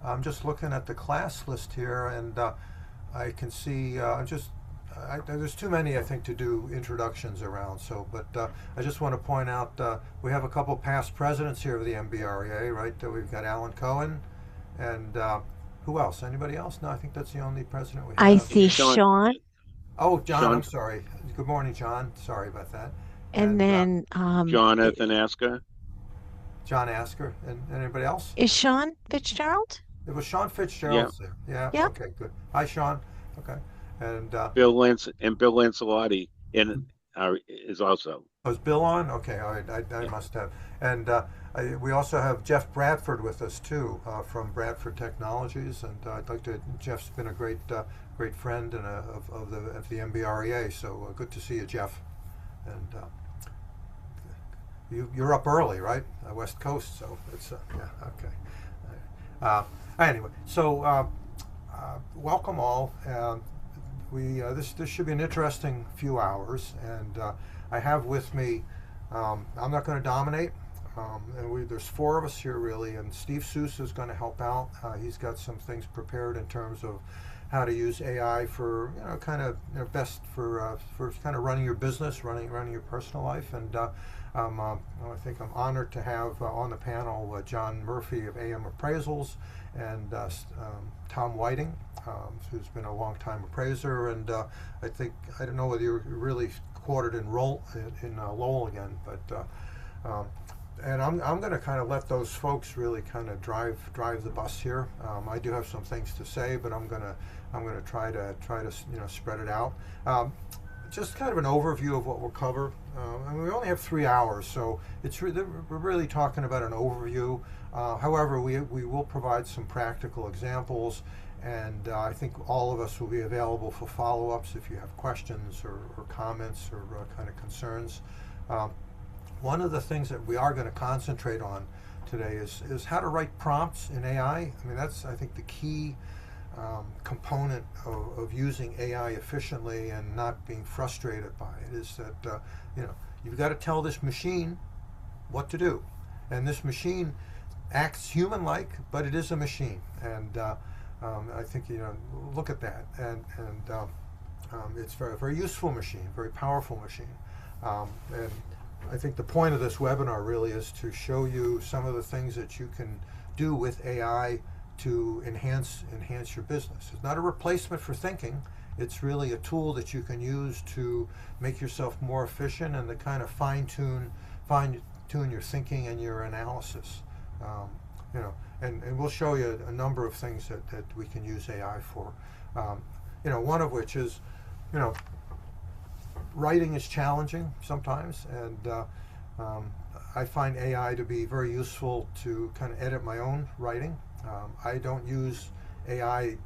I'm just looking at the class list here, and I can see there's too many, I think, to do introductions around. So, but I just want to point out we have a couple past presidents here of the MBREA, right? We've got Alan Cohen, and who else? Anybody else? No, I think that's the only president we I have. see Sean, Sean, Oh, John, I'm Sean, sorry. Good morning, John. Sorry about that. and And then Jonathan Asker. John Asker, and anybody else? is Sean Fitzgerald? It was Sean Yeah, Fitzgerald's there. Yeah. Yep. Okay. Good. Hi, Sean. Okay. And Bill Lancelotti is also. was Bill on? Okay. All right. I Yeah. must have. And we also have Jeff Bradford with us too, from Bradford Technologies. And I'd like to. Jeff's been a great friend and of the MBREA. So good to see you, Jeff. And you're up early, right? West Coast. So it's yeah. Okay. Anyway, so welcome all. This should be an interesting few hours, and I have with me. I'm not going to dominate, and there's four of us here really, and Steve Seuss is going to help out. He's got some things prepared in terms of how to use AI for kind of best for kind of running your business, running your personal life, and I think I'm honored to have on the panel John Murphy of AM Appraisals and Tom Whiting, who's been a long-time appraiser, and I don't know whether you're really quartered in Lowell again, but and I'm going to kind of let those folks really kind of drive the bus here. I do have some things to say, but I'm going to try to spread it out. Just kind of an overview of what we'll cover. I mean, we only have 3 hours, so we're really talking about an overview. However, we will provide some practical examples, and I think all of us will be available for follow-ups if you have questions or comments or kind of concerns. One of the things that we are going to concentrate on today is how to write prompts in AI. I mean, that's, I think, the key component of using AI efficiently and not being frustrated by it is that you've got to tell this machine what to do, and this machine acts human-like, but it is a machine, and I think look at that, and it's a very useful machine, very powerful machine, and I think the point of this webinar really is to show you some of the things that you can do with AI to enhance your business. It's not a replacement for thinking. It's really a tool that you can use to make yourself more efficient and to kind of fine tune your thinking and your analysis. And we'll show you a number of things that we can use AI for. One of which is, writing is challenging sometimes, and I find AI to be very useful to kind of edit my own writing. I don't use AI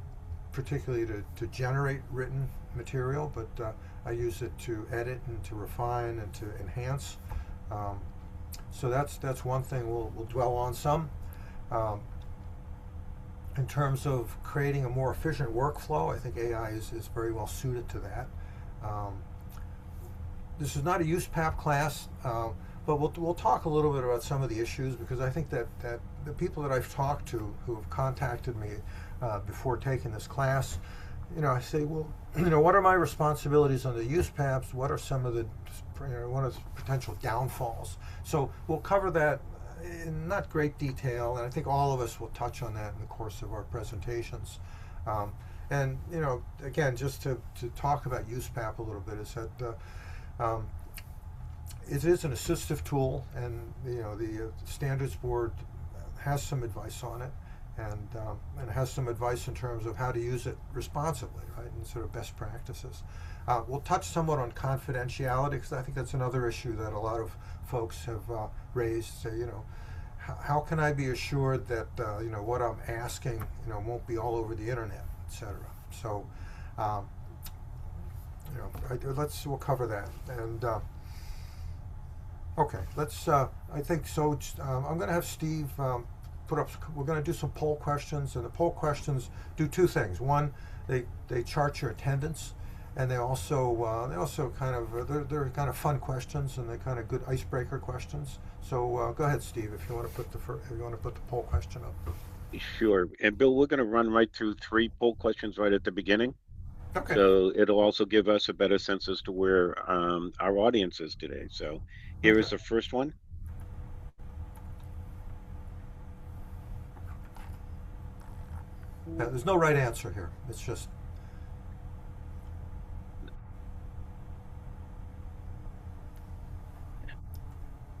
particularly to generate written material, but I use it to edit and to refine and to enhance. So that's one thing we'll dwell on some. In terms of creating a more efficient workflow, I think AI is very well suited to that. This is not a USPAP class, but we'll talk a little bit about some of the issues, because I think that the people that I've talked to who have contacted me before taking this class, I say, well, what are my responsibilities under USPAPs? What are some of the potential downfalls? So we'll cover that in not great detail, and I think all of us will touch on that in the course of our presentations. And again, just to talk about USPAP a little bit, is that it is an assistive tool, and the Standards Board has some advice on it, and has some advice in terms of how to use it responsibly, right, and sort of best practices. We'll touch somewhat on confidentiality, because I think that's another issue that a lot of folks have raised. Say, how can I be assured that what I'm asking won't be all over the internet, etc. So we'll cover that. And okay, let's. I think so. I'm going to have Steve put up. We're going to do some poll questions, and the poll questions do two things. One, they chart your attendance, and they also kind of they're kind of fun questions, and they're kind of good icebreaker questions. So go ahead, Steve, if you want to put the poll question up. Sure. And Bill, we're going to run right through three poll questions right at the beginning. Okay. So it'll also give us a better sense as to where our audience is today. So here Okay. is the first one. Yeah, there's no right answer here. It's just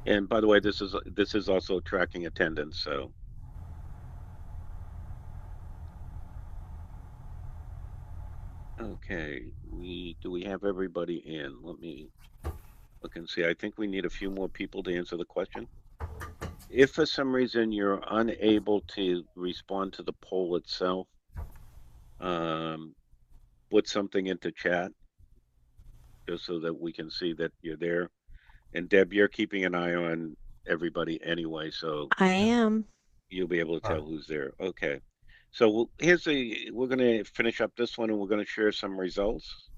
And by the way, this is also tracking attendance. So okay, we do we have everybody in? Let me look and see. I think we need a few more people to answer the question. If for some reason you're unable to respond to the poll itself, um, put something into chat just so that we can see that you're there. And Deb, you're keeping an eye on everybody anyway, so I yeah. am. you'll be able to All right. tell who's there. Okay. So we're going to finish up this one and we're going to share some results.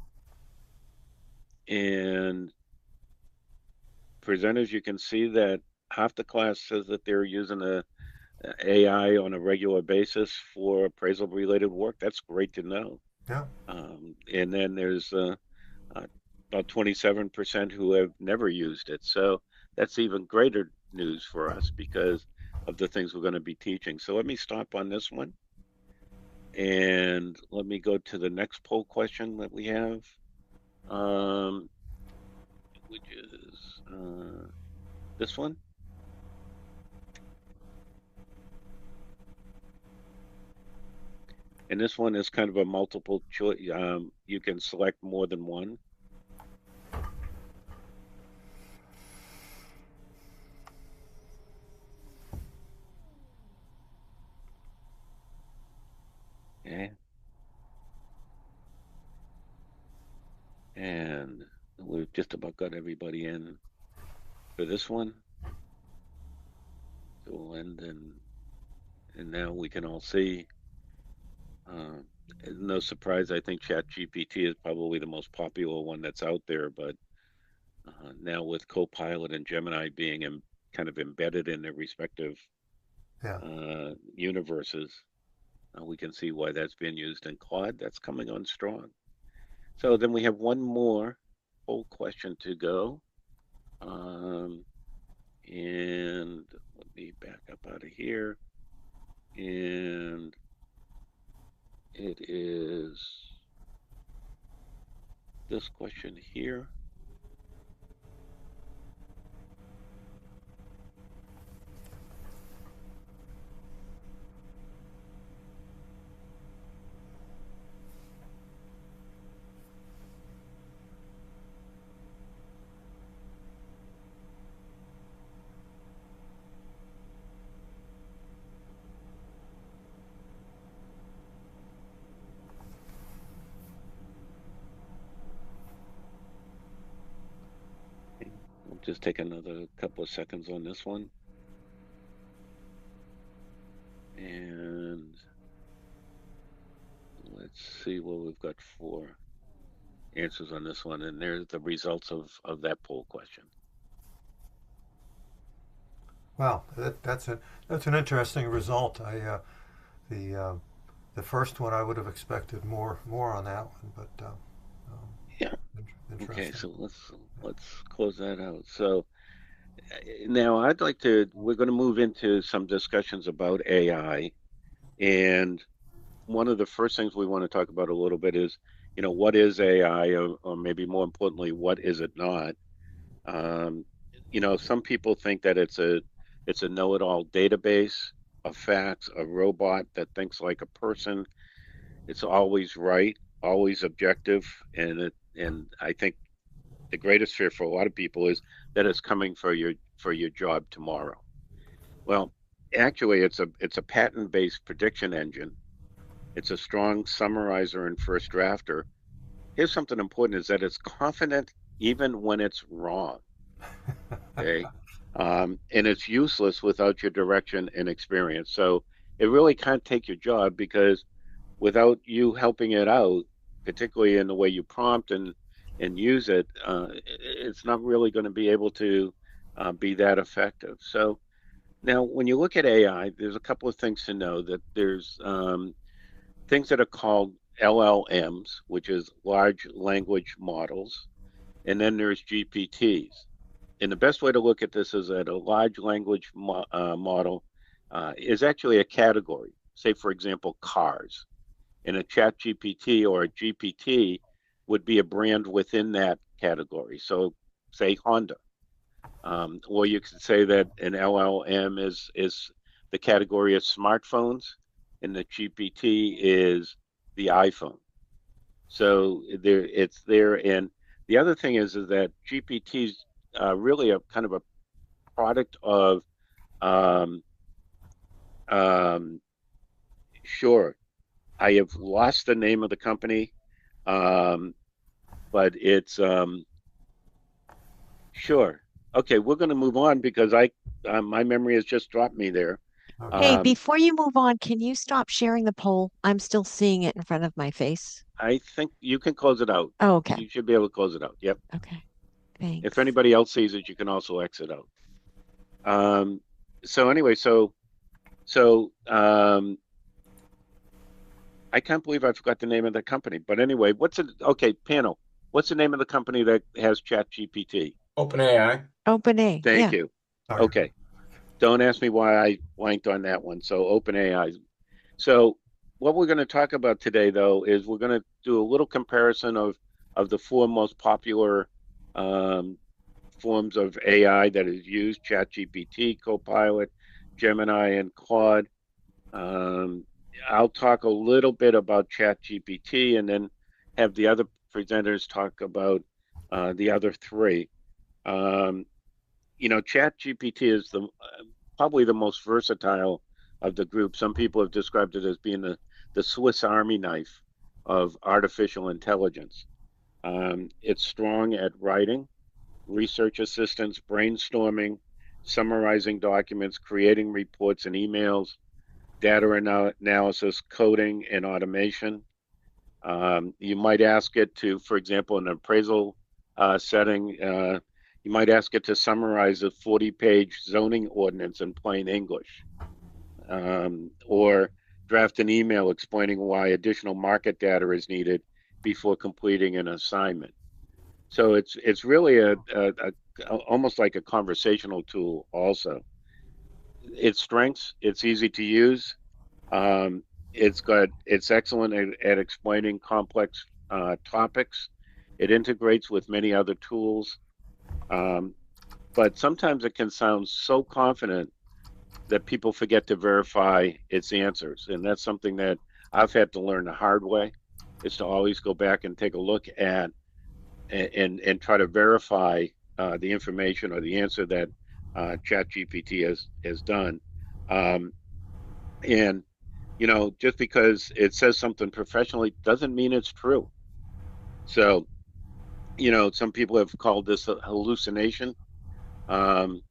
And presenters, you can see that half the class says that they're using AI on a regular basis for appraisal related work. That's great to know. Yeah. And then there's uh, about 27% who have never used it. So that's even greater news for us because of the things we're going to be teaching. So let me stop on this one and let me go to the next poll question that we have, um, which is this one. And this one is kind of a multiple choice. You can select more than one. Okay. And we've just about got everybody in for this one. So we'll end and now we can all see. Uh, no surprise, I think ChatGPT is probably the most popular one that's out there. But now with Copilot and Gemini being kind of embedded in their respective Yeah. universes, we can see why that's being used. And Claude, that's coming on strong. So then we have one more poll question to go. Um, and let me back up out of here. And it is this question here. We'll just take another couple of seconds on this one. And let's see what we've got for answers on this one. And there's the results of that poll question. Well, that's an interesting result. The uh, the first one I would have expected more on that one, but Yeah. Okay, interesting. so let's close that out. So now we're going to move into some discussions about AI. And one of the first things we want to talk about a little bit is, what is AI, or maybe more importantly, what is it not? Um, some people think that it's a know-it-all database of facts, a robot that thinks like a person. It's always right, always objective, and I think the greatest fear for a lot of people is that it's coming for your job tomorrow. Well, actually, it's a patent-based prediction engine. It's a strong summarizer and first drafter. Here's something important: is that it's confident even when it's wrong. Okay. And it's useless without your direction and experience. So it really can't take your job because without you helping it out, particularly in the way you prompt and use it, it's not really going to be able to be that effective. So Now, when you look at AI, there's a couple of things to know that there's things that are called LLMs, which is large language models, and then there's GPTs. And the best way to look at this is that a large language model is actually a category. Say, for example, cars. And a chat GPT or a GPT would be a brand within that category. So, say Honda. Or you could say that an LLM is the category of smartphones, and the GPT is the iPhone. So it's there. And the other thing is that GPT's really a kind of a product of um, um, sure. I have lost the name of the company, um, but it's sure. Okay, we're going to move on because I my memory has just dropped me there. Okay. Hey, Um, before you move on, can you stop sharing the poll? I'm still seeing it in front of my face. I think you can close it out. Oh, okay. You should be able to close it out. Yep. Okay. If Thanks. anybody else sees it, you can also exit out. Um, so anyway, so I can't believe I forgot the name of the company. But anyway, what's it? Okay, panel. What's the name of the company that has ChatGPT? OpenAI. Open A. Thank Yeah. you. Okay. Okay. Don't ask me why I blanked on that one. So OpenAI. So what we're going to talk about today, though, is we're going to do a little comparison of the four most popular um, forms of AI that is used: ChatGPT, Copilot, Gemini, and Claude. Um, I'll talk a little bit about ChatGPT, and then have the other presenters talk about the other three. Um, ChatGPT is the probably the most versatile of the group. Some people have described it as being the Swiss Army knife of artificial intelligence. It's strong at writing, research assistance, brainstorming, summarizing documents, creating reports and emails, data analysis, coding, and automation. You might ask it to, for example, in an appraisal setting, you might ask it to summarize a 40-page zoning ordinance in plain English, or draft an email explaining why additional market data is needed before completing an assignment. So it's really almost like a conversational tool. Also, its strengths: it's easy to use. Um, it's excellent at explaining complex topics. It integrates with many other tools, um, but sometimes it can sound so confident that people forget to verify its answers, and that's something that I've had to learn the hard way. Is to always go back and take a look at and try to verify the information or the answer that ChatGPT has done. Um, and just because it says something professionally doesn't mean it's true. So, some people have called this a hallucination. Um,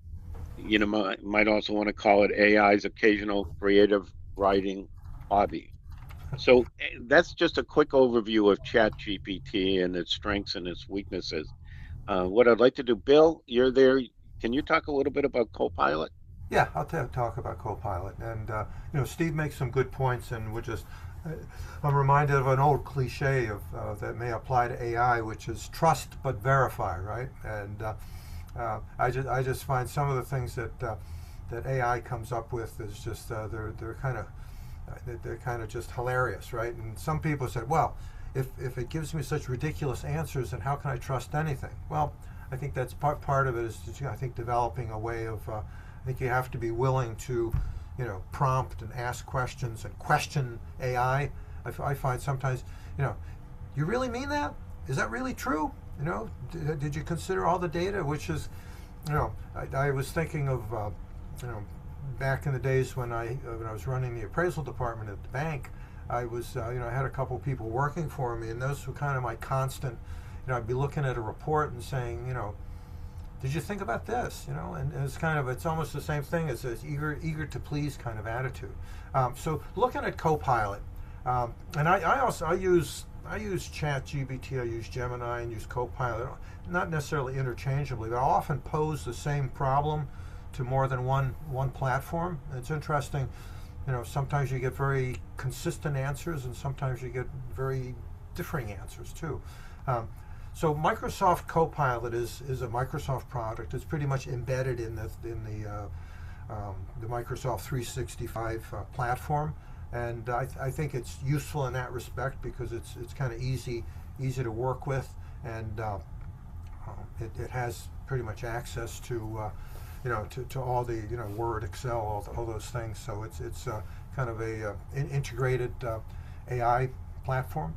might also want to call it AI's occasional creative writing hobby. So that's just a quick overview of ChatGPT and its strengths and its weaknesses. What I'd like to do, Bill, you're there. Can you talk a little bit about Copilot? Yeah, I'll talk about Copilot, and Steve makes some good points, and uh, I'm reminded of an old cliche of that may apply to AI, which is trust but verify, right? And I just find some of the things that AI comes up with is just they're kind of just hilarious, right? And some people said, well, if it gives me such ridiculous answers, then how can I trust anything? Well, I think that's part of it is I think developing a way of I think you have to be willing to, prompt and ask questions and question AI. I find sometimes, you really mean that? Is that really true? Did you consider all the data? Which is, I was thinking of, back in the days when I was running the appraisal department at the bank. I was, I had a couple people working for me, and those were kind of my constant. I'd be looking at a report and saying, did you think about this? And it's almost the same thing as this eager to please kind of attitude. So looking at Copilot, and I use ChatGPT, I use Gemini, and use Copilot, not necessarily interchangeably, but I often pose the same problem to more than one platform. It's interesting. Sometimes you get very consistent answers, and sometimes you get very differing answers too. Um, so Microsoft Copilot is a Microsoft product. It's pretty much embedded in the Microsoft 365 platform, and I think it's useful in that respect because it's kind of easy to work with, and it has pretty much access to all the Word, Excel, all those things. So it's kind of a integrated AI platform,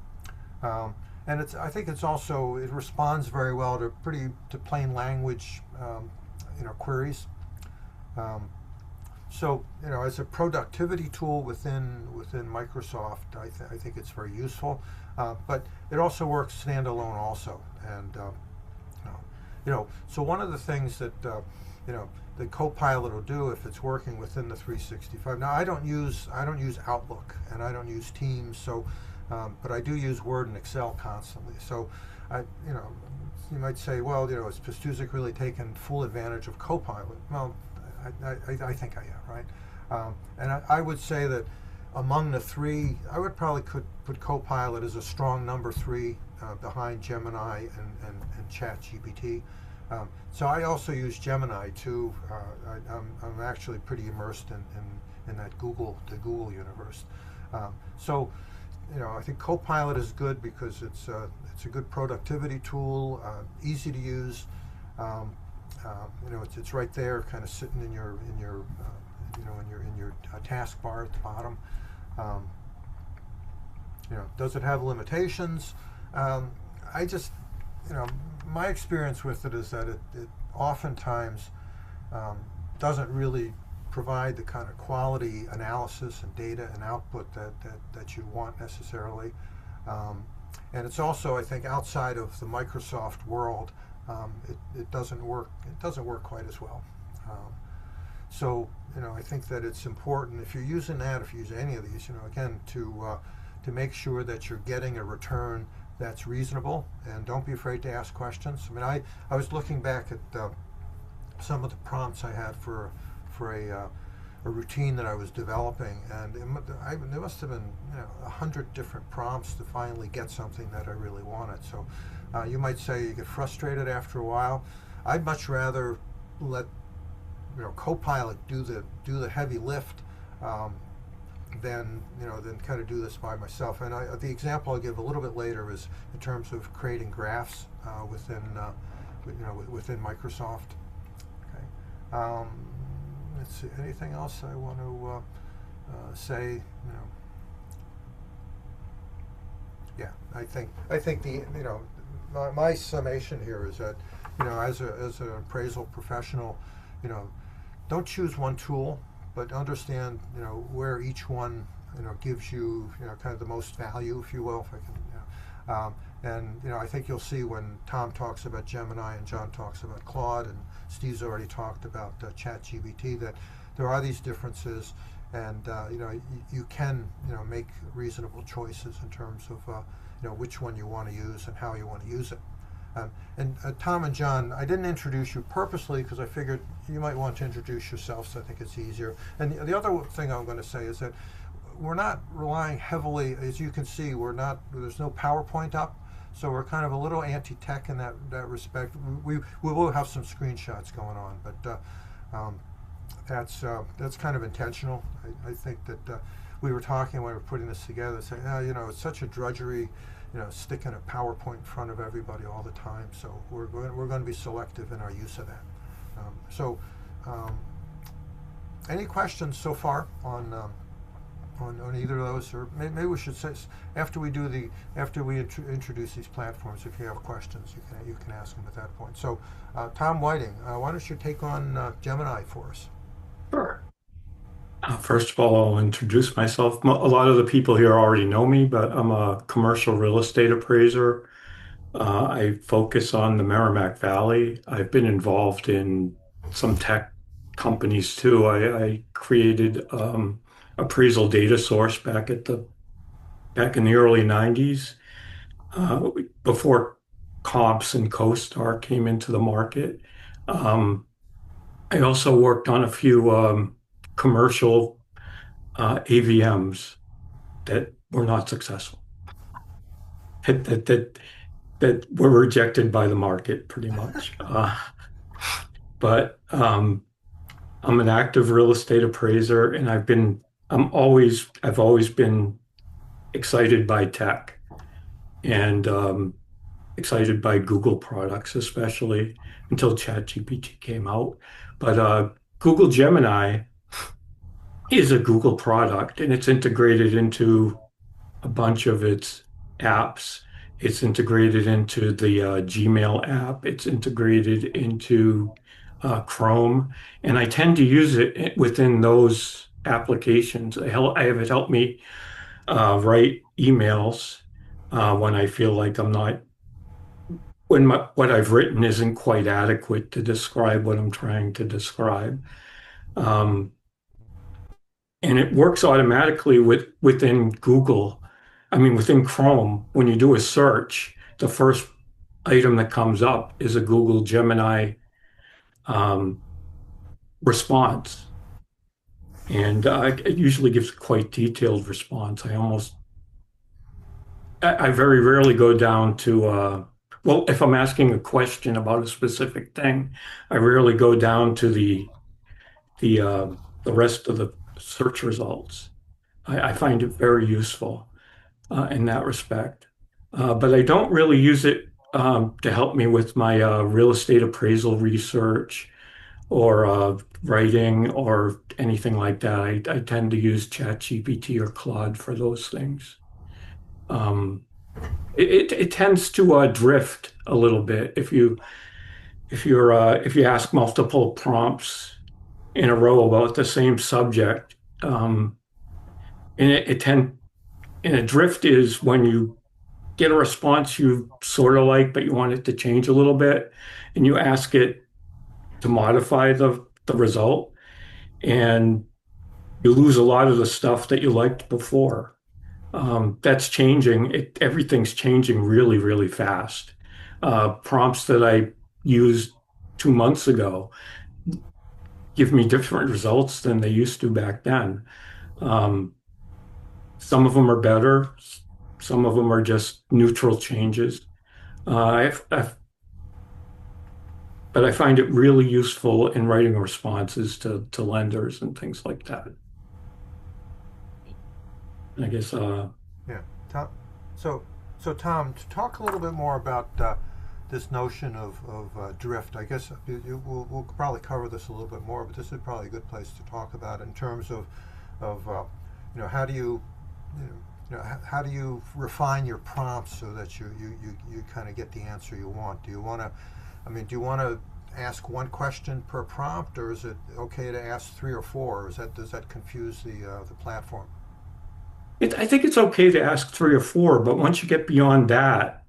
and I think it responds very well to plain language queries. Um, so as a productivity tool within Microsoft, I think it's very useful, but it also works standalone also, and so one of the things that the Copilot will do if it's working within the 365. Now I don't use Outlook and I don't use Teams, so but I do use Word and Excel constantly. So I you might say, well, is Pastuzik really taking full advantage of Copilot? Well, I think I am, right? And I would say that among the three, I would probably could put Copilot as a strong number three behind Gemini and ChatGPT. So I also use Gemini too. I'm actually pretty immersed in the Google universe. So I think Copilot is good because it's a good productivity tool, easy to use. It's right there, kind of sitting in your taskbar at the bottom. Does it have limitations? I just, my experience with it is that it oftentimes doesn't really provide the kind of quality analysis and data and output that you want necessarily. And it's also, I think, outside of the Microsoft world, it doesn't work. It doesn't work quite as well. So I think that it's important if you're using that, if you use any of these, again to make sure that you're getting a return that's reasonable, and don't be afraid to ask questions. I mean, I was looking back at some of the prompts I had for a routine that I was developing, and there must have been 100 different prompts to finally get something that I really wanted. So you might say you get frustrated after a while. I'd much rather let Copilot do the heavy lift than kind of do this by myself. And the example I'll give a little bit later is in terms of creating graphs within Microsoft. Okay. Let's see. Anything else I want to say? Yeah, I think my summation here is that as an appraisal professional, don't choose one tool, but understand where each one gives you kind of the most value, if you will, if I can. And I think you'll see when Tom talks about Gemini and John talks about Claude and Steve's already talked about ChatGPT, that there are these differences, and you can make reasonable choices in terms of which one you want to use and how you want to use it. And Tom and John, I didn't introduce you purposely because I figured you might want to introduce yourself, so I think it's easier. And the other thing I'm going to say is that we're not relying heavily, as you can see, there's no PowerPoint up, so we're kind of a little anti-tech in that respect. We will have some screenshots going on, but that's kind of intentional. I think that we were talking when we were putting this together, saying, it's such a drudgery, sticking a PowerPoint in front of everybody all the time. So we're going to be selective in our use of that. Any questions so far on either of those, or maybe we should say after we introduce these platforms, if you have questions, you can ask them at that point. So, Tom Whiting, why don't you take on Gemini for us? Sure. First of all, I'll introduce myself. A lot of the people here already know me, but I'm a commercial real estate appraiser. I focus on the Merrimack Valley. I've been involved in some tech companies too. I created appraisal data source back in the early 90s, before comps and CoStar came into the market. Um, I also worked on a few commercial AVMs that were not successful, that, that, that, that were rejected by the market pretty much. But I'm an active real estate appraiser, and I've always been excited by tech and excited by Google products, especially until ChatGPT came out. But Google Gemini is a Google product, and it's integrated into a bunch of its apps. It's integrated into the Gmail app. It's integrated into Chrome, and I tend to use it within those applications. I have it help me write emails when I feel like I'm not when what I've written isn't quite adequate to describe what I'm trying to describe. Um, and it works automatically within Google. I mean, within Chrome, when you do a search, the first item that comes up is a Google Gemini um, response. And it usually gives a quite detailed response. I very rarely go down to, well, if I'm asking a question about a specific thing, I rarely go down to the rest of the search results. I find it very useful in that respect. But I don't really use it to help me with my real estate appraisal research or writing or anything like that. I tend to use ChatGPT or Claude for those things. Um, it tends to drift a little bit if you ask multiple prompts in a row about the same subject. And it tend and a drift is when you get a response you sort of like, but you want it to change a little bit, and you ask it to modify the result, and you lose a lot of the stuff that you liked before. That's changing. Everything's changing really, really fast. Prompts that I used 2 months ago give me different results than they used to back then. Um, some of them are better. Some of them are just neutral changes. But I find it really useful in writing responses to lenders and things like that. And I guess, Yeah, Tom. So, Tom, to talk a little bit more about this notion of drift. I guess we'll probably cover this a little bit more, but this is probably a good place to talk about in terms of how do how do you refine your prompts so that you kind of get the answer you want? Do you want to, do you want to ask one question per prompt, or is it okay to ask three or four? Or does that confuse the platform? I think it's okay to ask three or four, but once you get beyond that,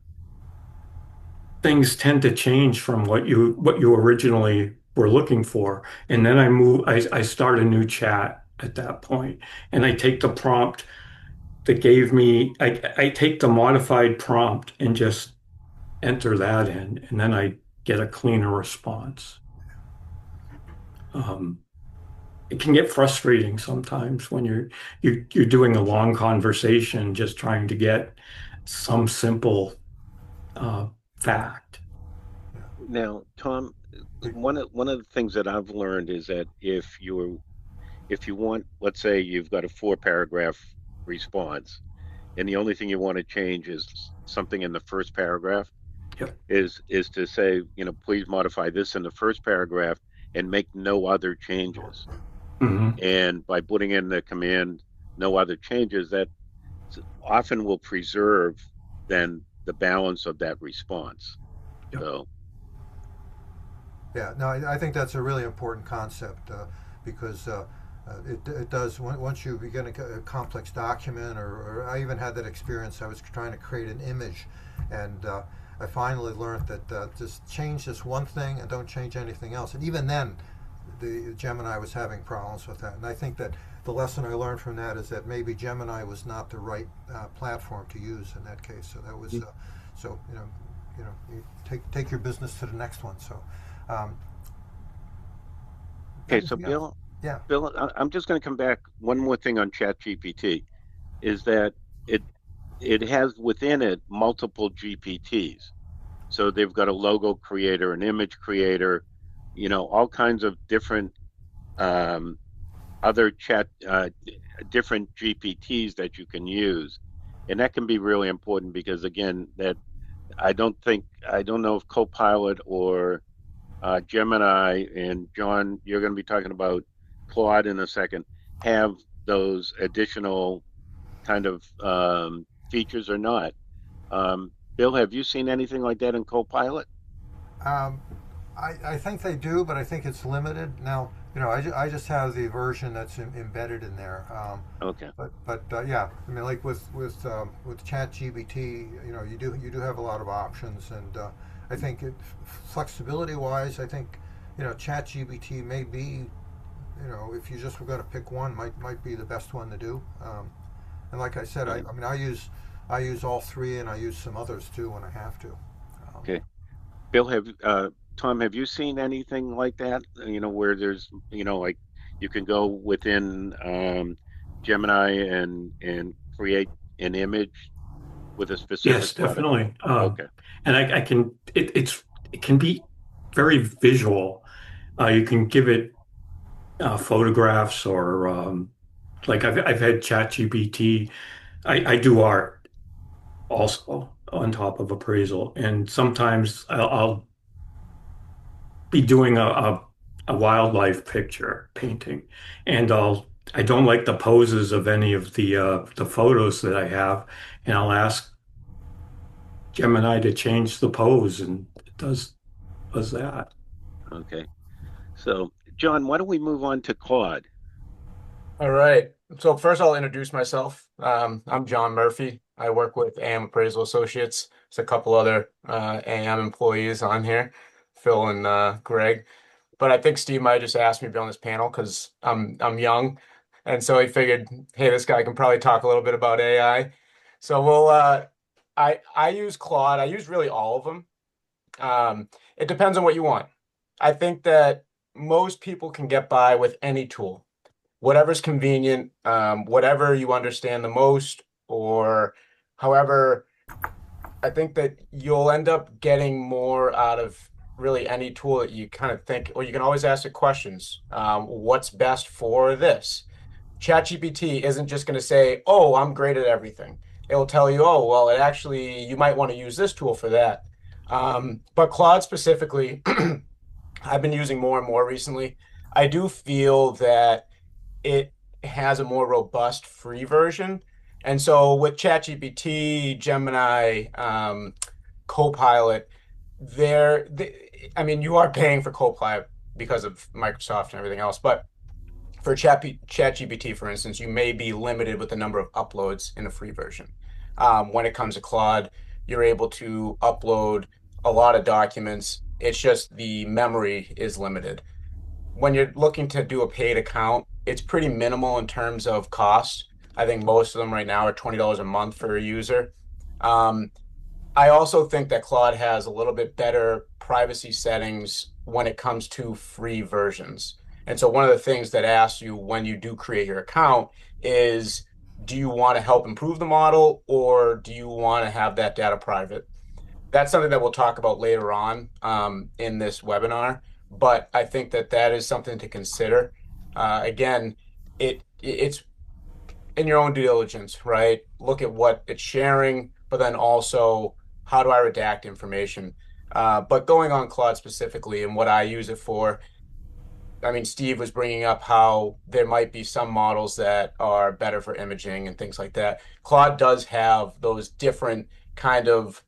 things tend to change from what you originally were looking for. And then I start a new chat at that point, and I take the prompt that gave me, I take the modified prompt and just enter that in, and then I get a cleaner response. Um, it can get frustrating sometimes when you're doing a long conversation, just trying to get some simple uh, fact. Now, Tom, one of the things that I've learned is that if you want, let's say you've got a four paragraph response, and the only thing you want to change is something in the first paragraph, Yep. is to say, please modify this in the first paragraph and make no other changes. Hmm. And by putting in the command no other changes, that often will preserve then the balance of that response. Yep. So Yeah, no, I think that's a really important concept because it does, once you begin a complex document, or I even had that experience. I was trying to create an image, and I finally learned that just change this one thing and don't change anything else. And even then, the Gemini was having problems with that. And I think that the lesson I learned from that is that maybe Gemini was not the right platform to use in that case. So that was so you take your business to the next one. So. Um, Okay, so Yeah, yeah. Bill, I'm just going to come back one more thing on ChatGPT is that it it has within it multiple GPTs. So they've got a logo creator, an image creator, all kinds of different um, other different GPTs that you can use. And that can be really important because again, that I don't know if Copilot or Gemini and John, you're going to be talking about Claude in a second, have those additional kind of features or not. Bill, have you seen anything like that in Copilot? Um, I think they do, but I think it's limited. Now, I just have the version that's embedded in there. Okay. But yeah, I mean, like with ChatGPT, you do have a lot of options, and I think flexibility wise, I think ChatGPT may be, if you just were going to pick one, might be the best one to do. And like I said, Right. I mean, I use all three, and I use some others too when I have to. Okay. Bill, Tom, have you seen anything like that? Where there's, like you can go within Gemini and create an image with a Yes, specific product. definitely. Okay. And it can be very visual. You can give it photographs or like I've had ChatGPT. I do art also on top of appraisal, and sometimes I'll be doing a wildlife picture painting, and I don't like the poses of any of the photos that I have, and I'll ask Gemini to change the pose, and it does that. Okay. So, John, why don't we move on to Claude? All right. So first I'll introduce myself. I'm John Murphy. I work with AM Appraisal Associates. There's a couple other AM employees on here, Phil and Greg. But I think Steve might have just asked me to be on this panel because I'm young. And so he figured, hey, this guy can probably talk a little bit about AI. So I use Claude. I use really all of them. It depends on what you want. I think that most people can get by with any tool, whatever's convenient, whatever you understand the most, or however, I think that you'll end up getting more out of really any tool that you kind of think, or you can always ask it questions. What's best for this? ChatGPT isn't just going to say, oh, I'm great at everything. It will tell you, oh, well, you might want to use this tool for that. But Claude specifically, I've been using more and more recently. I do feel that it has a more robust free version. And so with ChatGPT, Gemini, Copilot, I mean, you are paying for Copilot because of Microsoft and everything else. But for ChatGPT, for instance, you may be limited with the number of uploads in the free version. When it comes to Claude, you're able to upload a lot of documents. It's just the memory is limited. When you're looking to do a paid account, it's pretty minimal in terms of cost. I think most of them right now are $20 a month for a user. Um, I also think that Claude has a little bit better privacy settings when it comes to free versions. And so one of the things that asks you when you do create your account is, do you want to help improve the model or do you want to have that data private? That's something that we'll talk about later on in this webinar. But I think that that is something to consider. Again, it's in your own due diligence, right? Look at what it's sharing, but then also how do I redact information? But going on Claude specifically and what I use it for, I mean, Steve was bringing up how there might be some models that are better for imaging and things like that. Claude does have those different kind of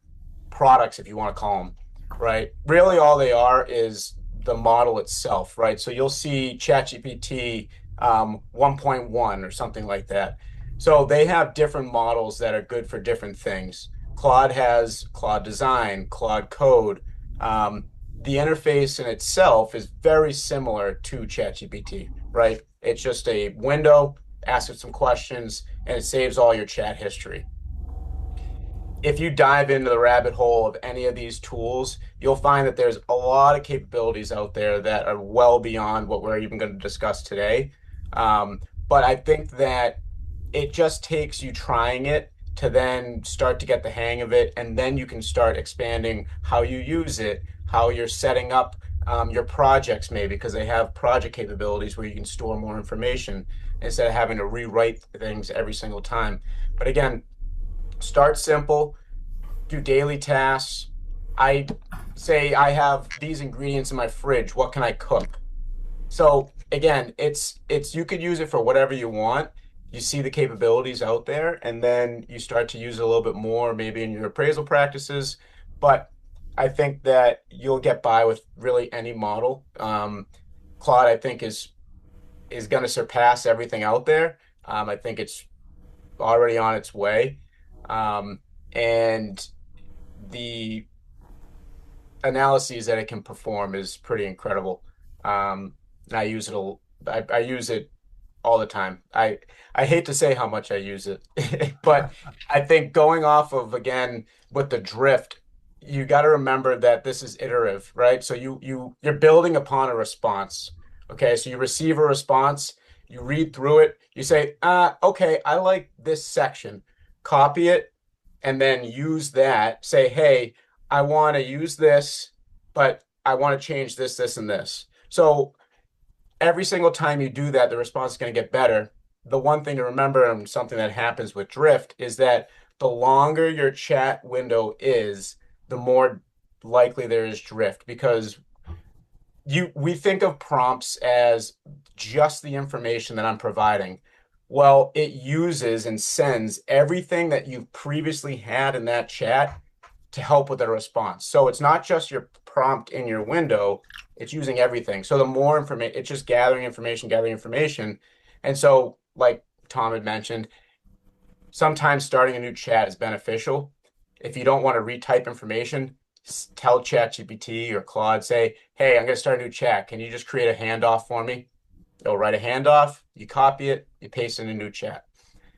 products, if you want to call them, right? Really, all they are is the model itself, right? So you'll see ChatGPT 1.1 or something like that. So they have different models that are good for different things. Claude has Claude Design, Claude Code. The interface in itself is very similar to ChatGPT, right? It's just a window, ask it some questions, and it saves all your chat history. if you dive into the rabbit hole of any of these tools, you'll find that there's a lot of capabilities out there that are well beyond what we're even going to discuss today. Um, but I think that it just takes you trying it to then start to get the hang of it, and then you can start expanding how you use it, how you're setting up your projects, maybe because they have project capabilities where you can store more information instead of having to rewrite things every single time. But again, start simple, do daily tasks. I say I have these ingredients in my fridge. What can I cook? So again, it's you could use it for whatever you want. You see the capabilities out there, and then you start to use it a little bit more, maybe in your appraisal practices. But I think that you'll get by with really any model. Claude, I think, is going to surpass everything out there. I think it's already on its way. Um, and the analyses that it can perform is pretty incredible. And I use it I use it all the time. I hate to say how much I use it, but I think going off of again with the drift, you got to remember that this is iterative, right? So you're building upon a response. Okay, so you receive a response, you read through it, you say, okay, I like this section, copy it, and then use that. Say, hey, I want to use this, but I want to change this, this, and this. So every single time you do that, the response is going to get better. The one thing to remember, and something that happens with drift, is that the longer your chat window is, the more likely there is drift because we think of prompts as just the information that I'm providing. Well, it uses and sends everything that you've previously had in that chat to help with the response. So it's not just your prompt in your window, it's using everything. So the more information, it's just gathering information, gathering information. And so, like Tom had mentioned, sometimes starting a new chat is beneficial. If you don't want to retype information, tell ChatGPT or Claude, say, hey, I'm going to start a new chat. Can you just create a handoff for me? It'll write a handoff, you copy it, you paste in a new chat.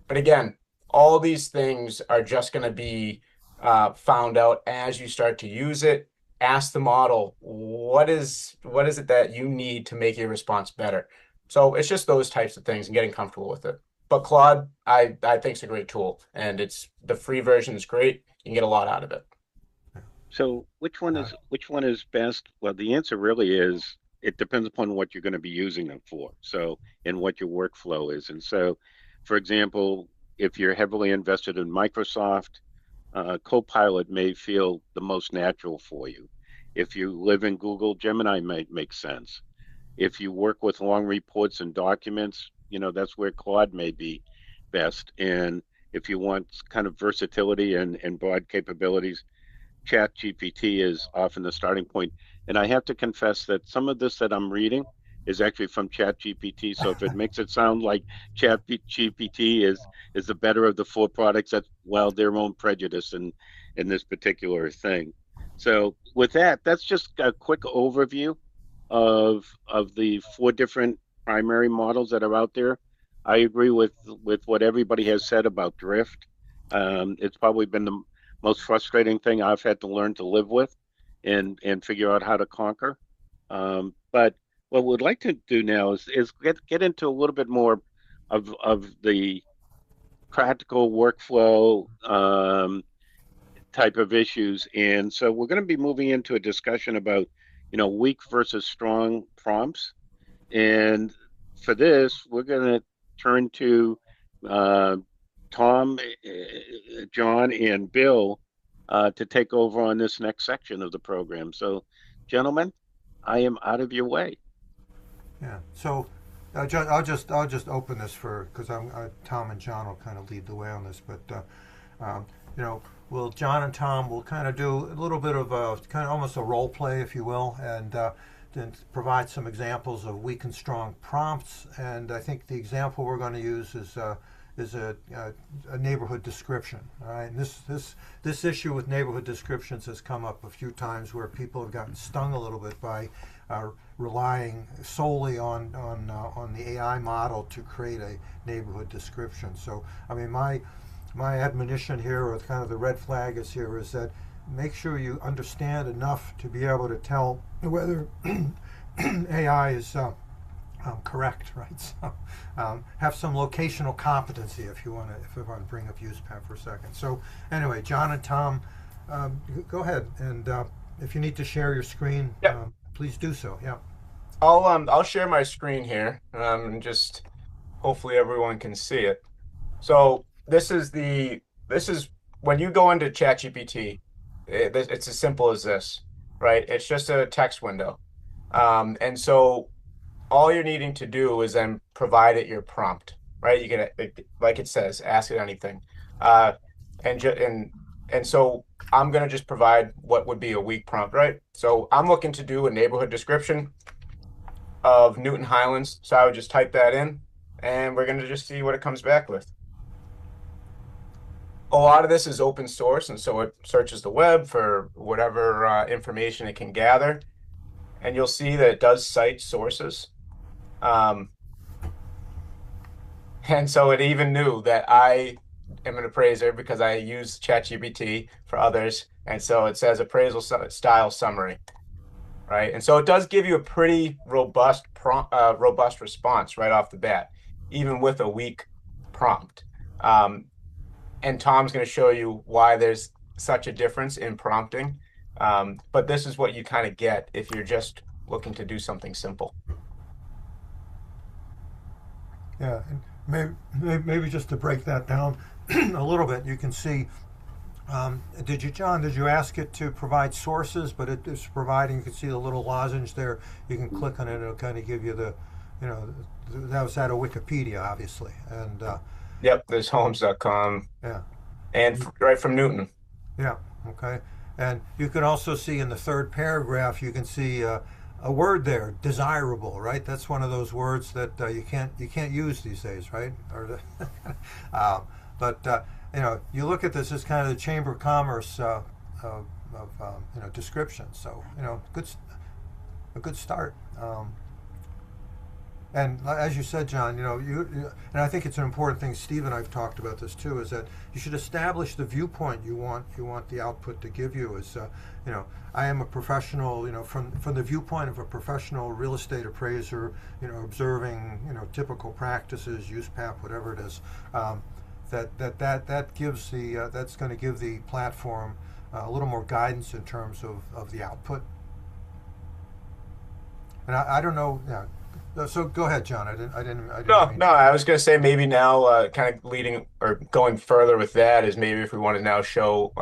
But again, all these things are just going to be found out as you start to use it. Ask the model, what is it that you need to make your response better? So it's just those types of things and getting comfortable with it. But Claude, I think it's a great tool, and it's the free version is great. You can get a lot out of it. So which one is best? Well, the answer really is it depends upon what you're going to be using them for. So and what your workflow is. And so, for example, if you're heavily invested in Microsoft, Copilot may feel the most natural for you. If you live in Google, Gemini might make sense. If you work with long reports and documents, that's where Claude may be best. And if you want kind of versatility and broad capabilities, Chat GPT is often the starting point. And I have to confess that some of this that I'm reading is actually from Chat GPT. So if it makes it sound like Chat GPT is the better of the four products, that's well their own prejudice in this particular thing. So with that, that's just a quick overview of the four different primary models that are out there. I agree with what everybody has said about drift. It's probably been the most frustrating thing I've had to learn to live with and figure out how to conquer. But what we'd like to do now is get into a little bit more of the practical workflow type of issues. And so we're going to be moving into a discussion about, weak versus strong prompts. And for this, we're going to turn to uh, Tom, John, and Bill to take over on this next section of the program. So, gentlemen, I am out of your way. Yeah. So, I'll just open this for because Tom and John will kind of lead the way on this, but um, you know, John and Tom will kind of do a little bit of a kind of almost a role play, if you will, and then provide some examples of weak and strong prompts. And I think the example we're going to use is a neighborhood description. All right, and this issue with neighborhood descriptions has come up a few times where people have gotten stung a little bit by relying solely on the AI model to create a neighborhood description. So, I mean, my admonition here, or kind of the red flag is here, is that make sure you understand enough to be able to tell whether AI is correct, right? So have some locational competency if you want to bring up UsePath for a second. So anyway, John and Tom, go ahead, and if you need to share your screen, Yep. please do so. Yeah. I'll share my screen here, and just hopefully everyone can see it. So this is when you go into ChatGPT, it's as simple as this, right? It's just a text window. And so all you're needing to do is then provide it your prompt, right? You can, like it says, ask it anything. Uh, and ju and so I'm gonna just provide what would be a weak prompt, right? So I'm looking to do a neighborhood description of Newton Highlands. So I would just type that in, and we're gonna just see what it comes back with. A lot of this is open source, and so it searches the web for whatever information it can gather. And you'll see that it does cite sources. Um, and so it even knew that I am an appraiser because I use ChatGPT for others. And so it says appraisal style summary, right? And so it does give you a pretty robust robust response right off the bat, even with a weak prompt. And Tom's going to show you why there's such a difference in prompting. But this is what you kind of get if you're just looking to do something simple. Yeah, and maybe just to break that down a little bit, you can see. John, did you ask it to provide sources? But it is providing. You can see the little lozenge there. You can click on it. It'll kind of give you the, that was out of Wikipedia, obviously, and Yep, there's homes.com yeah, and right from Newton. yeah, okay. And you can also see in the third paragraph, you can see a word there, desirable, right? That's one of those words that you can't use these days, right? Or but you look at this as kind of the Chamber of Commerce of description. So a good start. And as you said, John, and I think it's an important thing. Steve and I've talked about this too. Is that you should establish the viewpoint you want the output to give you. Is I am a professional. From the viewpoint of a professional real estate appraiser. Observing typical practices, UsePath, whatever it is. That gives that's going to give the platform a little more guidance in terms of the output. And I don't know. Yeah. So go ahead, John. I didn't No, I was going to say maybe now, kind of leading or going further with that is maybe if we want to now show,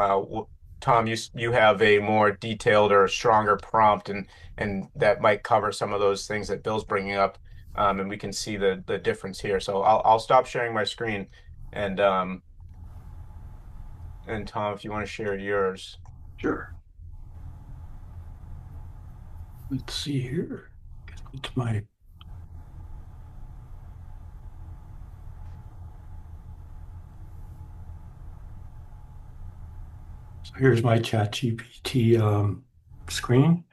Tom, you have a more detailed or stronger prompt, and that might cover some of those things that Bill's bringing up, and we can see the difference here. So I'll stop sharing my screen, and Tom, if you want to share yours. Sure. Let's see here. It's my So here's my ChatGPT screen,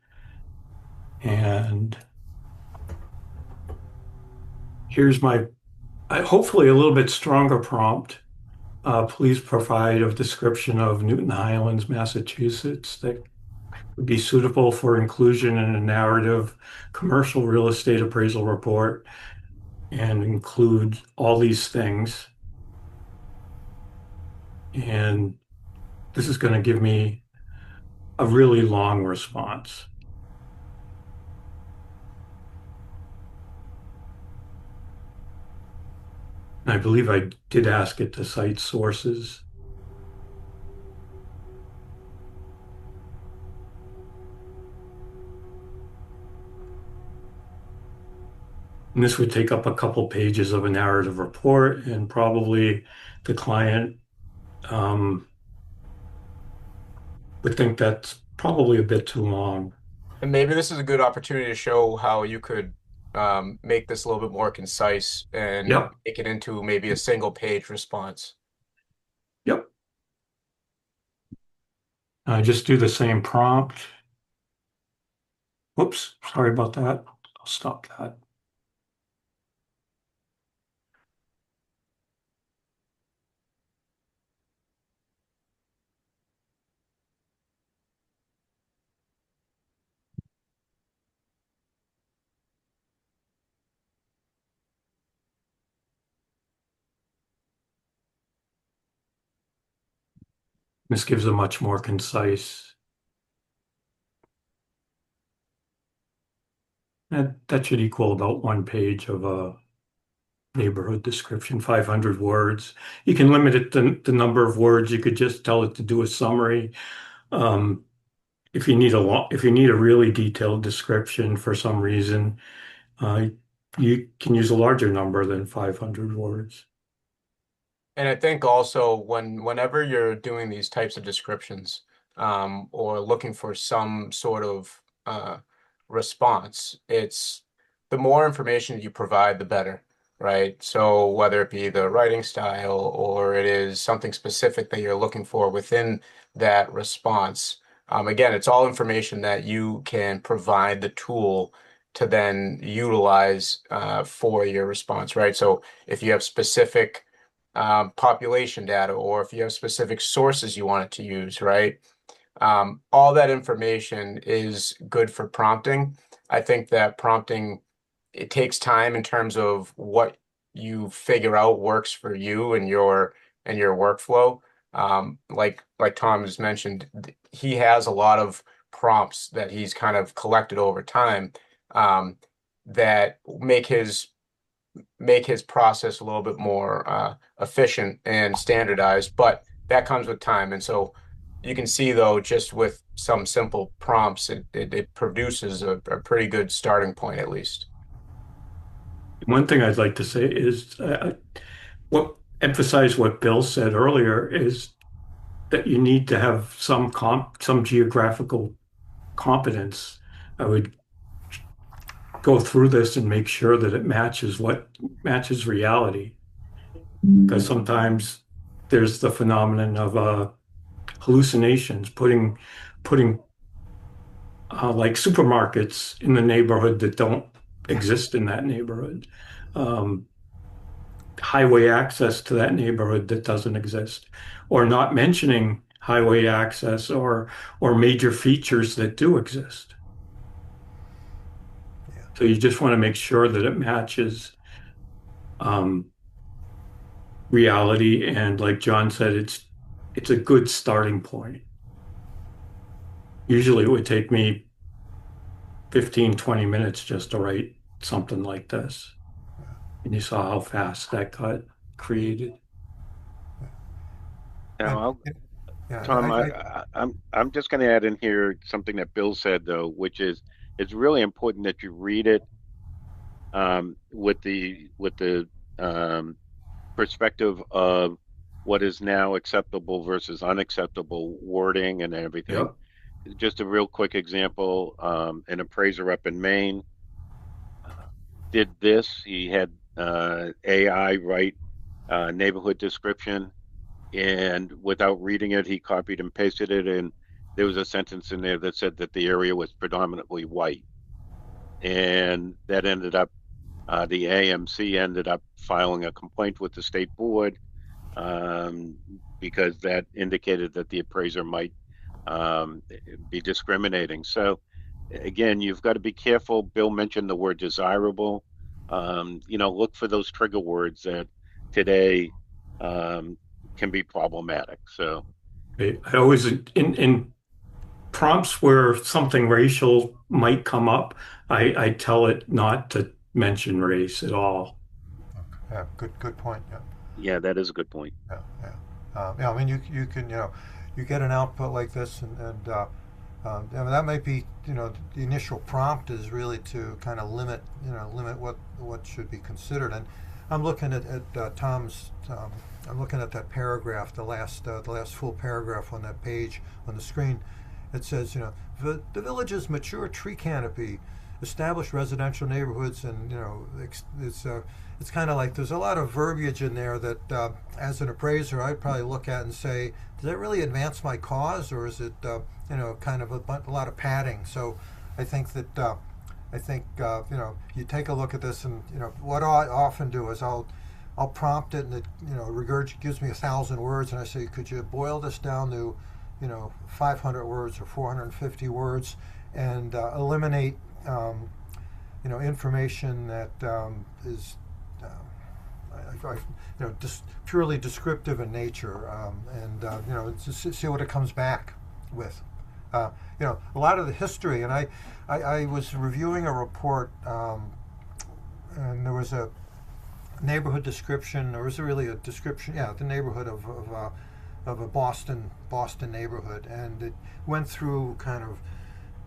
and here's my hopefully a little bit stronger prompt. Please provide a description of Newton Highlands, Massachusetts that would be suitable for inclusion in a narrative commercial real estate appraisal report and include all these things. And this is going to give me a really long response. And I believe I did ask it to cite sources. And this would take up a couple pages of a narrative report, and probably the client would think that's probably a bit too long. And maybe this is a good opportunity to show how you could make this a little bit more concise and Yep. make it into maybe a single page response. Yep. Just do the same prompt. Whoops, sorry about that. I'll stop that. This gives a much more concise. That should equal about 1 page of a neighborhood description, 500 words. You can limit it to the number of words. You could just tell it to do a summary. Um, if you need a really detailed description for some reason, you can use a larger number than 500 words. And I think also whenever you're doing these types of descriptions, or looking for some sort of response, it's the more information you provide, the better, right? So whether it be the writing style or it is something specific that you're looking for within that response, again, it's all information that you can provide the tool to then utilize for your response, right? So if you have specific population data, or if you have specific sources you want it to use, right? All that information is good for prompting. I think that prompting, it takes time in terms of what you figure out works for you and your workflow. Like Tom has mentioned, he has a lot of prompts that he's kind of collected over time, that make his process a little bit more efficient and standardized, but that comes with time. And so you can see, though, just with some simple prompts, it produces a pretty good starting point, at least. One thing I'd like to say is what emphasize what Bill said earlier is that you need to have some geographical competence. I would go through this and make sure that it matches reality, because sometimes there's the phenomenon of hallucinations, putting like supermarkets in the neighborhood that don't exist in that neighborhood, um, highway access to that neighborhood that doesn't exist, or not mentioning highway access or major features that do exist. Yeah. So you just want to make sure that it matches reality, and like John said, it's a good starting point. Usually it would take me 15, 20 minutes just to write something like this. And you saw how fast that got created. And, Now, yeah, Tom, I'm just going to add in here something that Bill said though, which is it's really important that you read it with the um, perspective of what is now acceptable versus unacceptable wording and everything. Yep. Just a real quick example: an appraiser up in Maine did this. He had AI write neighborhood description, and without reading it, he copied and pasted it, and there was a sentence in there that said that the area was predominantly white, and that ended up the AMC ended up filing a complaint with the state board um, because that indicated that the appraiser might um, be discriminating. So again, you've got to be careful. Bill mentioned the word desirable. Look for those trigger words that today um, can be problematic. So I always in prompts where something racial might come up, I tell it not to mention race at all. yeah, good point. Yeah. yeah, that is a good point. Yeah, yeah. Yeah, I mean, you can, you get an output like this, I mean, that might be, the initial prompt is really to kind of limit what should be considered. And I'm looking at Tom's, I'm looking at that paragraph, the last full paragraph on that page on the screen. It says, the village's mature tree canopy, established residential neighborhoods, and it's kind of like there's a lot of verbiage in there that, as an appraiser, I'd probably look at and say, does that really advance my cause, or is it, kind of a lot of padding? So I think that you take a look at this, and what I often do is I'll prompt it, and it gives me 1,000 words, and I say, could you boil this down to 500 words or 450 words, and eliminate information that is just purely descriptive in nature, and just see what it comes back with. A lot of the history, and I was reviewing a report, and there was a neighborhood description, or was it really a description? Yeah, the neighborhood of a Boston neighborhood, and it went through kind of,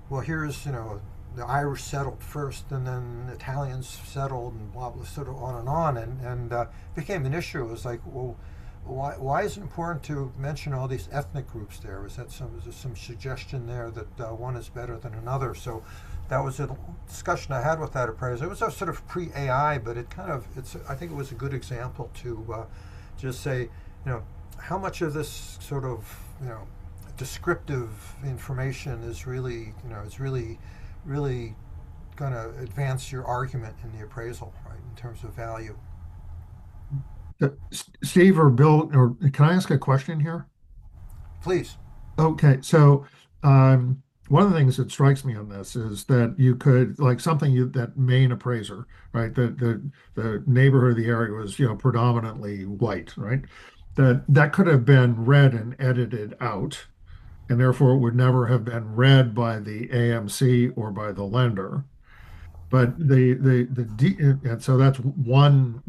well, here's the Irish settled first, and then Italians settled, and blah blah, sort of on, and became an issue. It was like, well, why is it important to mention all these ethnic groups there? Is there some suggestion there that one is better than another? So that was a discussion I had with that appraiser. It was a sort of pre-AI, but I think it was a good example to just say, how much of this sort of descriptive information is really really going to advance your argument in the appraisal, right, in terms of value. Steve or Bill, or can I ask a question here? Please. Okay, so one of the things that strikes me on this is that you could, like, that main appraiser, right? The neighborhood of the area was, predominantly white, right? That could have been read and edited out, and therefore it would never have been read by the AMC or by the lender. But and so that's one,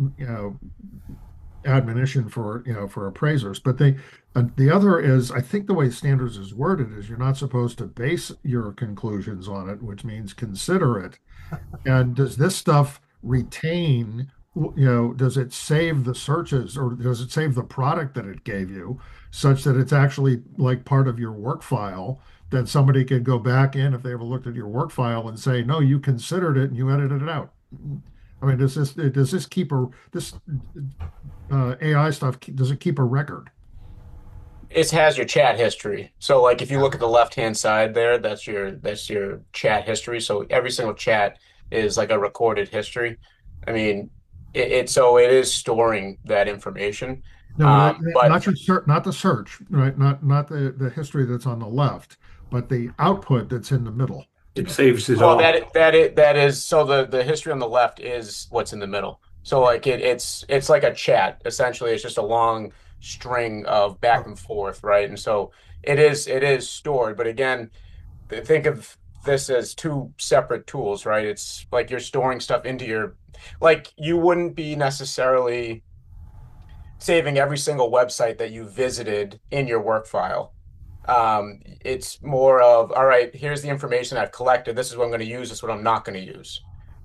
admonition for appraisers. But the other is, I think the way standards is worded is you're not supposed to base your conclusions on it, which means consider it. And does this stuff retain, does it save the searches, or does it save the product that it gave you, such that it's actually like part of your work file, that somebody could go back in, if they ever looked at your work file, and say, no, you considered it and you edited it out? I mean, does this keep this AI stuff, does it keep a record? It has your chat history. So like if you look at the left-hand side there, that's your chat history. So every single chat is like a recorded history. I mean, so it is storing that information. No, But not the search, right? Not the history that's on the left, but the output that's in the middle. It saves it well, all. that is so the history on the left is what's in the middle. So like it's like a chat. Essentially, it's just a long string of back Oh, and forth, right? And so it is stored. But again, think of this as two separate tools, right? It's like you're storing stuff into like you wouldn't be necessarily saving every single website that you visited in your work file. It's more of, all right, here's the information I've collected. This is what I'm going to use. This is what I'm not going to use.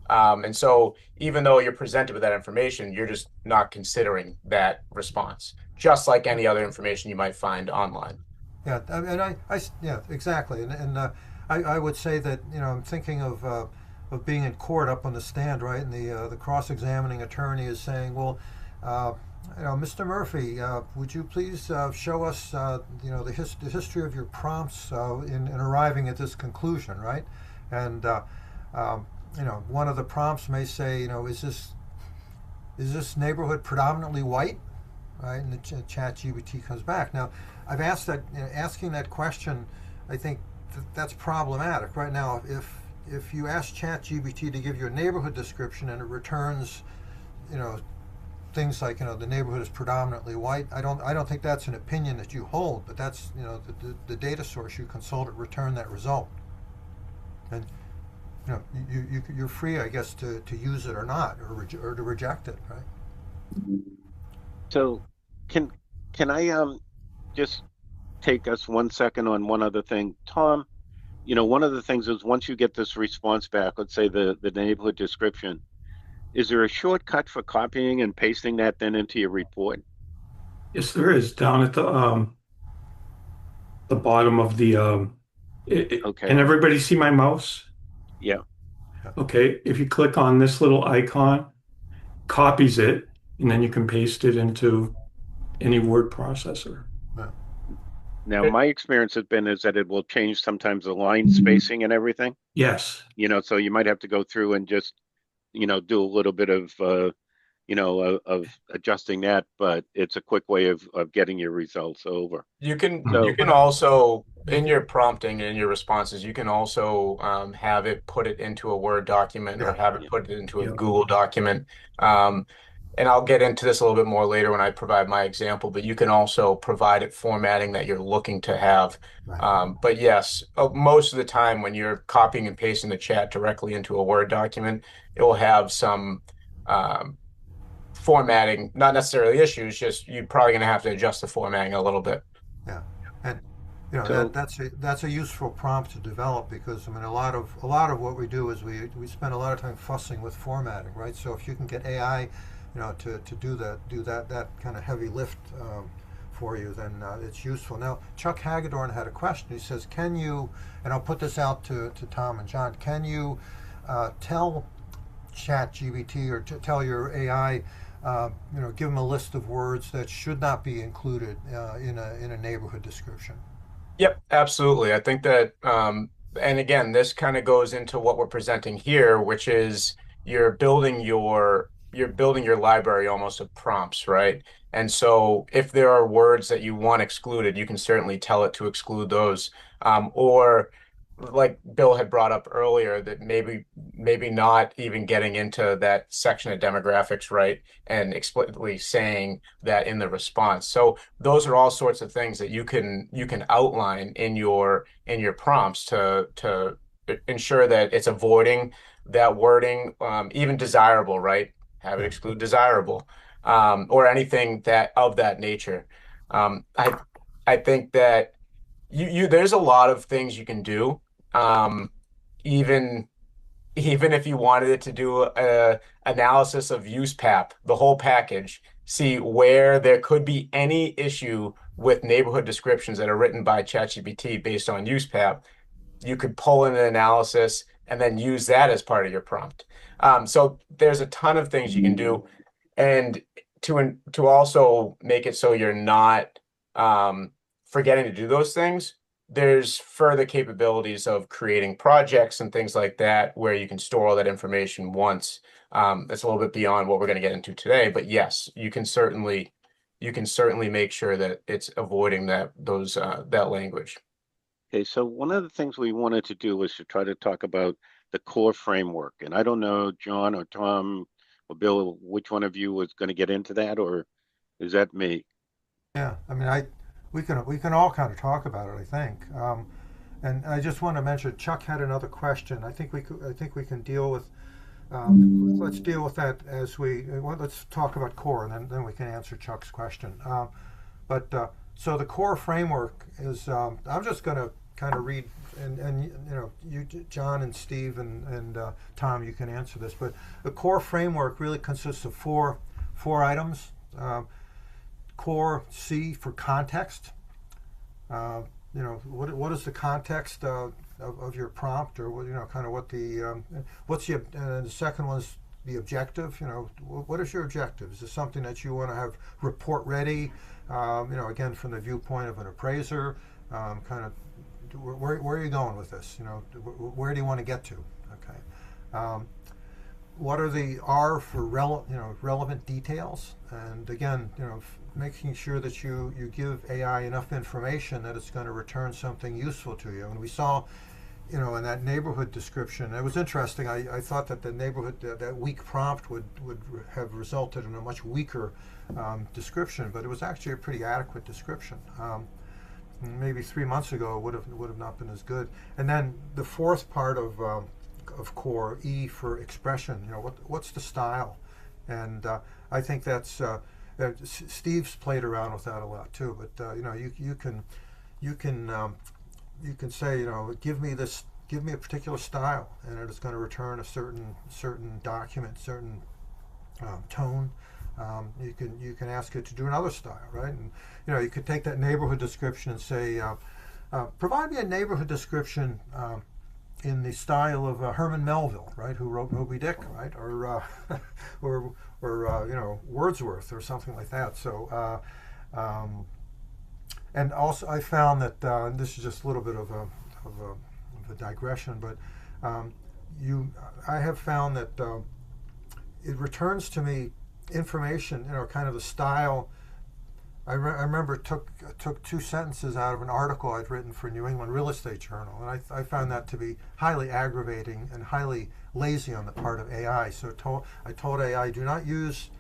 And so even though you're presented with that information, you're just not considering that response, just like any other information you might find online. yeah, and yeah, exactly, and I would say that I'm thinking of being in court up on the stand, right, and the cross-examining attorney is saying, well, uh, Mr. Murphy, would you please show us, the history of your prompts in arriving at this conclusion, right? And one of the prompts may say, is this neighborhood predominantly white, right? And the chat GBT comes back. Now, I've asked that, asking that question, I think that's problematic. Right now, if you ask chat GBT to give you a neighborhood description and it returns, you know, things like, the neighborhood is predominantly white, I don't think that's an opinion that you hold, but that's, the data source you consulted returned that result. And you're free, I guess, to use it or not, or to reject it, right? So can can I just take us 1 second on one other thing, Tom? One of the things is once you get this response back, let's say the neighborhood description, is there a shortcut for copying and pasting that then into your report? Yes, there is down at the bottom of the Okay. can everybody see my mouse? Yeah. Okay, if you click on this little icon, copies it, and then you can paste it into any word processor. Yeah. Now, my experience has been is that it will change sometimes the line spacing and everything. Yes. So you might have to go through and just, do a little bit of adjusting that, but it's a quick way of getting your results over. You can So, you can also in your prompting and in your responses, you can also have it put it into a Word document or Yeah. have it yeah, put it into a Yeah. Google document. Um, and I'll get into this a little bit more later when I provide my example, but you can also provide it formatting that you're looking to have. Right. But yes, most of the time when you're copying and pasting the chat directly into a Word document, it will have some um, formatting, not necessarily issues, just you're probably going to have to adjust the formatting a little bit. Yeah, and you know So that's a useful prompt to develop because I mean a lot of what we do is we spend a lot of time fussing with formatting, right? So if you can get AI, to do that kind of heavy lift for you, then it's useful. Now Chuck Hagedorn had a question. He says, "Can you?" And I'll put this out to Tom and John. Can you tell ChatGPT or tell your AI, give them a list of words that should not be included in a neighborhood description. Yep, absolutely. I think that, and again, this kind of goes into what we're presenting here, which is you're building your library almost of prompts, right? And so if there are words that you want excluded, you can certainly tell it to exclude those. Or like Bill had brought up earlier, that maybe not even getting into that section of demographics, right? And explicitly saying that in the response. So those are all sorts of things that you can outline in your prompts to ensure that it's avoiding that wording, even desirable, right? Have it Yeah. exclude desirable, or anything that of that nature. I think that you there's a lot of things you can do, even even if you wanted it to do a analysis of use pap, the whole package, see where there could be any issue with neighborhood descriptions that are written by ChatGPT based on use pap, you could pull in an analysis and then use that as part of your prompt. So there's a ton of things you can do, and to also make it so you're not forgetting to do those things, there's further capabilities of creating projects and things like that where you can store all that information once. That's a little bit beyond what we're going to get into today, but yes, you can certainly make sure that it's avoiding that language. okay, so one of the things we wanted to do was to try to talk about the core framework. And I don't know, John or Tom or Bill, which one of you was going to get into that, or is that me? Yeah, I mean, we can all kind of talk about it, I think. And I just want to mention, Chuck had another question. I think we can deal with. Let's deal with that as let's talk about core, and then we can answer Chuck's question. But so the core framework is. I'm just going to kind of read, and you, John and Steve and Tom, you can answer this. But the core framework really consists of four items. Core C for context. What is the context of your prompt, or kind of what's the second one is the objective. What is your objective? Is this something that you want to have report ready? Again, from the viewpoint of an appraiser, kind of where are you going with this? Where do you want to get to? Okay. What are the R for relevant details? And again, making sure that you give AI enough information that it's going to return something useful to you. And we saw, in that neighborhood description, it was interesting. I thought that the neighborhood, that weak prompt would have resulted in a much weaker description, but it was actually a pretty adequate description. Maybe 3 months ago, it would have not been as good. And then the fourth part of core, E for expression. What's the style? And I think that's Steve's played around with that a lot too. But you can say, give me a particular style, and it's going to return a certain document, certain tone. You can ask it to do another style, right? And you could take that neighborhood description and say, provide me a neighborhood description in the style of Herman Melville, right, who wrote Moby Dick, right, or Wordsworth or something like that. So, and also I found that this is just a little bit of a digression, but I have found that it returns to me information, kind of the style. I remember it took 2 sentences out of an article I'd written for New England Real Estate Journal, and I found that to be highly aggravating and highly lazy on the part of AI. So I told AI, do not use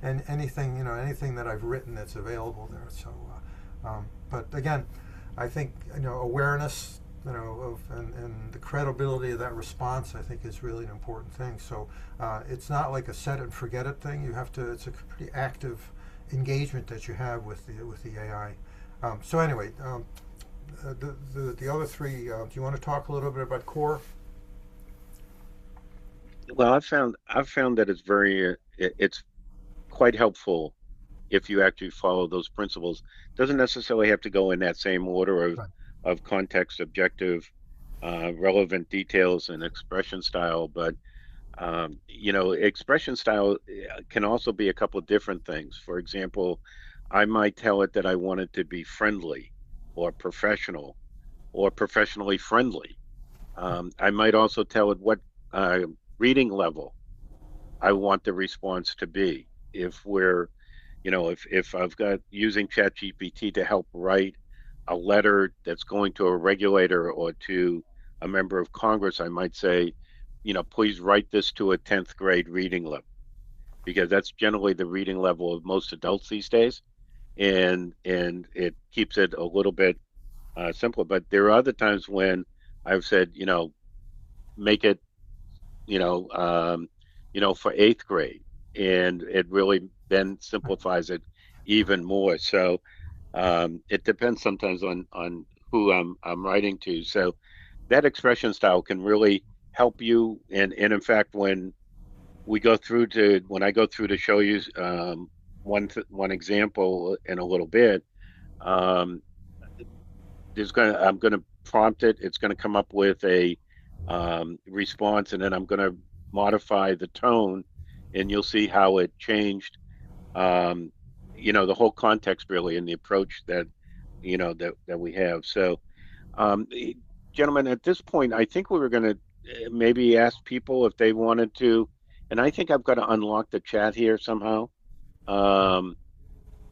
and anything, anything that I've written that's available there. So, but again, I think awareness, and the credibility of that response, I think, is really an important thing. So it's not like a set it and forget it thing. You have to. It's a pretty active engagement that you have with the AI. So anyway, the other three. Do you want to talk a little bit about core? Well, I've found that it's quite helpful if you actually follow those principles. Doesn't necessarily have to go in that same order of Right. context, objective, relevant details, and expression style, but expression style can also be a couple of different things. For example, I might tell it that I want it to be friendly or professional or professionally friendly. I might also tell it what uh, reading level I want the response to be. If we're, if I've got using ChatGPT to help write a letter that's going to a regulator or to a member of Congress, I might say, please write this to a 10th grade reading level, because that's generally the reading level of most adults these days, and it keeps it a little bit simpler. But there are other times when I've said, make it you know, um, for eighth grade, and it really then simplifies it even more. So it depends sometimes on who I'm writing to. So that expression style can really help you. And in fact, when I go through to show you one example in a little bit, um, I'm gonna prompt it. It's gonna come up with a response, and then I'm gonna modify the tone, and you'll see how it changed. Um, the whole context really, and the approach that we have. So, um, eh, gentlemen, at this point, I think we were gonna maybe ask people if they wanted to, and I think I've got to unlock the chat here somehow. Um,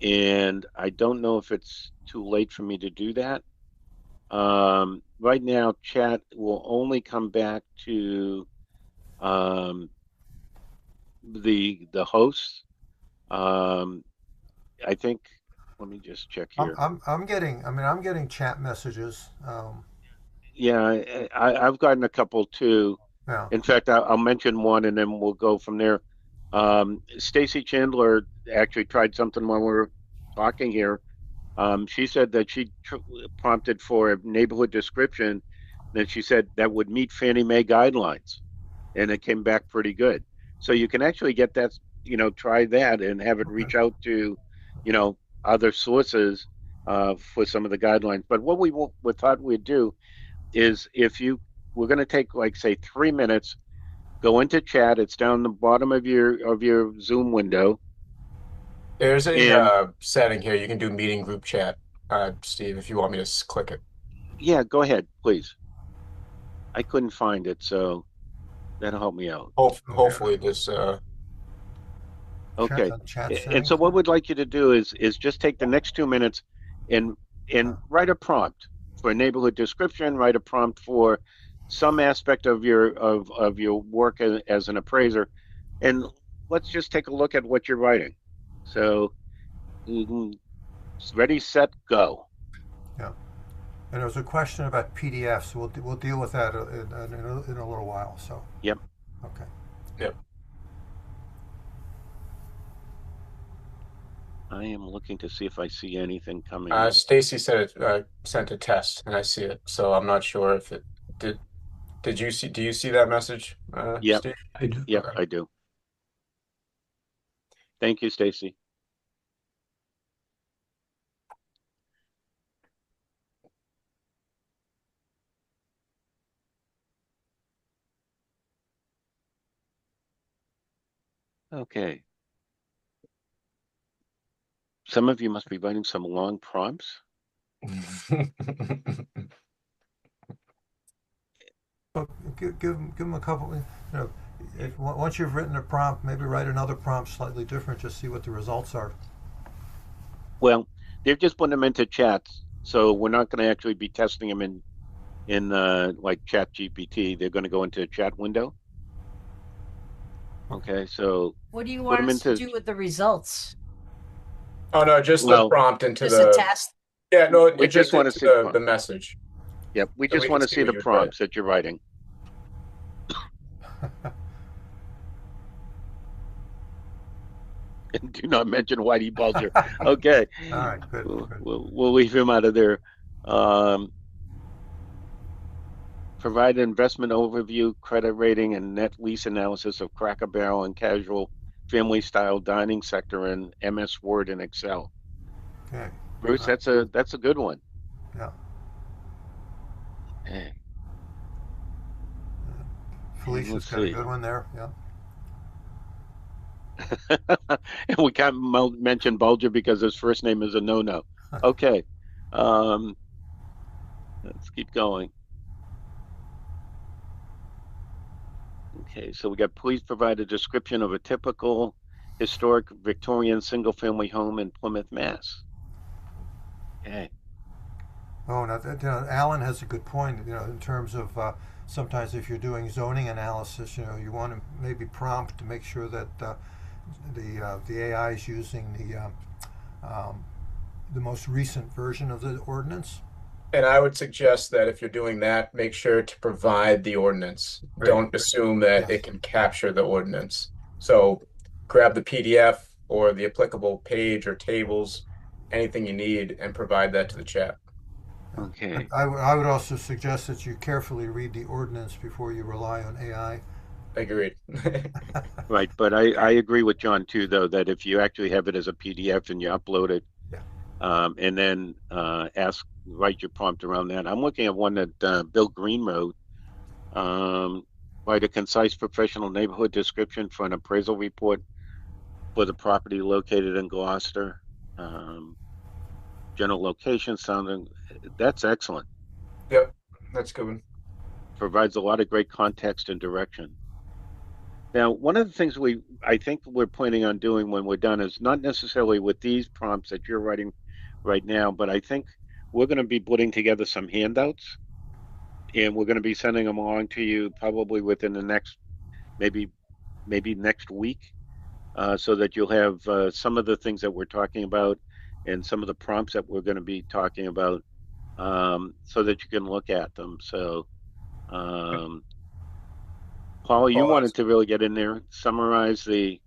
and I don't know if it's too late for me to do that. Right now, chat will only come back to um, the hosts. Um, I think. Let me just check I'm here. I'm I'm getting. I mean, I'm getting chat messages. Yeah, I've gotten a couple too. Yeah. In fact, I'll mention one, and then we'll go from there. Stacy Chandler actually tried something while we were talking here. She said that she prompted for a neighborhood description. Then she said that would meet Fannie Mae guidelines, and it came back pretty good. So you can actually get that, try that and have it Okay. reach out to, other sources for some of the guidelines. But what we thought we'd do is we're going to take like say 3 minutes, go into chat. It's down the bottom of your Zoom window, There's a and setting here. You can do meeting group chat, Steve, if you want me to click it. yeah, go ahead, please. I couldn't find it, so that'll help me out. Okay. Hopefully this Okay. Chat And so settings. what we'd like you to do is just take the next 2 minutes and write a prompt for a neighborhood description, write a prompt for some aspect of your work as an appraiser, and let's just take a look at what you're writing. So mm, ready, set, go. Yeah. And there was a question about PDFs. We'll deal with that in a little while. So Yep. okay. Yep. I am looking to see if I see anything coming. Stacy said it sent a test, and I see it. So I'm not sure if it did. Did you see? Do you see that message, Yep. Steve? I do. Yep, Okay. I do. Thank you, Stacy. Okay. Some of you must be writing some long prompts. So give them a couple. Once you've written a prompt, maybe write another prompt slightly different. Just see what the results are. Well, they've just put them into chats, so we're not going to actually be testing them in like Chat GPT. They're going to go into a chat window. Okay, so What do you put want them us to into, do with the results? Oh no, just the well, prompt into Just a the test? yeah, no, we it just just want to into see the the prompt. message Yep, we so just we can want to see see what the you would write. prompts that you're writing. And do not mention Whitey Bulger. Okay, All right, good, good. we'll leave him out of there. Um, Provide an investment overview, credit rating, and net lease analysis of Cracker Barrel and casual family style dining sector in MS Word and Excel. Okay. Bruce, All right. that's a good one. Yeah. Okay. And Felicia's let's got a see. good one there. Yeah. And we can't mention Bulger because his first name is a no-no. Okay. Um, let's keep going. Okay, so we got please provide a description of a typical historic Victorian single-family home in Plymouth, Mass. Okay. Oh, now Alan has a good point. In terms of sometimes if you're doing zoning analysis, you want to maybe prompt to make sure that the AI is using the most recent version of the ordinance. And I would suggest that if you're doing that, make sure to provide the ordinance. Right. Don't assume that Yes. it can capture the ordinance. So grab the PDF or the applicable page or tables, anything you need, and provide that to the chat. Okay. I would also suggest that you carefully read the ordinance before you rely on AI. Agreed. Right, but I agree with John too, though, that if you actually have it as a PDF and you upload it, Yeah. and then write your prompt around that. I'm looking at one that Bill Green wrote. Write a concise professional neighborhood description for an appraisal report for the property located in Gloucester. Um, General location sounding, that's excellent. Yep, that's good. Provides a lot of great context and direction. Now, one of the things I think we're planning on doing when we're done is not necessarily with these prompts that you're writing right now, but I think we're going to be putting together some handouts and we're going to be sending them along to you probably within the next maybe next week, so that you'll have some of the things that we're talking about and some of the prompts that we're going to be talking about, so that you can look at them. So, um, Paul, you Paul, wanted to really get in there, summarize the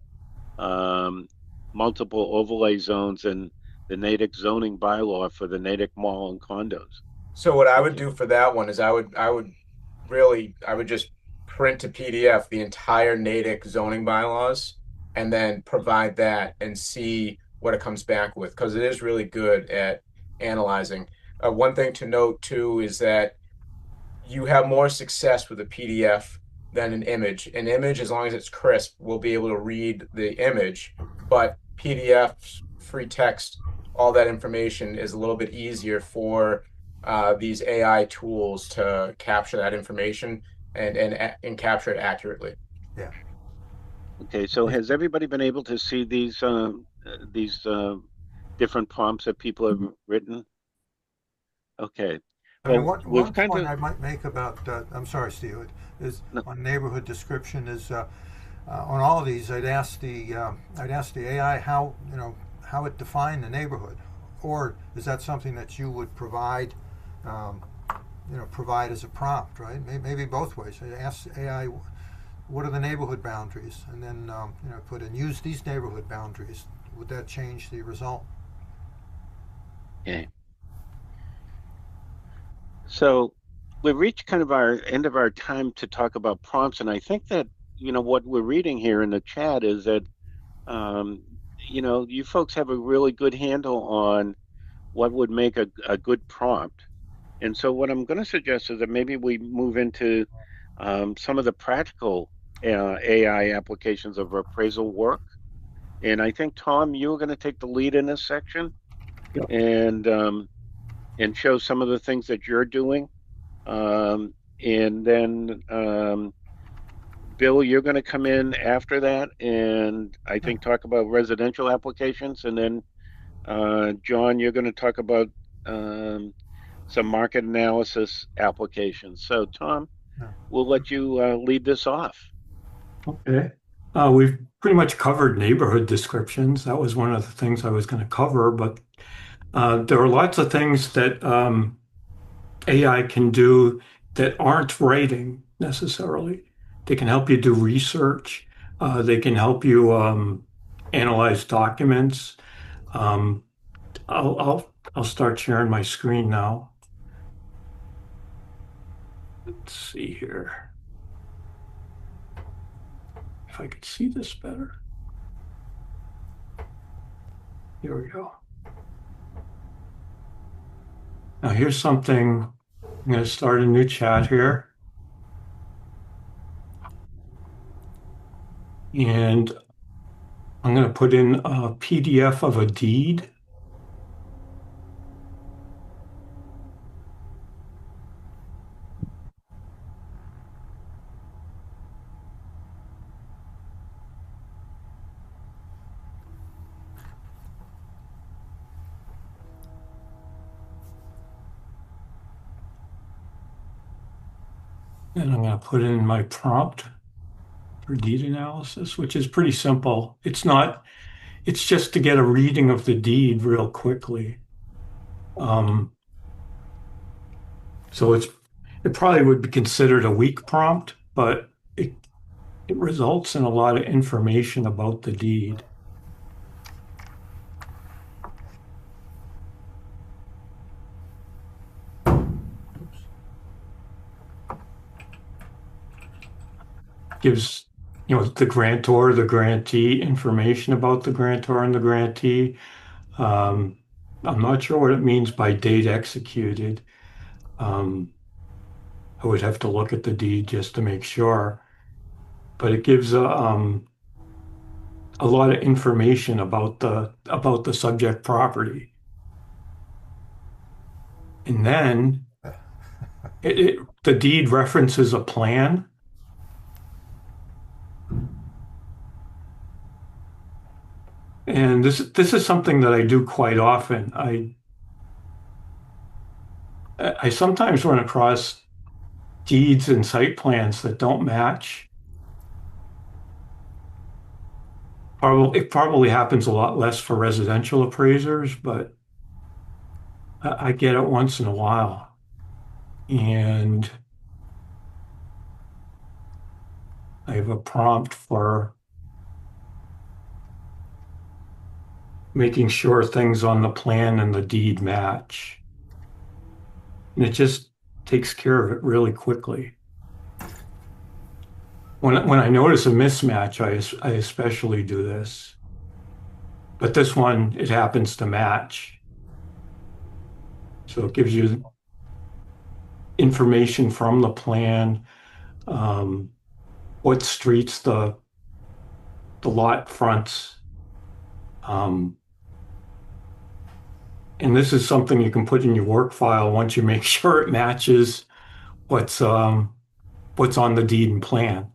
um, multiple overlay zones and the Natick zoning bylaw for the Natick Mall and condos. so what I would Okay. do for that one is I would just print a PDF, the entire Natick zoning bylaws, and then provide that and see what it comes back with because it is really good at analyzing. One thing to note too is that you have more success with a PDF than an image. An image, as long as it's crisp, will be able to read the image, but PDFs, free text, all that information is a little bit easier for these AI tools to capture that information and capture it accurately. Yeah. Okay. So has everybody been able to see these different prompts that people have written? Okay. I mean, Well, we've one kind point of I might make about I'm sorry, Steve, is no, on neighborhood description is on all of these I'd ask the AI how it defined the neighborhood, or is that something that you would provide um, provide as a prompt, right? Maybe both ways. I ask AI what are the neighborhood boundaries, and then put in use these neighborhood boundaries. Would that change the result? okay. So we've reached kind of our end of our time to talk about prompts, and I think that what we're reading here in the chat is that um, you folks have a really good handle on what would make a good prompt. And so what I'm going to suggest is that maybe we move into some of the practical AI applications of appraisal work. And I think Tom, you were going to take the lead in this section Yep. and show some of the things that you're doing. And then Bill, you're going to come in after that, and I think talk about residential applications, and then John, you're going to talk about um, some market analysis applications. So, Tom, Yeah. we'll let you lead this off. Okay. We've pretty much covered neighborhood descriptions. That was one of the things I was going to cover, but there are lots of things that AI can do that aren't writing necessarily. They can help you do research. They can help you analyze documents. Um, I'll start sharing my screen now. Let's see here if I could see this better. Here we go. Now here's something. I'm going to start a new chat here. And I'm going to put in a PDF of a deed. And I'm going to put in my prompt for deed analysis, which is pretty simple. It's just to get a reading of the deed real quickly. So it probably would be considered a weak prompt, but it results in a lot of information about the deed. Gives, the grantor, the grantee, information about the grantor and the grantee. I'm not sure what it means by date executed. I would have to look at the deed just to make sure, but it gives a lot of information about the subject property. And then the deed references a plan. And this is something that I do quite often. I sometimes run across deeds and site plans that don't match. It probably happens a lot less for residential appraisers, but I get it once in a while. And I have a prompt for making sure things on the plan and the deed match. And it just takes care of it really quickly. When I notice a mismatch, I especially do this. But this one, it happens to match. So it gives you information from the plan, what streets the lot fronts. And this is something you can put in your work file once you make sure it matches what's on the deed and plan.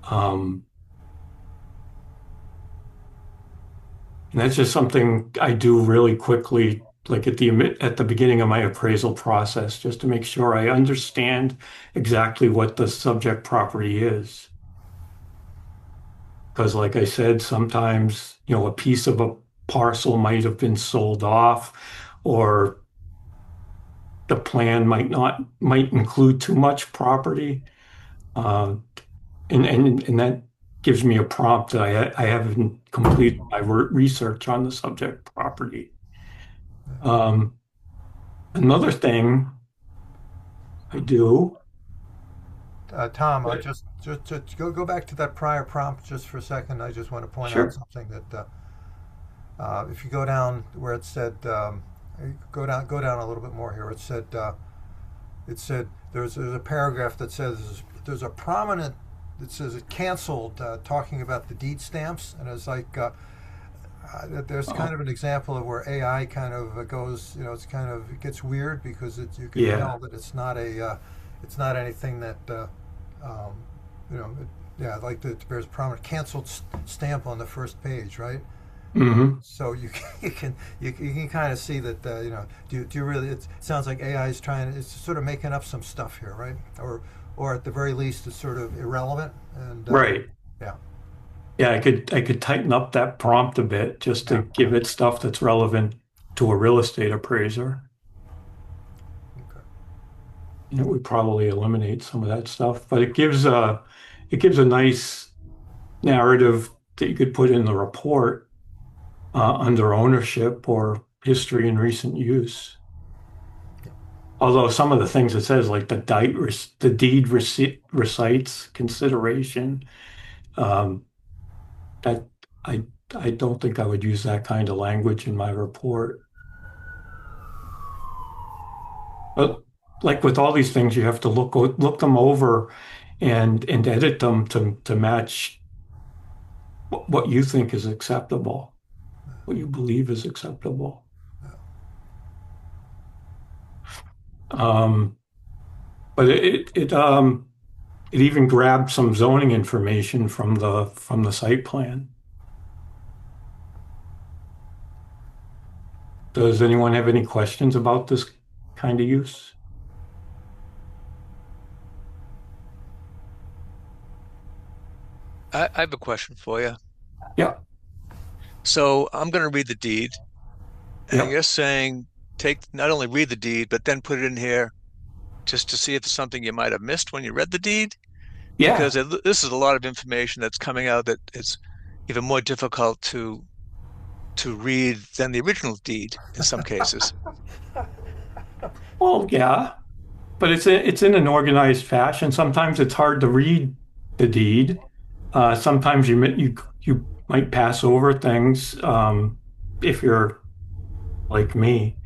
And that's just something I do really quickly, like at the beginning of my appraisal process, just to make sure I understand exactly what the subject property is. Because like I said, sometimes, a piece of a parcel might have been sold off, or the plan might include too much property. And that gives me a prompt that I haven't completed my research on the subject property. Another thing I do. Tom, I just go back to that prior prompt just for a second. I just want to point out Sure. something that if you go down where it said go down a little bit more here. It said there's a paragraph that says there's a prominent that says it canceled talking about the deed stamps, and it's like there's kind of an example of where AI kind of goes, it gets weird because you can Yeah. tell that it's not anything that you know yeah, like there's a prominent canceled stamp on the first page, right? Hmm. So you can kind of see that do you really, it sounds like AI is trying, it's sort of making up some stuff here, right? Or or at the very least, it's sort of irrelevant. And Right. yeah, Yeah, I could tighten up that prompt a bit just to yeah. give it stuff that's relevant to a real estate appraiser. Okay. And it would probably eliminate some of that stuff, but it gives a nice narrative that you could put in the report under ownership or history and recent use. Although some of the things it says, like the deed recites consideration, um, that I I don't think I would use that kind of language in my report. But like with all these things, you have to look them over and edit them to match what you think is acceptable, what you believe is acceptable. Um, but it even grabbed some zoning information from the site plan. Does anyone have any questions about this kind of use? I have a question for you. Yeah, So I'm going to read the deed, and yeah, you're saying take not only read the deed, but then put it in here just to see if it's something you might have missed when you read the deed, yeah. because this is a lot of information that's coming out that it's even more difficult to read than the original deed in some cases. Well, yeah, but it's in an organized fashion. Sometimes it's hard to read the deed. Sometimes you might pass over things if you're like me,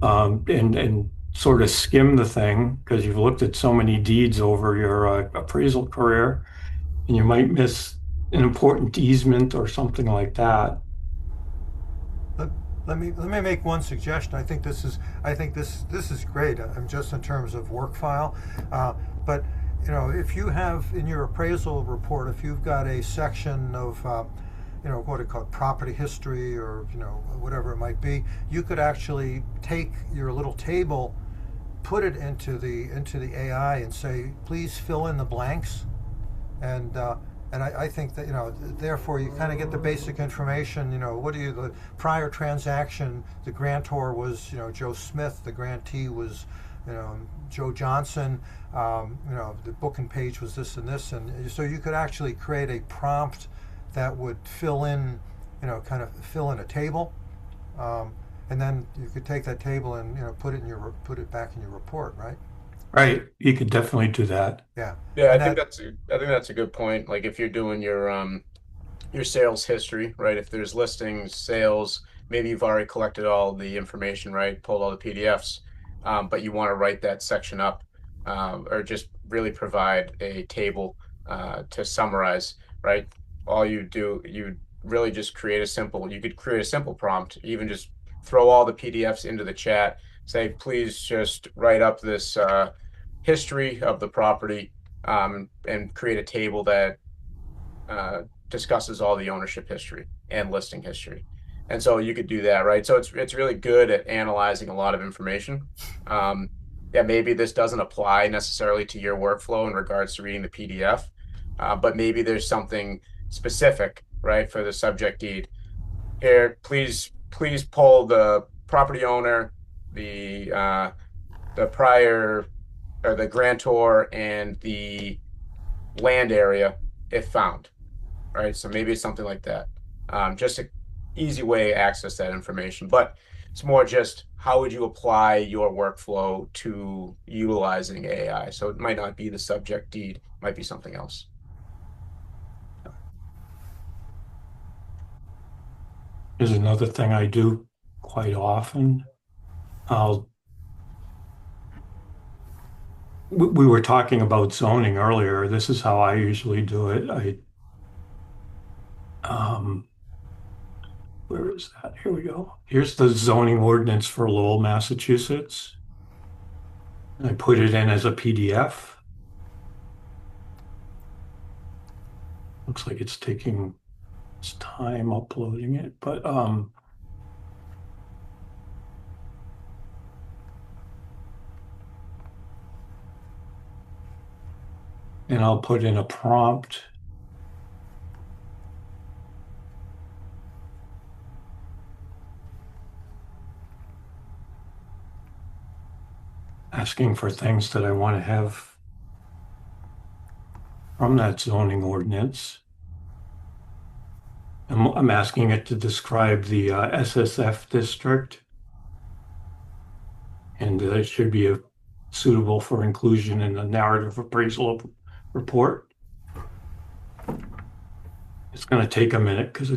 and sort of skim the thing because you've looked at so many deeds over your appraisal career, and you might miss an important easement or something like that. Let, let me make one suggestion. I think this is great. I'm just in terms of work file, but if you have in your appraisal report, if you've got a section of what it called property history or whatever it might be, you could actually take your little table, put it into the AI, and say, please fill in the blanks, and I think that therefore you kind of get the basic information. What do you the prior transaction? The grantor was Joe Smith. The grantee was Joe Johnson. The book and page was this and this, and so you could actually create a prompt that would fill in, kind of fill in a table, and then you could take that table and put it back in your report, right? Right. You could definitely do that. Yeah, Yeah, and that I think that's a good point. Like if you're doing your sales history, right? If there's listings, sales, maybe you've already collected all the information, right? Pulled all the PDFs, but you want to write that section up, or just really provide a table to summarize, right? All you do, you really just you could create a simple prompt, even just throw all the PDFs into the chat, say, please just write up this history of the property, and create a table that uh, discusses all the ownership history and listing history. And so you could do that, right? So it's really good at analyzing a lot of information. Um, yeah, maybe this doesn't apply necessarily to your workflow in regards to reading the PDF, but maybe there's something specific, right, for the subject deed. Here, please pull the property owner, the prior or the grantor, and the land area if found, right? So maybe it's something like that. Just an easy way to access that information. But it's more just how would you apply your workflow to utilizing AI? So it might not be the subject deed, it might be something else. Is another thing I do quite often. I'll we were talking about zoning earlier. This is how I usually do it. Um, where is that? Here we go. Here's the zoning ordinance for Lowell, Massachusetts. I put it in as a PDF. Looks like it's taking its time uploading it, but and I'll put in a prompt asking for things that I want to have from that zoning ordinance. I'm asking it to describe the SSF district, and it should be suitable for inclusion in the narrative appraisal report. It's going to take a minute because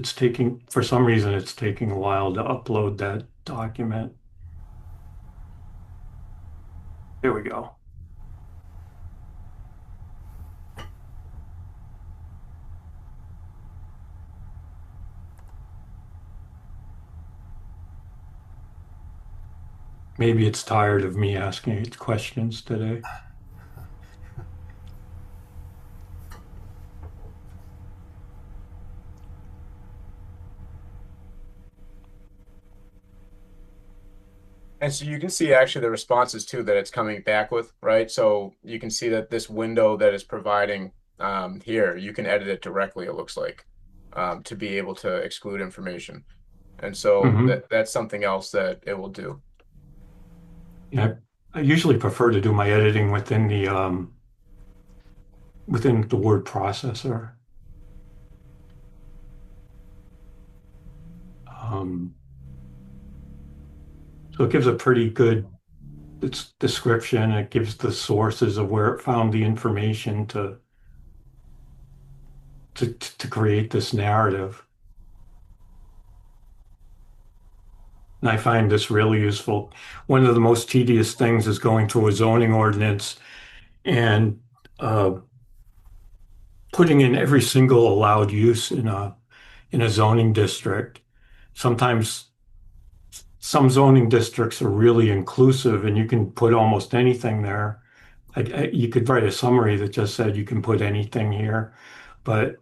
for some reason, it's taking a while to upload that document. There we go. Maybe it's tired of me asking it questions today. And so you can see actually the responses too that it's coming back with, right? So you can see that this window that is providing here, you can edit it directly, it looks like, to be able to exclude information. And so Mm-hmm. that's something else that it will do. Yeah, I usually prefer to do my editing within the word processor. Um, so it gives a pretty good description. It gives the sources of where it found the information to create this narrative. And I find this really useful. One of the most tedious things is going through a zoning ordinance and uh, putting in every single allowed use in a zoning district. Sometimes some zoning districts are really inclusive and you can put almost anything there. You could write a summary that just said you can put anything here, but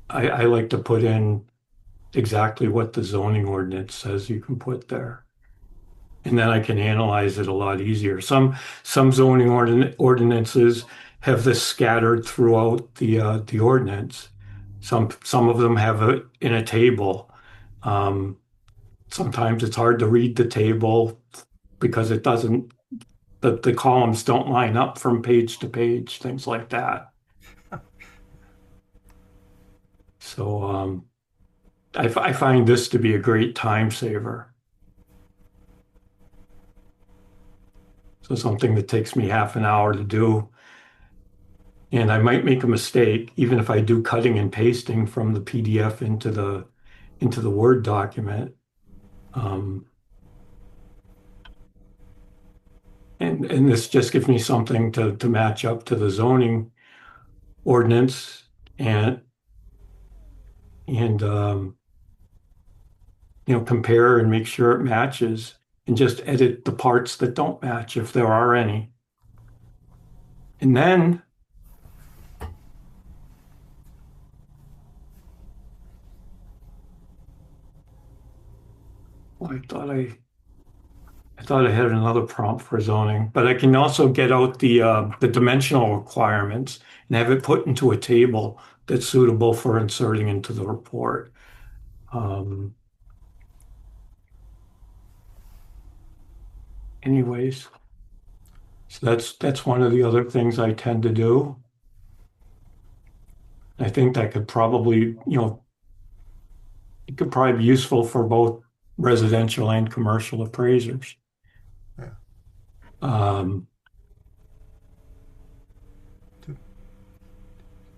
I like to put in exactly what the zoning ordinance says you can put there. And then I can analyze it a lot easier. Some zoning ordinances have this scattered throughout the ordinance. Some of them have it in a table. Um, Sometimes it's hard to read the table because it doesn't the columns don't line up from page to page, things like that. So I find this to be a great time saver. So something that takes me half an hour to do. And I might make a mistake, even if I do cutting and pasting from the PDF into the Word document. Um, and this just gives me something to match up to the zoning ordinance and compare and make sure it matches and just edit the parts that don't match if there are any. And then well, I thought I had another prompt for zoning, but I can also get out the dimensional requirements and have it put into a table that's suitable for inserting into the report. Anyways, so that's one of the other things I tend to do. I think that could probably, it could probably be useful for both residential and commercial appraisers. Yeah. Um,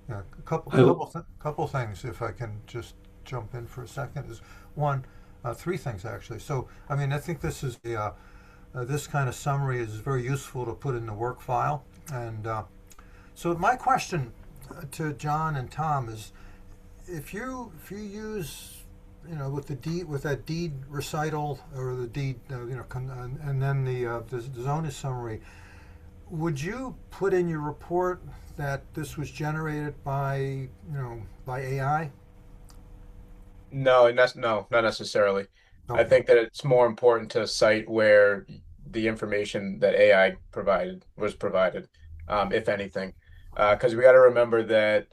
Yeah, I, couple things, if I can just jump in for a second, is one, three things actually. So, I mean, I think this is this kind of summary is very useful to put in the work file. And so, my question to John and Tom is, if you use, with that deed recital or the deed, and then the zoning summary, would you put in your report that this was generated by AI? No, and that's no, not necessarily. I Okay. think that it's more important to cite where the information that AI provided was provided, if anything. Because we got to remember that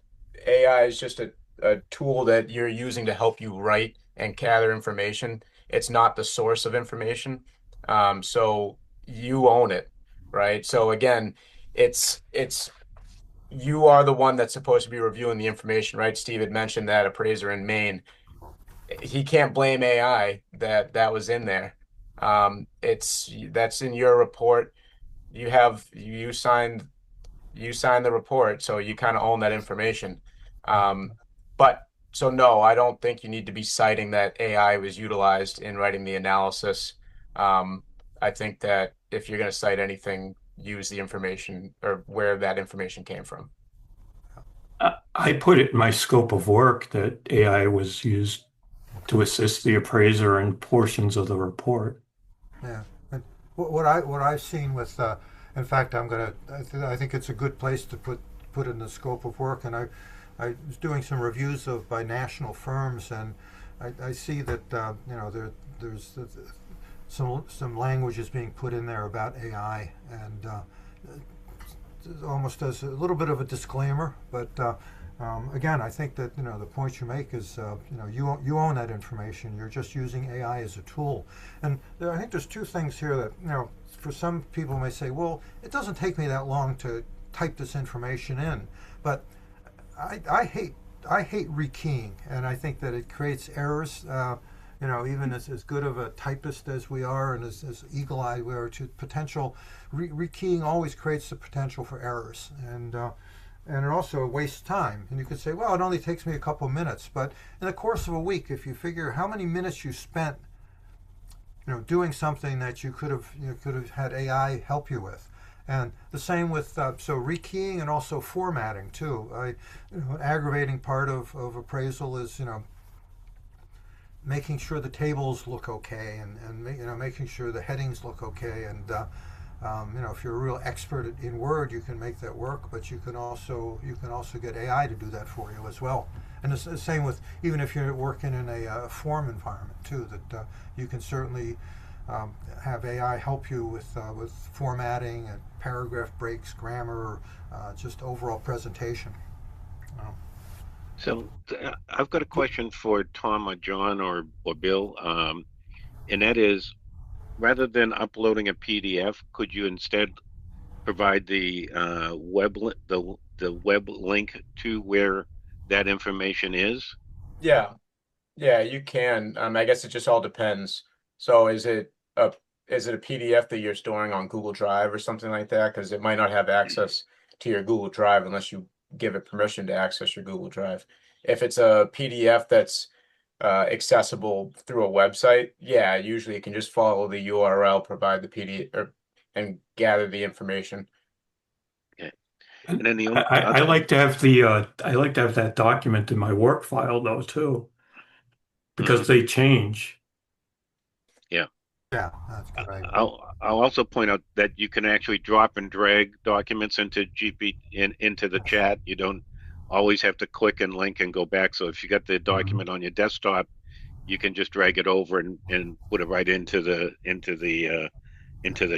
AI is just a tool that you're using to help you write and gather information. It's not the source of information. So you own it, right? So again, it's you are the one that's supposed to be reviewing the information, right? Steve had mentioned that appraiser in Maine. He can't blame AI that that was in there. It's that's in your report. You signed the report, so you kind of own that information. Um, but so no, I don't think you need to be citing that AI was utilized in writing the analysis. Um, I think that if you're going to cite anything, use the information or where that information came from. I put it in my scope of work that AI was used to assist the appraiser in portions of the report. Yeah. And what I've seen with, in fact, I think it's a good place to put in the scope of work. And I was doing some reviews of by national firms, and I see that there's some language is being put in there about AI, and almost as a little bit of a disclaimer, but again, I think that the point you make is you own that information. You're just using AI as a tool, and I think there's two things here that for some people may say, well, it doesn't take me that long to type this information in, but I hate rekeying, and I think that it creates errors. Even as good of a typist as we are and as eagle-eyed we are, to potential rekeying always creates the potential for errors, and it also wastes time. And you could say, well, it only takes me a couple of minutes, but in the course of a week, if you figure how many minutes you spent, doing something that you could have had AI help you with. And the same with so rekeying and also formatting too. An aggravating part of appraisal is making sure the tables look okay, and making sure the headings look okay, and if you're a real expert in Word, you can make that work, but you can also get AI to do that for you as well. And it's the same with, even if you're working in a form environment too, that you can certainly have AI help you with formatting and paragraph breaks, grammar, just overall presentation. Um, So I've got a question for Tom or John or Bill, and that is, rather than uploading a PDF, could you instead provide the the web link to where that information is? Yeah, yeah, you can. I guess it just all depends. So is it a PDF that you're storing on Google Drive or something like that? Because it might not have access to your Google Drive unless you give it permission to access your Google Drive. If it's a PDF that's accessible through a website, yeah, usually you can just follow the URL, provide the PDF, and gather the information. Okay. And And then the I other, like to have I like to have that document in my work file though too, because mhm, they change. yeah. yeah, that's a good idea. I'll also point out that you can actually drop and drag documents into into the chat. You don't always have to click and link and go back. So if you got the Mhm. document on your desktop, you can just drag it over and put it right into the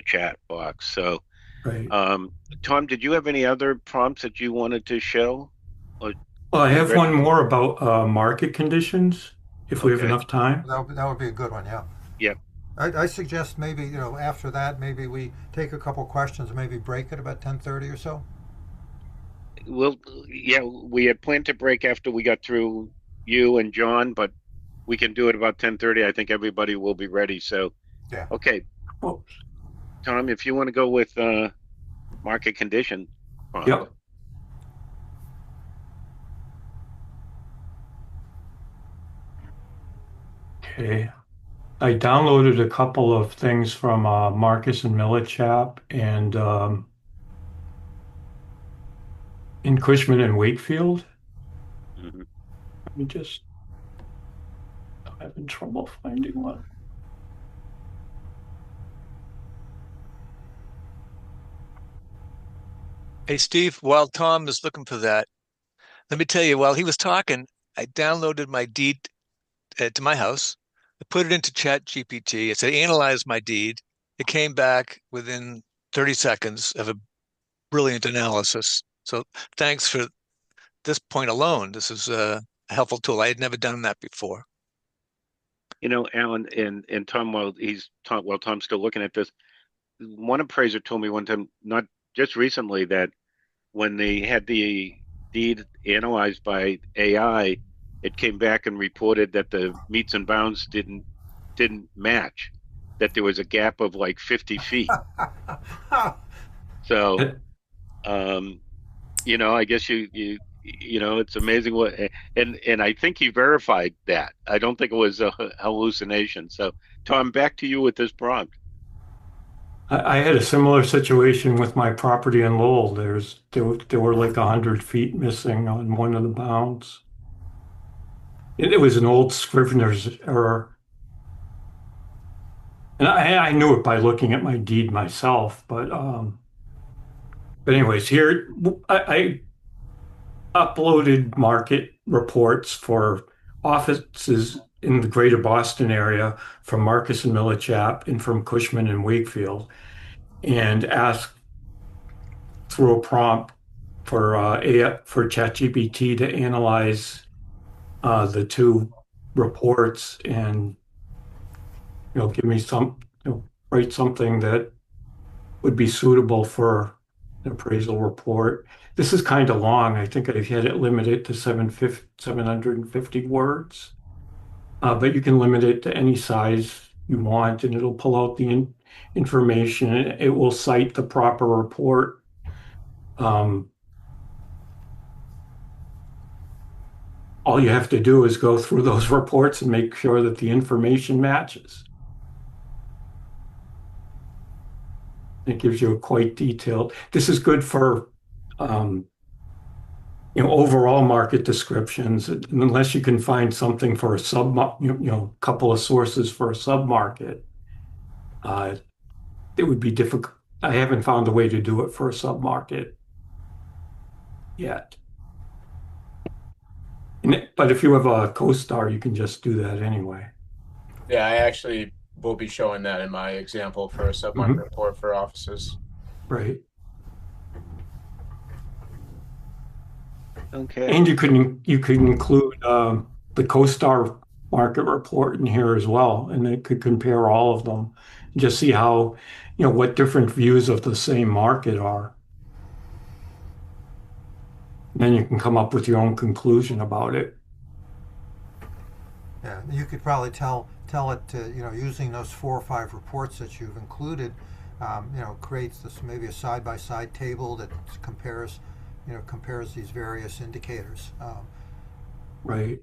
chat box. So, Right. um, Tom, did you have any other prompts that you wanted to show? Or Well, I you have ready? one more about market conditions, if we have Okay. enough time. That would be a good one, yeah. Yep. I suggest maybe after that maybe we take a couple questions and maybe break at about 10:30 or so. Well, yeah, we had planned to break after we got through you and John, but we can do it about 10:30. I think everybody will be ready. So, Yeah. okay, Oh, Tom, if you want to go with market condition prompt. yep. Okay. I downloaded a couple of things from Marcus and Millichap and in Cushman and Wakefield. Mhm. Let me just, I'm having trouble finding one. Hey, Steve, while Tom is looking for that, let me tell you, while he was talking, I downloaded my deed to my house. I put it into Chat GPT. It said, analyze my deed. It came back within 30 seconds of a brilliant analysis. So thanks for this point alone. This is a helpful tool. I had never done that before. Alan and Tom, while Tom's still looking at this, one appraiser told me one time, not just recently, that when they had the deed analyzed by AI, it came back and reported that the meets and bounds didn't match, that there was a gap of like 50 feet. So, um, I guess it's amazing and I think he verified that. I don't think it was a hallucination. So, Tom, back to you with this prompt. I had a similar situation with my property in Lowell. There were like 100 feet missing on one of the bounds. It was an old Scrivener's error. And I knew it by looking at my deed myself, but anyways, here I uploaded market reports for offices in the greater Boston area from Marcus and Millichap and from Cushman and Wakefield, and asked through a prompt for ChatGPT to analyze the two reports and give me write something that would be suitable for an appraisal report. This is kind of long. I think I've had it limited to 750 words, but you can limit it to any size you want, and it'll pull out the information. It will cite the proper report. All you have to do is go through those reports and make sure that the information matches. It gives you a quite detailed. This is good for overall market descriptions, unless you can find something for a couple of sources for a submarket. It would be difficult. I haven't found a way to do it for a submarket yet. But if you have a CoStar, you can just do that anyway. Yeah, I actually will be showing that in my example for a submarket report for offices. Right. Okay. And you could include the CoStar market report in here as well, and it could compare all of them and just see how, what different views of the same market are. Then you can come up with your own conclusion about it. Yeah, you could probably tell it to, using those 4 or 5 reports that you've included, creates this maybe a side by side table that compares these various indicators. Right.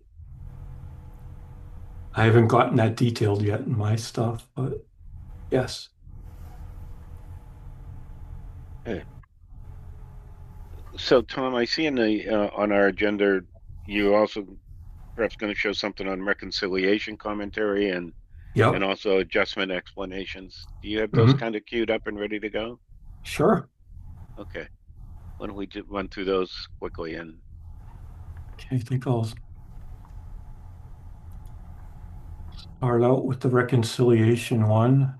I haven't gotten that detailed yet in my stuff, but yes. Okay. So, Tom, I see on our agenda, you also perhaps going to show something on reconciliation commentary and Yep. also adjustment explanations. Do you have those Mm-hmm. kind of queued up and ready to go? Sure. Okay. Why don't we just run through those quickly and Okay, I think I'll start out with the reconciliation one.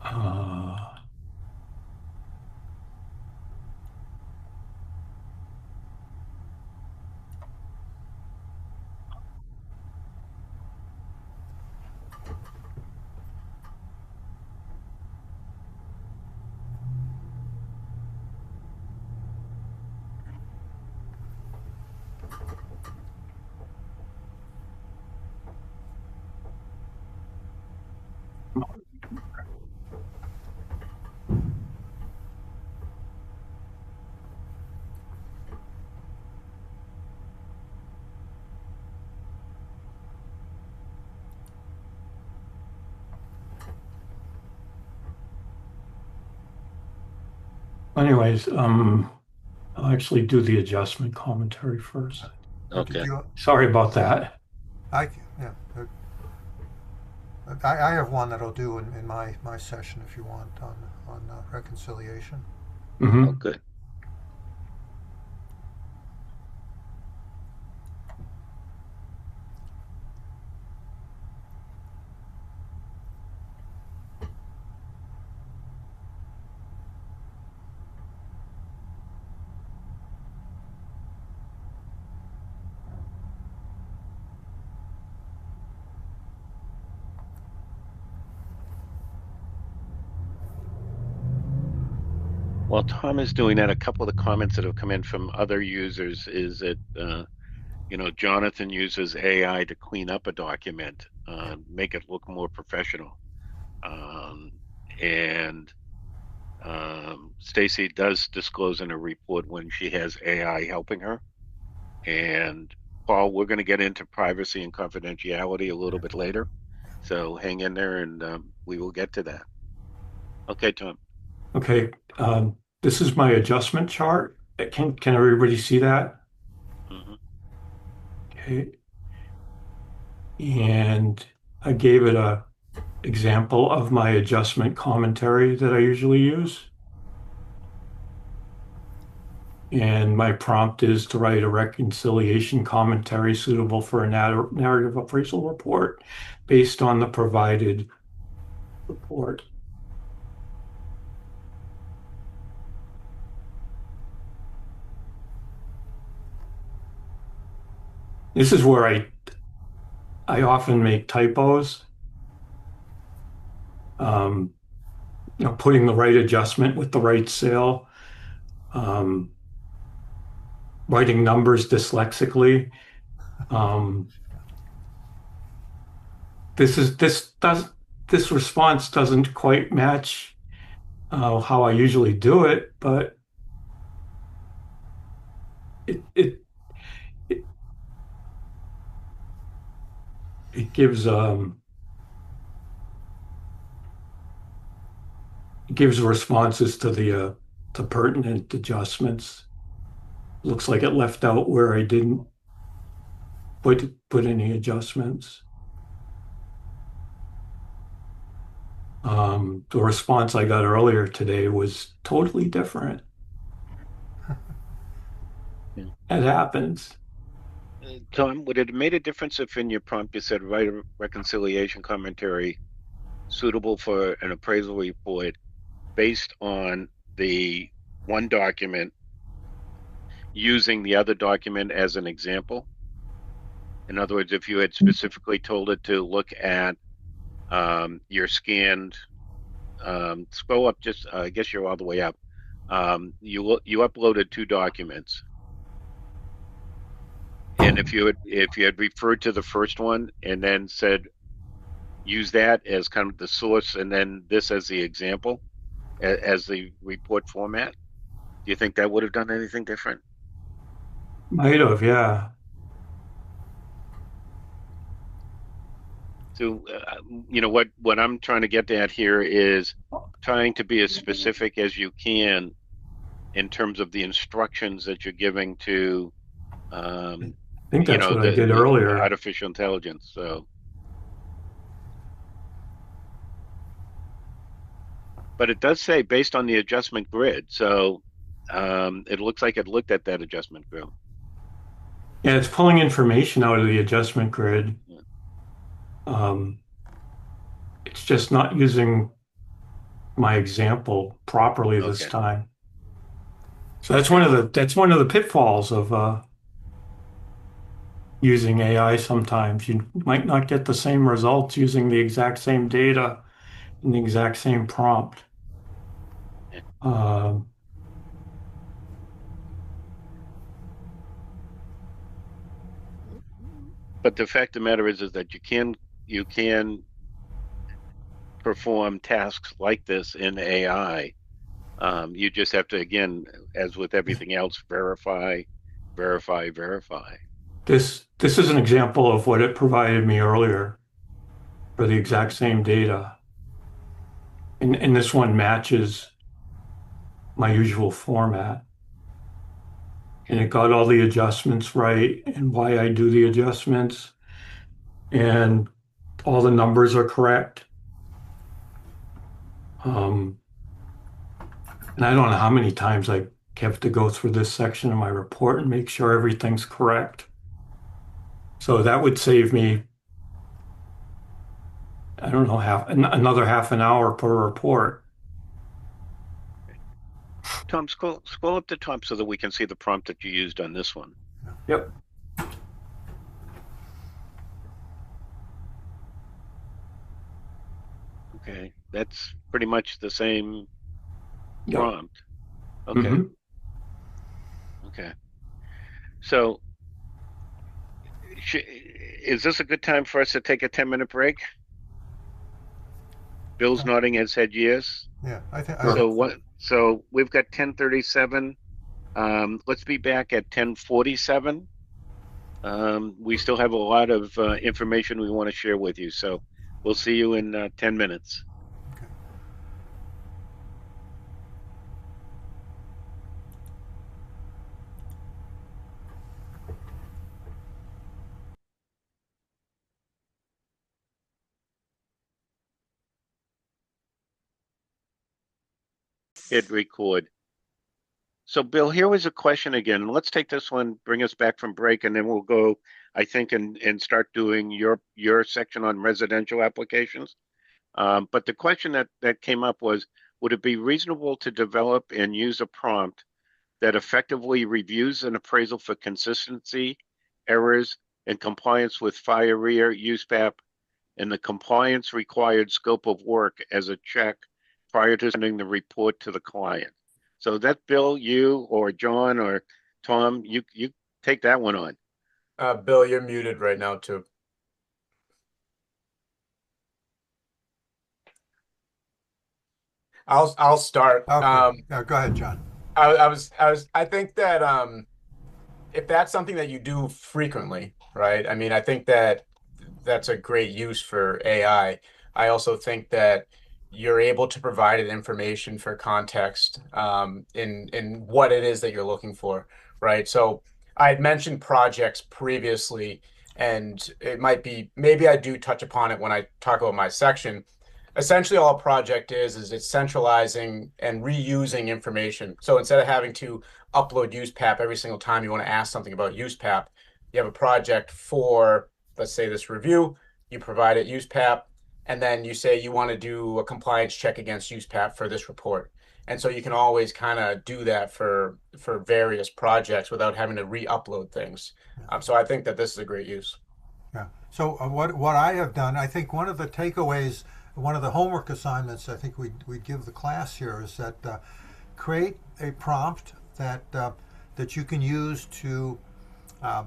Uh, anyways, I'll actually do the adjustment commentary first. Did okay. you? Sorry about that. Yeah. I have one that I'll do in my session if you want on reconciliation. Mm-hmm. Oh, good. While Tom is doing that, a couple of the comments that have come in from other users is that Jonathan uses AI to clean up a document, make it look more professional. And Stacy does disclose in her report when she has AI helping her. And Paul, we're going to get into privacy and confidentiality a little bit later. So hang in there and we will get to that. Okay, Tom. Okay, this is my adjustment chart. Can everybody see that? Mhm. Okay, and I gave it a example of my adjustment commentary that I usually use. And my prompt is to write a reconciliation commentary suitable for a narrative appraisal report based on the provided report. This is where I often make typos. Putting the right adjustment with the right sale, writing numbers dyslexically. This response doesn't quite match how I usually do it, but it it it, it gives responses to the to pertinent adjustments. Looks like it left out where I didn't put any adjustments. The response I got earlier today was totally different. Yeah. It happens. Tom, would it have made a difference if in your prompt you said write a reconciliation commentary suitable for an appraisal report based on the one document using the other document as an example? In other words, if you had specifically told it to look at your scanned, scroll up just, I guess you're all the way up. You uploaded two documents, and if you had referred to the first one and then said use that as kind of the source and then this as the example as the report format, do you think that would have done anything different? Might have, yeah. So, what I'm trying to get at here is trying to be as specific as you can in terms of the instructions that you're giving to, I think that's what I did the earlier. artificial intelligence. So, but it does say based on the adjustment grid. So, it looks like it looked at that adjustment grid. Yeah, it's pulling information out of the adjustment grid. Yeah. It's just not using my example properly this Okay. time. So that's one of the pitfalls of using AI sometimes. You might not get the same results using the exact same data and the exact same prompt. Yeah. But the fact of the matter is that you can perform tasks like this in AI. You just have to, again, as with everything else, verify, verify, verify. This is an example of what it provided me earlier for the exact same data. And this one matches my usual format. And it got all the adjustments right and why I do the adjustments. And all the numbers are correct. And I don't know how many times I have to go through this section of my report and make sure everything's correct. So that would save me, I don't know, another half an hour per report. Tom, scroll up the top so that we can see the prompt that you used on this one. Yep. Okay, that's pretty much the same Yep. prompt. Okay. Mhm. Okay. So, is this a good time for us to take a 10-minute break? Bill's Uh, nodding his head yes. yeah, I Sure. think So so. what? So we've got 10:37. Let's be back at 10:47. We still have a lot of information we want to share with you. So we'll see you in 10 minutes. Okay. Hit record. So, Bill, here was a question again. Let's take this one, bring us back from break, and then we'll go, I think, and start doing your section on residential applications. But the question that came up was, would it be reasonable to develop and use a prompt that effectively reviews an appraisal for consistency, errors, and compliance with fire rear USPAP and the compliance required scope of work as a check prior to sending the report to the client? So that Bill, you or John or Tom, you take that one on. Bill, you're muted right now too. I'll start. Okay. Go ahead, John. I think that if that's something that you do frequently, right? I mean, I think that that's a great use for AI. I also think that you're able to provide it information for context in what it is that you're looking for, right? So I had mentioned projects previously, and it might be maybe I do touch upon it when I talk about my section. Essentially, all a project is it's centralizing and reusing information. So instead of having to upload UsePap every single time you want to ask something about UsePap, you have a project for, let's say, this review, you provide it UsePap, and then you say you want to do a compliance check against UsePap for this report. And so you can always kind of do that for various projects without having to re-upload things. So I think that this is a great use. Yeah. So what I have done, I think one of the takeaways, one of the homework assignments, I think we give the class here is that create a prompt that you can use to uh,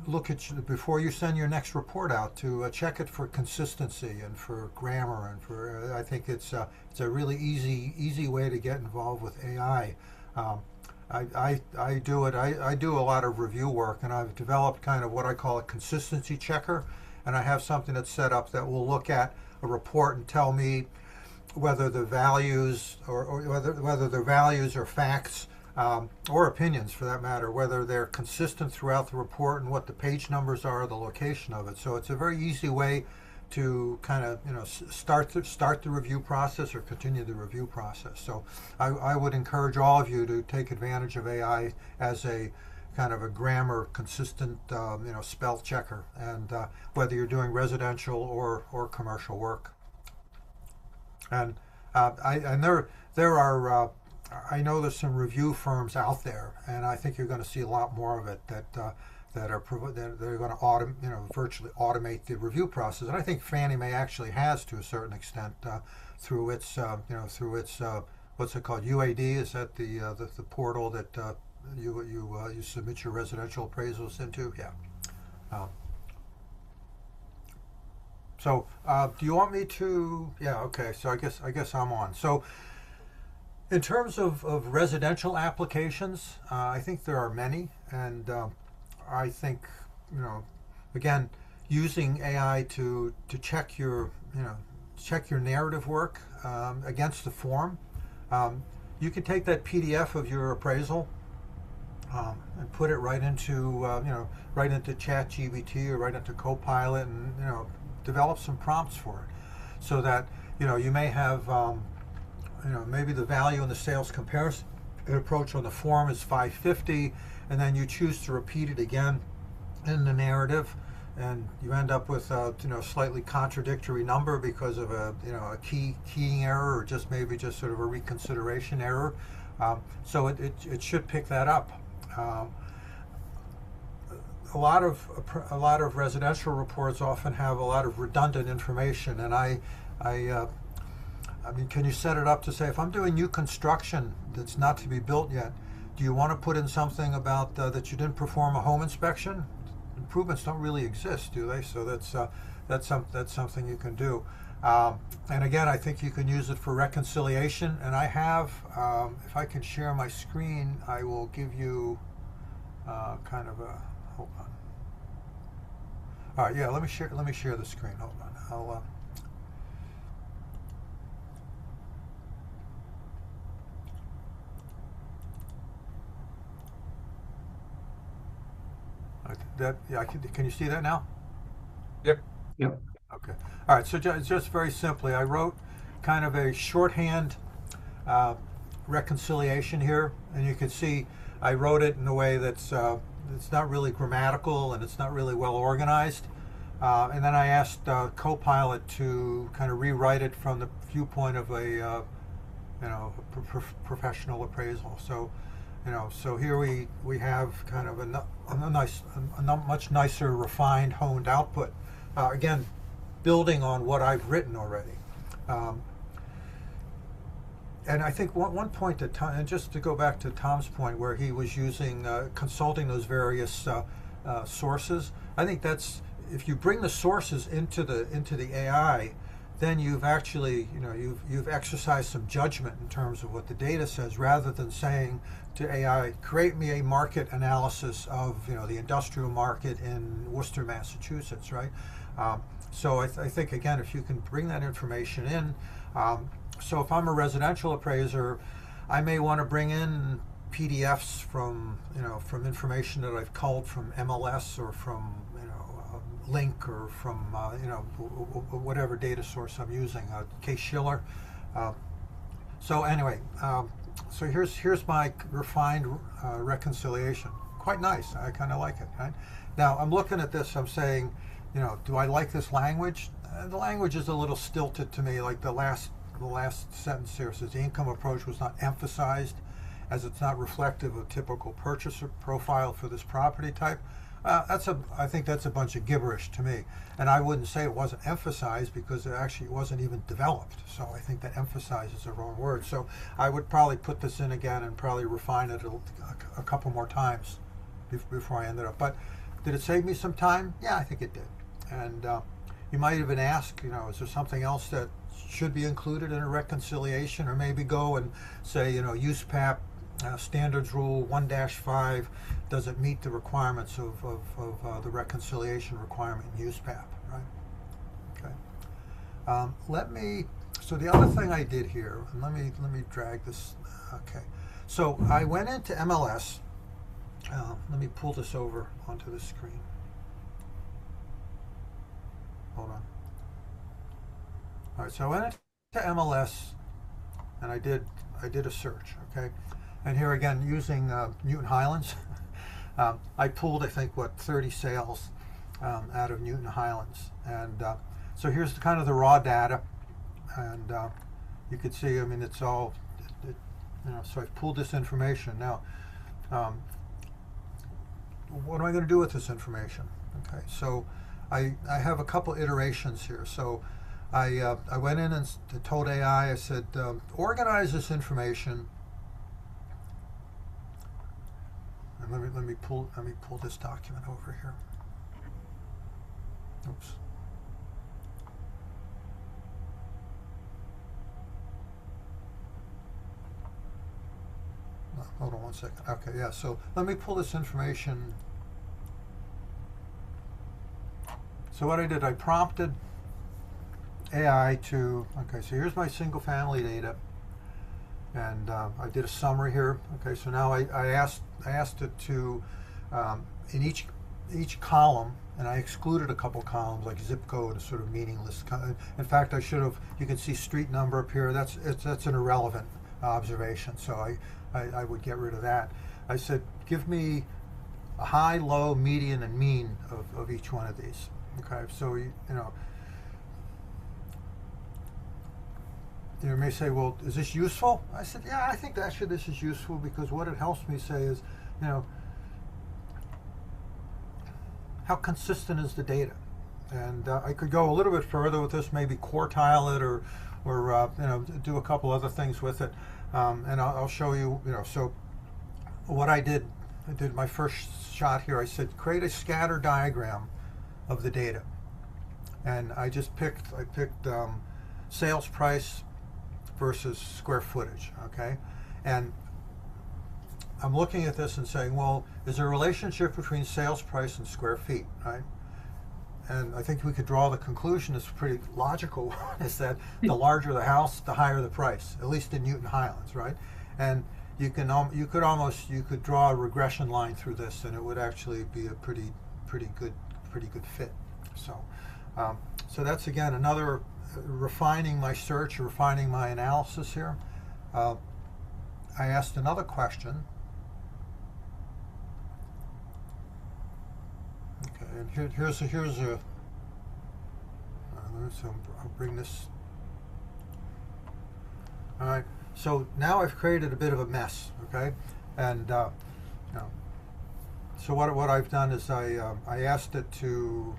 look at before you send your next report out to check it for consistency and for grammar and for I think it's a really easy way to get involved with AI. Um, I do it. I do a lot of review work, and I've developed kind of what I call a consistency checker. And I have something that's set up that will look at a report and tell me whether the values or whether the values are facts or opinions for that matter, whether they're consistent throughout the report and what the page numbers are, the location of it. So it's a very easy way to kind of start the review process or continue the review process. So I would encourage all of you to take advantage of AI as a kind of a grammar consistent spell checker, and whether you're doing residential or commercial work. And there are I know there's some review firms out there, and I think you're going to see a lot more of it that are going to virtually automate the review process. And I think Fannie Mae actually has to a certain extent through its what's it called, UAD? Is that the portal that you submit your residential appraisals into? Yeah. Um, do you want me to? Yeah. Okay. So I guess I'm on. So in terms of residential applications, I think there are many, and I think again, using AI to check your narrative work against the form. You can take that PDF of your appraisal and put it right into right into ChatGPT or right into Copilot, and develop some prompts for it, so that you may have maybe the value in the sales comparison approach on the form is 550, and then you choose to repeat it again in the narrative, and you end up with a slightly contradictory number because of a keying error, or just sort of a reconsideration error. So it should pick that up. A lot of residential reports often have a lot of redundant information, and I mean, can you set it up to say, if I'm doing new construction that's not to be built yet, do you want to put in something about that you didn't perform a home inspection? Improvements don't really exist, do they? So that's something you can do. And again, I think you can use it for reconciliation. And I have, if I can share my screen, I will give you kind of a, hold on. All right, yeah, let me share the screen. Hold on. Can you see that now? Yep. Yep. Okay. All right. So just very simply, I wrote kind of a shorthand uh, reconciliation here, and you can see I wrote it in a way that's it's not really grammatical and it's not really well organized. And then I asked Copilot to kind of rewrite it from the viewpoint of a professional appraisal. So, so here we have kind of a much nicer, refined, honed output. Again, building on what I've written already. And I think one point that Tom, and just to go back to Tom's point where he was using consulting those various sources, I think that's, if you bring the sources into the AI, then you've actually, you've exercised some judgment in terms of what the data says, rather than saying to AI, create me a market analysis of the industrial market in Worcester, Massachusetts, right? So I think, again, if you can bring that information in, so if I'm a residential appraiser, I may want to bring in PDFs from information that I've culled from MLS or from Link or from whatever data source I'm using, Case Schiller. So anyway, so here's my refined reconciliation. Quite nice. I kind of like it. Right? Now I'm looking at this. I'm saying, do I like this language? The language is a little stilted to me. Like the last sentence here says, the income approach was not emphasized, as it's not reflective of typical purchaser profile for this property type. I think that's a bunch of gibberish to me, and I wouldn't say it wasn't emphasized, because it actually wasn't even developed. So I think that emphasize is the wrong word. So I would probably put this in again and probably refine it a couple more times before I ended up. But did it save me some time? Yeah, I think it did. And you might even ask, is there something else that should be included in a reconciliation, or maybe go and say, USPAP standards rule 1-5 doesn't meet the requirements of the reconciliation requirement in USPAP, right? Okay. So the other thing I did here, and let me drag this. Okay. So I went into MLS. Let me pull this over onto the screen. Hold on. All right. So I went into MLS, and I did a search. Okay. And here again, using Newton Highlands, I pulled, I think, 30 sales out of Newton Highlands. And so here's kind of the raw data. And you can see, I mean, it's all, so I've pulled this information. Now, what am I going to do with this information? Okay, so I have a couple iterations here. So I went in and told AI, I said, organize this information. And let me pull this document over here. Oops. No, hold on one second. Okay, yeah. So let me pull this information. So what I did, I prompted AI to. Okay, so here's my single family data. And I did a summary here. Okay, so now I asked it to in each column, and I excluded a couple columns like zip code, a sort of meaningless. In fact, I should have. You can see street number up here. That's an irrelevant observation. So I would get rid of that. I said, give me a high, low, median, and mean of each one of these. Okay, so You may say, well, is this useful? I said, yeah, I think actually this is useful, because what it helps me say is, how consistent is the data? And I could go a little bit further with this, maybe quartile it, or do a couple other things with it, and I'll show you. So what I did my first shot here. I said create a scatter diagram of the data, and I picked sales price versus square footage. Okay, and I'm looking at this and saying, well, is there a relationship between sales price and square feet, right? And I think we could draw the conclusion, it's pretty logical, is that the larger the house, the higher the price, at least in Newton Highlands, right? And you could draw a regression line through this, and it would actually be a pretty good fit. So, so that's again another refining my search, refining my analysis here. I asked another question. Okay, and here's a so I'll bring this. All right, so now I've created a bit of a mess. Okay, and so what I've done is I asked it to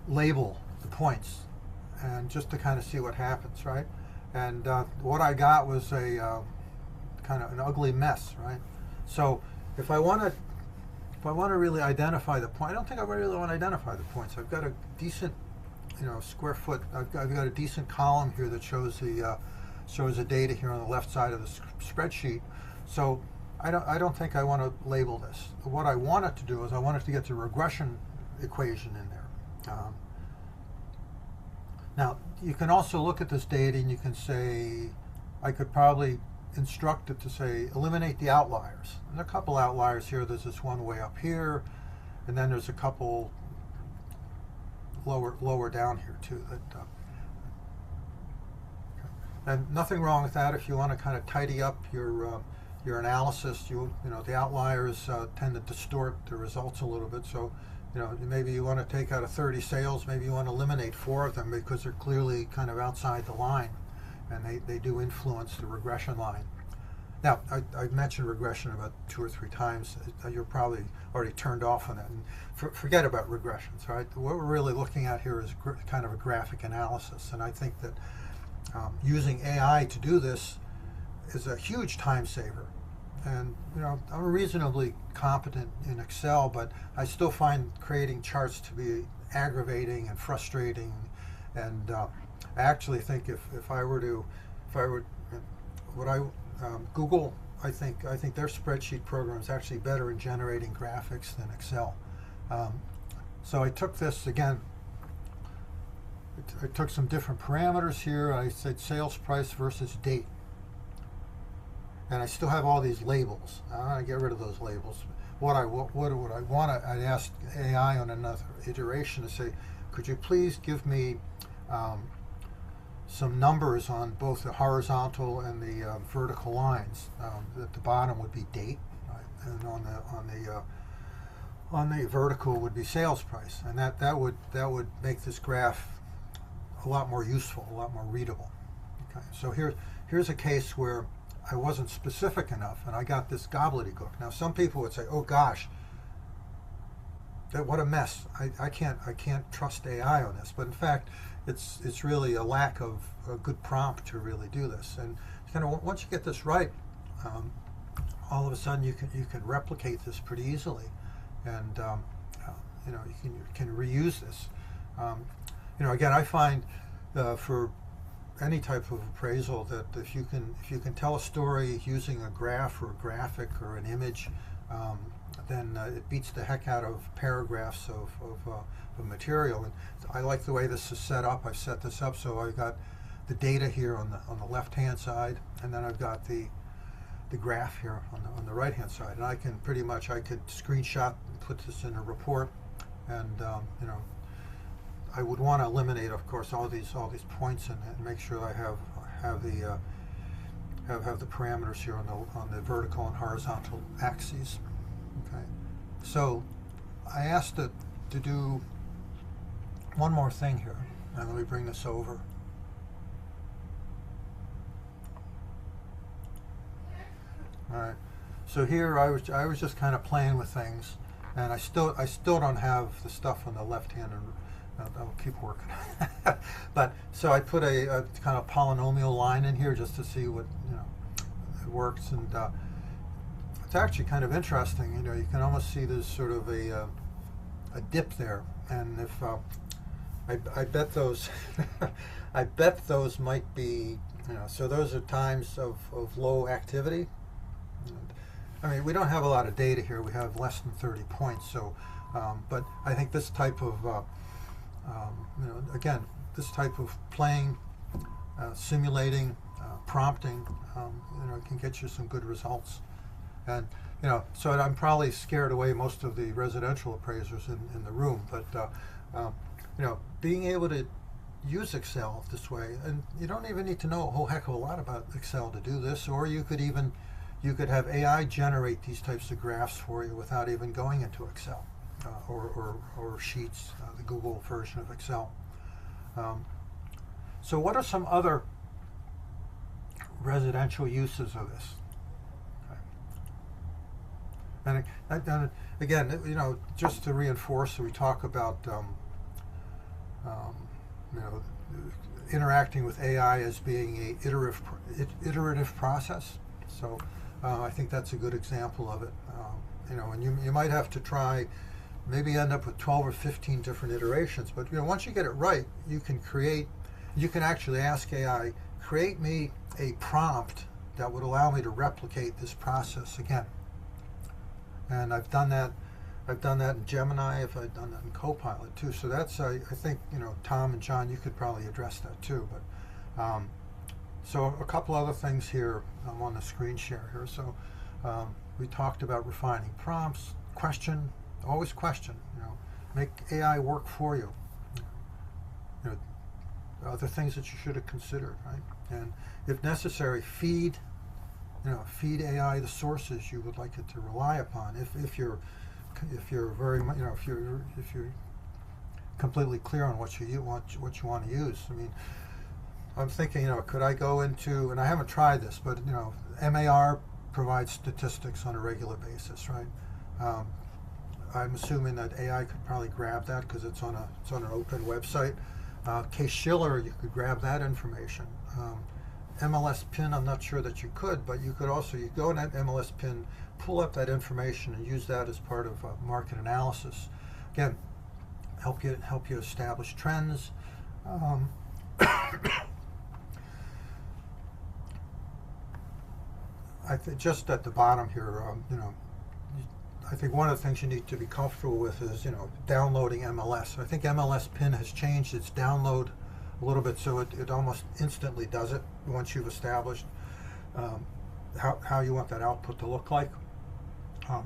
label the points, and just to kind of see what happens, right? And what I got was a kind of an ugly mess, right? So if I want to really identify the point, I don't think I really want to identify the points. I've got a decent, square foot. I've got a decent column here that shows the data here on the left side of the spreadsheet. So I don't think I want to label this. What I want it to do is I want it to get the regression equation in there. Now you can also look at this data and you can say, I could probably instruct it to say eliminate the outliers. And there are a couple outliers here. There's this one way up here, and then there's a couple lower down here too. And nothing wrong with that if you want to kind of tidy up your analysis. The outliers tend to distort the results a little bit. So maybe you want to take out 30 sales. Maybe you want to eliminate 4 of them because they're clearly kind of outside the line, and they do influence the regression line. Now, I mentioned regression about 2 or 3 times. You're probably already turned off on it. And forget about regressions, right? What we're really looking at here is kind of a graphic analysis. And I think that using AI to do this is a huge time saver. And I'm reasonably competent in Excel, but I still find creating charts to be aggravating and frustrating. And I actually think Google, I think their spreadsheet program is actually better in generating graphics than Excel. So I took this again. I took some different parameters here. I said sales price versus date, and I still have all these labels. I want to get rid of those labels. What I want? I asked AI on another iteration to say, could you please give me some numbers on both the horizontal and the vertical lines. At the bottom would be date, right? And on the vertical would be sales price, and that would make this graph a lot more useful, a lot more readable. Okay, so here's a case where I wasn't specific enough, and I got this gobbledygook. Now some people would say, "Oh gosh, what a mess! I can't trust AI on this." But in fact, it's really a lack of a good prompt to really do this. And kind of once you get this right, all of a sudden you can replicate this pretty easily, and you can reuse this. Again, I find for any type of appraisal that if you can tell a story using a graph or a graphic or an image, then it beats the heck out of paragraphs of material. And I like the way this is set up. I've set this up so I've got the data here on the left hand side, and then I've got the graph here on the right hand side. And I could screenshot and put this in a report, and I would want to eliminate, of course, all these points and make sure I have the parameters here on the vertical and horizontal axes. Okay, so I asked it to do one more thing here, and let me bring this over. All right, so here I was just kind of playing with things, and I still don't have the stuff on the left hand I'll keep working. But so I put a kind of polynomial line in here just to see what it works, and it's actually kind of interesting. You can almost see there's sort of a dip there, and if I bet those I bet those might be so those are times of low activity. I mean, we don't have a lot of data here. We have less than 30 points. So, but I think this type of, again, this type of playing, simulating, prompting, can get you some good results. And so I'm probably scared away most of the residential appraisers in the room. But being able to use Excel this way, and you don't even need to know a whole heck of a lot about Excel to do this, or you could have AI generate these types of graphs for you without even going into Excel or Sheets, the Google version of Excel. So what are some other residential uses of this? Okay. And again, just to reinforce, we talk about interacting with AI as being a iterative process. So I think that's a good example of it. And you might have to try, maybe end up with 12 or 15 different iterations. But once you get it right, you can actually ask AI, create me a prompt that would allow me to replicate this process again. And I've done that. I've done that in Gemini. I've done that in Copilot too. So that's I think Tom and John, you could probably address that too. But so a couple other things here on the screen share here. So we talked about refining prompts, always question, make AI work for you. Other things that you should have considered, right? And if necessary, feed AI the sources you would like it to rely upon. If you're very if you're completely clear on what you want to use. I mean, I'm thinking, could I go into, and I haven't tried this, but MAR provides statistics on a regular basis, right? I'm assuming that AI could probably grab that because it's on an open website. Case-Shiller, you could grab that information. MLS PIN, I'm not sure that you could, but you could also, you go in that MLS PIN, pull up that information and use that as part of market analysis. Again, help you establish trends. I think just at the bottom here, I think one of the things you need to be comfortable with is, downloading MLS. I think MLS PIN has changed its download a little bit, so it almost instantly does it once you've established how you want that output to look like.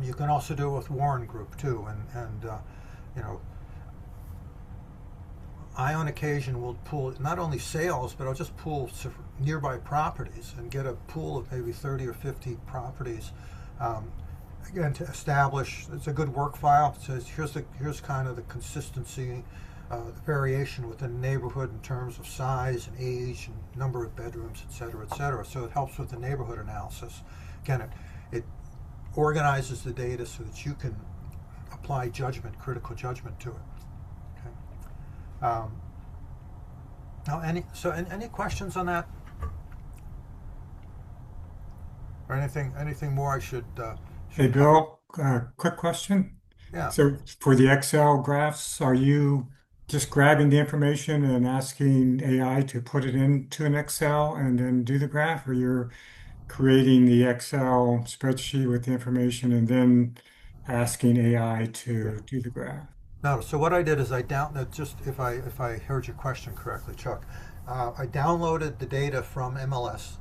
You can also do it with Warren Group too, and I on occasion will pull not only sales, but I'll just pull nearby properties and get a pool of maybe 30 or 50 properties. Again, to establish, it's a good work file. It says here's kind of the consistency, the variation within the neighborhood in terms of size and age and number of bedrooms, et cetera, et cetera. So it helps with the neighborhood analysis. Again, it organizes the data so that you can apply critical judgment to it. Okay. Now, any questions on that, or anything more I should? Hey, Bill, quick question. Yeah. So for the Excel graphs, are you just grabbing the information and asking AI to put it into an Excel and then do the graph, or you're creating the Excel spreadsheet with the information and then asking AI to do the graph? No. So what I did is just if I heard your question correctly, Chuck, I downloaded the data from MLS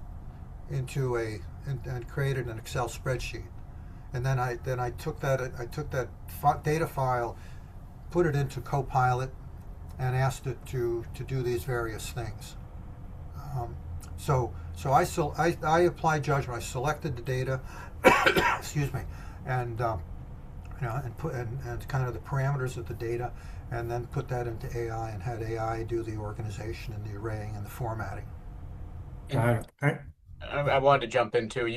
into and created an Excel spreadsheet. And then I took that data file, put it into Copilot, and asked it to do these various things. So I applied judgment. I selected the data, excuse me, and and kind of the parameters of the data, and then put that into AI and had AI do the organization and the arraying and the formatting. Got it. I wanted to jump in too.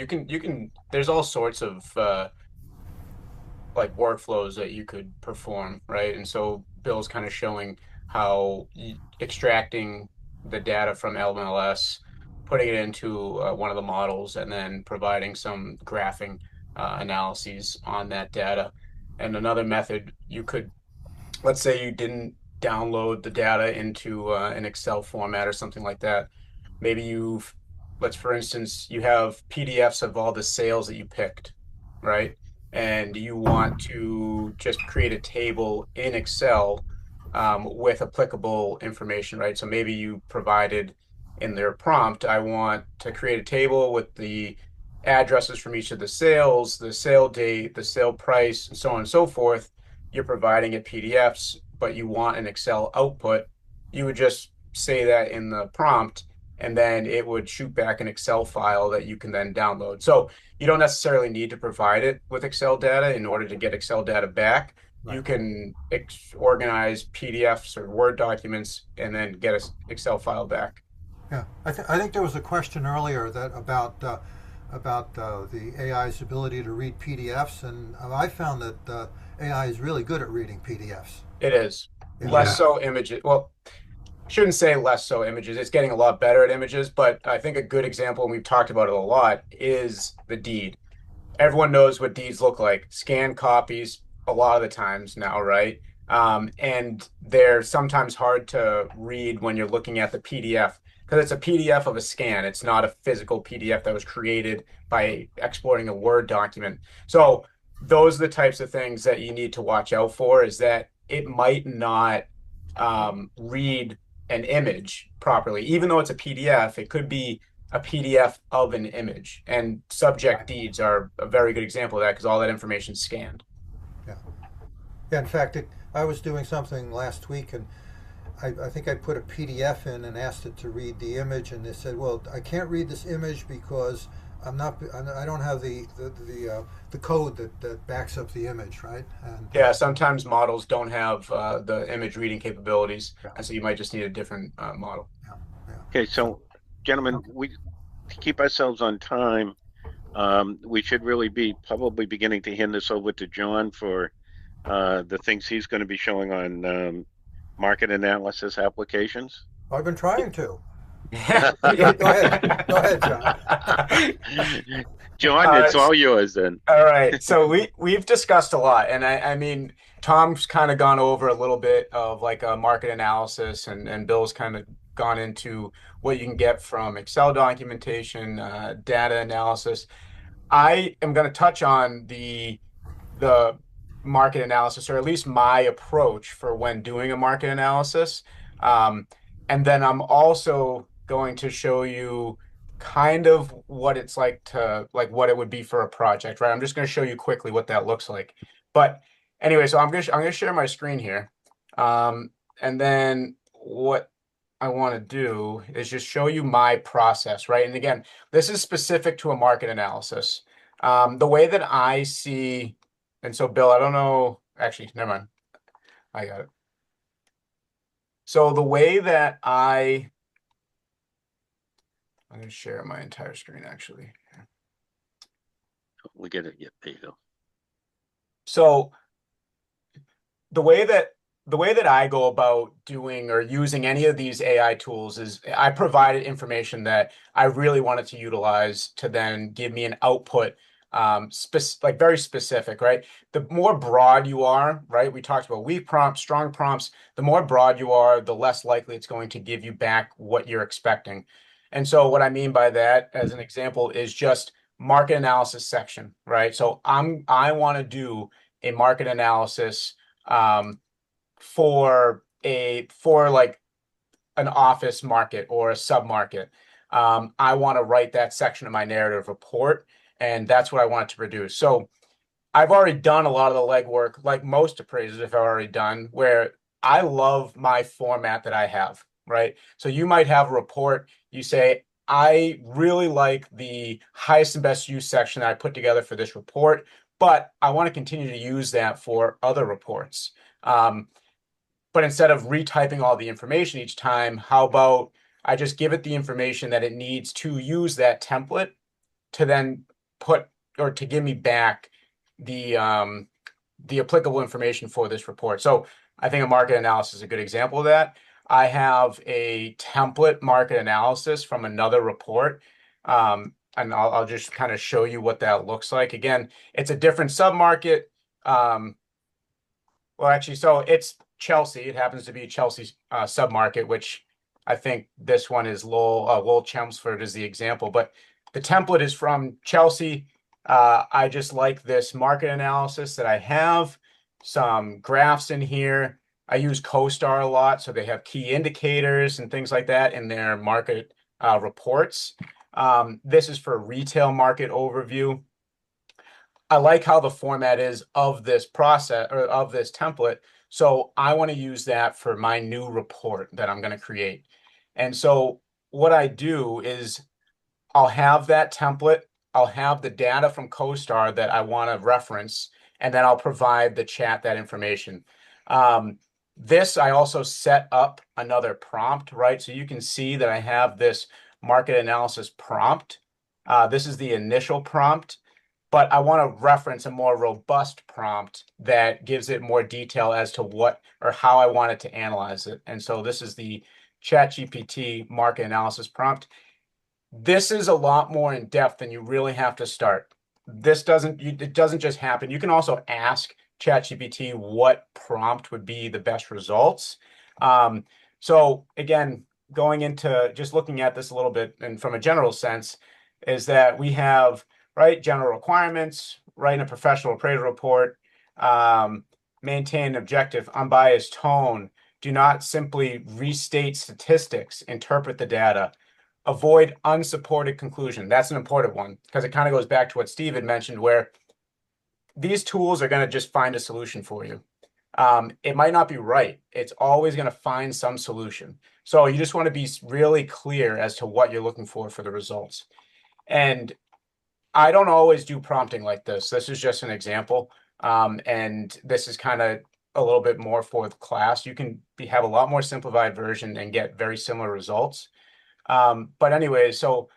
There's all sorts of like workflows that you could perform, right? And so Bill's kind of showing how extracting the data from LMLS, putting it into one of the models, and then providing some graphing analyses on that data. And another method, you could, let's say you didn't download the data into an Excel format or something like that. Maybe for instance, you have PDFs of all the sales that you picked, right? And you want to just create a table in Excel with applicable information, right? So maybe you provided in their prompt, I want to create a table with the addresses from each of the sales, the sale date, the sale price, and so on and so forth. You're providing it PDFs, but you want an Excel output. You would just say that in the prompt, and then it would shoot back an Excel file that you can then download. So you don't necessarily need to provide it with Excel data in order to get Excel data back. You Right. can organize PDFs or Word documents and then get an Excel file back. Yeah, I think there was a question earlier that about the AI's ability to read PDFs, and I found that AI is really good at reading PDFs. It is. Yeah. Less so images. Well, shouldn't say less so images. It's getting a lot better at images, but I think a good example, and we've talked about it a lot, is the deed. Everyone knows what deeds look like. Scanned copies a lot of the times now, right? And they're sometimes hard to read when you're looking at the PDF because it's a PDF of a scan. It's not a physical PDF that was created by exporting a Word document. So those are the types of things that you need to watch out for, is that it might not read an image properly. Even though it's a PDF, it could be a PDF of an image. And subject deeds are a very good example of that because all that information is scanned. Yeah. Yeah. In fact, I was doing something last week, and I think I put a PDF in and asked it to read the image, and they said, "Well, I can't read this image because I don't have the code that backs up the image, right?" And yeah, sometimes models don't have the image reading capabilities, yeah. and so you might just need a different model. Yeah. Yeah. Okay, so gentlemen, to keep ourselves on time, we should really be probably beginning to hand this over to John for the things he's going to be showing on market analysis applications. I've been trying to. Yeah. Go ahead, John. John, it's all yours then. All right. So we've discussed a lot, and I mean, Tom's kind of gone over a little bit of like a market analysis, and Bill's kind of gone into what you can get from Excel documentation, data analysis. I am going to touch on the market analysis, or at least my approach for when doing a market analysis. And then I'm also going to show you kind of what it's like what it would be for a project, right? I'm just going to show you quickly what that looks like. But anyway, so I'm going to share my screen here. And then what I want to do is just show you my process, right? And again, this is specific to a market analysis. The way that I see, and so Bill, I don't know, actually, never mind. I got it. So the way that I'm going to share my entire screen actually. We get it. Yeah, there you go. So the way that I go about doing or using any of these AI tools is I provided information that I really wanted to utilize to then give me an output, like very specific, right? The more broad you are, right? We talked about weak prompts, strong prompts. The more broad you are, the less likely it's going to give you back what you're expecting. And so what I mean by that, as an example, is just market analysis section, right? So I want to do a market analysis for like an office market or a sub-market. I want to write that section of my narrative report, and that's what I want it to produce. So I've already done a lot of the legwork, like most appraisers have already done, where I love my format that I have, right? So you might have a report, you say, I really like the highest and best use section that I put together for this report, but I want to continue to use that for other reports. But instead of retyping all the information each time, how about I just give it the information that it needs to use that template to then put, or to give me back the applicable information for this report. So I think a market analysis is a good example of that. I have a template market analysis from another report. And I'll just kind of show you what that looks like. Again, it's a different submarket. Well, actually, so it's Chelsea. It happens to be Chelsea's submarket, which I think this one is Lowell Chelmsford is the example. But the template is from Chelsea. I just like this market analysis that I have. Some graphs in here. I use CoStar a lot, so they have key indicators and things like that in their market reports. This is for retail market overview. I like how the format is of this process or of this template. So I want to use that for my new report that I'm going to create. And so what I do is I'll have that template. I'll have the data from CoStar that I want to reference, and then I'll provide the chat that information. This, I also set up another prompt, right? So you can see that I have this market analysis prompt. This is the initial prompt, but I want to reference a more robust prompt that gives it more detail as to what or how I want it to analyze it. And so this is the ChatGPT market analysis prompt. This is a lot more in depth than you really have to start. It doesn't just happen. You can also ask ChatGPT what prompt would be the best results. So again, going into just looking at this a little bit and from a general sense is that we have, right, general requirements, write a professional appraisal report, maintain an objective, unbiased tone, do not simply restate statistics, interpret the data, avoid unsupported conclusion. That's an important one because it kind of goes back to what Steve had mentioned, where these tools are going to just find a solution for you. It might not be right. It's always going to find some solution. So you just want to be really clear as to what you're looking for the results. And I don't always do prompting like this. This is just an example. And this is kind of a little bit more for the class. You can have a lot more simplified version and get very similar results. But anyway, so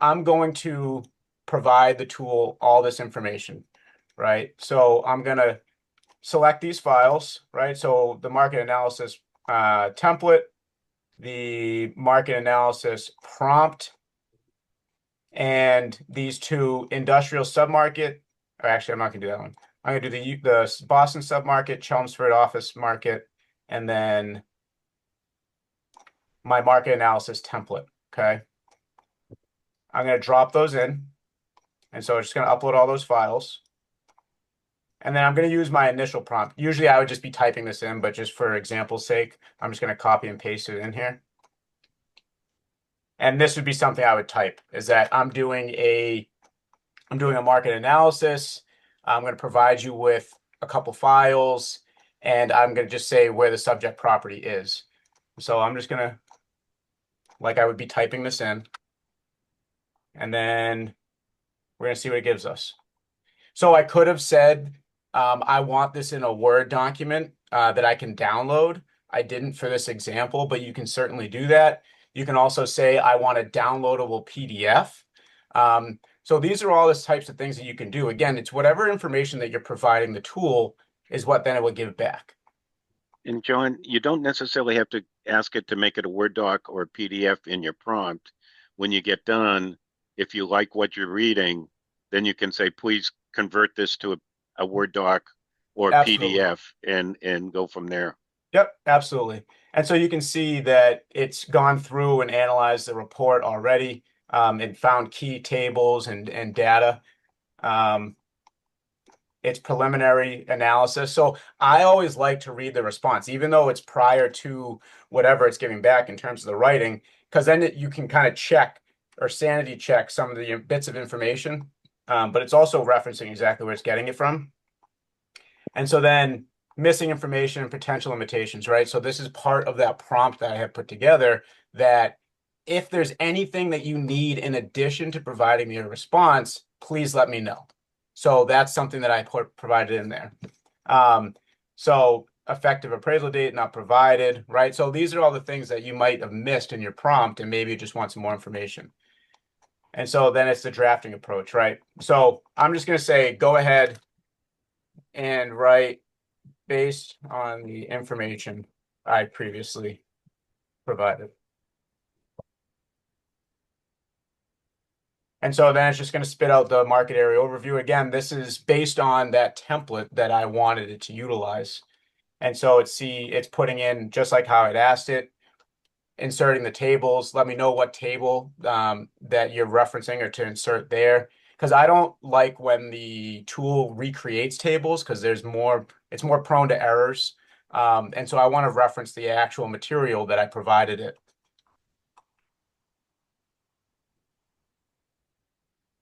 I'm going to provide the tool all this information, right? So I'm going to select these files, right? So the market analysis template, the market analysis prompt, and these two industrial submarket. Or actually, I'm not going to do that one. I'm going to do the Boston submarket, Chelmsford office market, and then my market analysis template. Okay. I'm going to drop those in. And so I'm just going to upload all those files. And then I'm going to use my initial prompt. Usually I would just be typing this in, but just for example's sake, I'm just going to copy and paste it in here. And this would be something I would type, is that I'm doing a market analysis. I'm going to provide you with a couple files, and I'm going to just say where the subject property is. So I'm just going to, like I would be typing this in, and then we're going to see what it gives us. So I could have said, I want this in a Word document that I can download. I didn't for this example, but you can certainly do that. You can also say, I want a downloadable PDF. So these are all the types of things that you can do. Again, it's whatever information that you're providing the tool is what then it will give back. And John, you don't necessarily have to ask it to make it a Word doc or a PDF in your prompt. When you get done, if you like what you're reading, then you can say, please convert this to a Word doc or Absolutely. PDF and go from there. Yep, absolutely. And so you can see that it's gone through and analyzed the report already and found key tables and data. It's preliminary analysis. So I always like to read the response, even though it's prior to whatever it's giving back in terms of the writing, because then you can kind of check or sanity check some of the bits of information, but it's also referencing exactly where it's getting it from. And so then missing information and potential limitations, right? So this is part of that prompt that I have put together, that if there's anything that you need in addition to providing me a response, please let me know. So that's something that I provided in there. So effective appraisal date not provided, right? So these are all the things that you might have missed in your prompt, and maybe you just want some more information. And so then it's the drafting approach, right? So I'm just going to say, go ahead and write based on the information I previously provided. And so then it's just going to spit out the market area overview. Again, this is based on that template that I wanted it to utilize. And so it's putting in just like how I'd asked it, inserting the tables. Let me know what table that you're referencing or to insert there. Because I don't like when the tool recreates tables because it's more prone to errors. And so I want to reference the actual material that I provided it.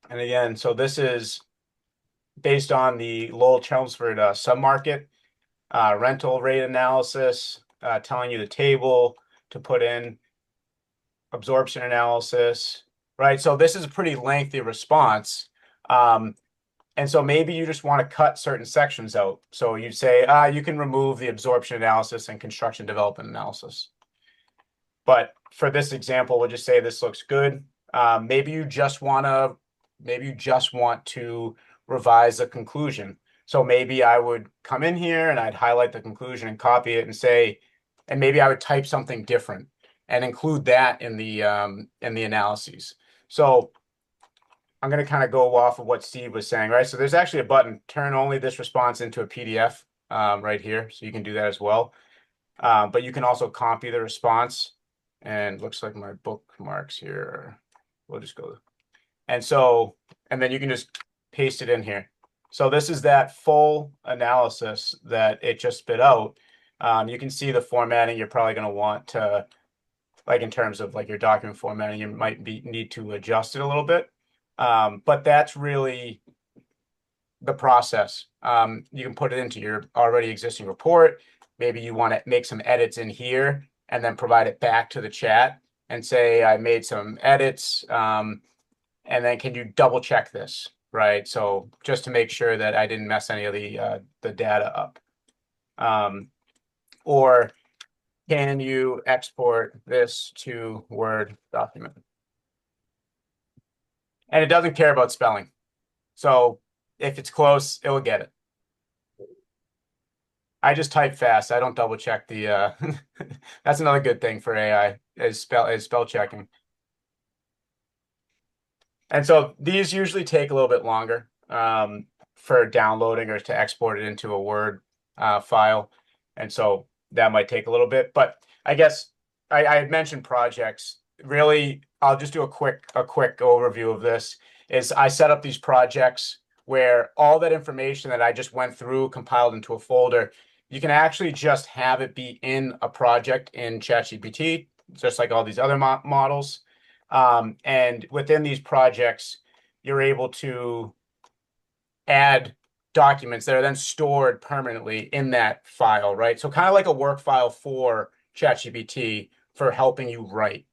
And again, so this is based on the Lowell-Chelmsford submarket rental rate analysis, telling you the table to put in, absorption analysis, right? So this is a pretty lengthy response. And so maybe you just want to cut certain sections out. So you'd say, you can remove the absorption analysis and construction development analysis. But for this example, we'll just say this looks good. Maybe you just want to revise the conclusion. So maybe I would come in here and I'd highlight the conclusion and copy it and say, and maybe I would type something different and include that in the analyses. So I'm going to kind of go off of what Steve was saying, right? So there's actually a button, turn only this response into a PDF right here. So you can do that as well. But you can also copy the response, and looks like my bookmarks here. We'll just go. And then you can just paste it in here. So this is that full analysis that it just spit out. You can see the formatting you're probably going to want to, like in terms of like your document formatting, you might need to adjust it a little bit. But that's really the process. You can put it into your already existing report. Maybe you want to make some edits in here and then provide it back to the chat and say, I made some edits. And then can you double check this, right? So just to make sure that I didn't mess any of the data up. Or can you export this to Word document? And it doesn't care about spelling. So if it's close, it will get it. I just type fast. I don't double check the that's another good thing for AI is spell checking. And so these usually take a little bit longer for downloading or to export it into a Word file. And so that might take a little bit. But I guess I had mentioned projects. Really, I'll just do a quick overview of this. Is I set up these projects where all that information that I just went through compiled into a folder, you can actually just have it be in a project in ChatGPT, just like all these other models. And within these projects, you're able to add documents that are then stored permanently in that file, right? So kind of like a work file for ChatGPT for helping you write.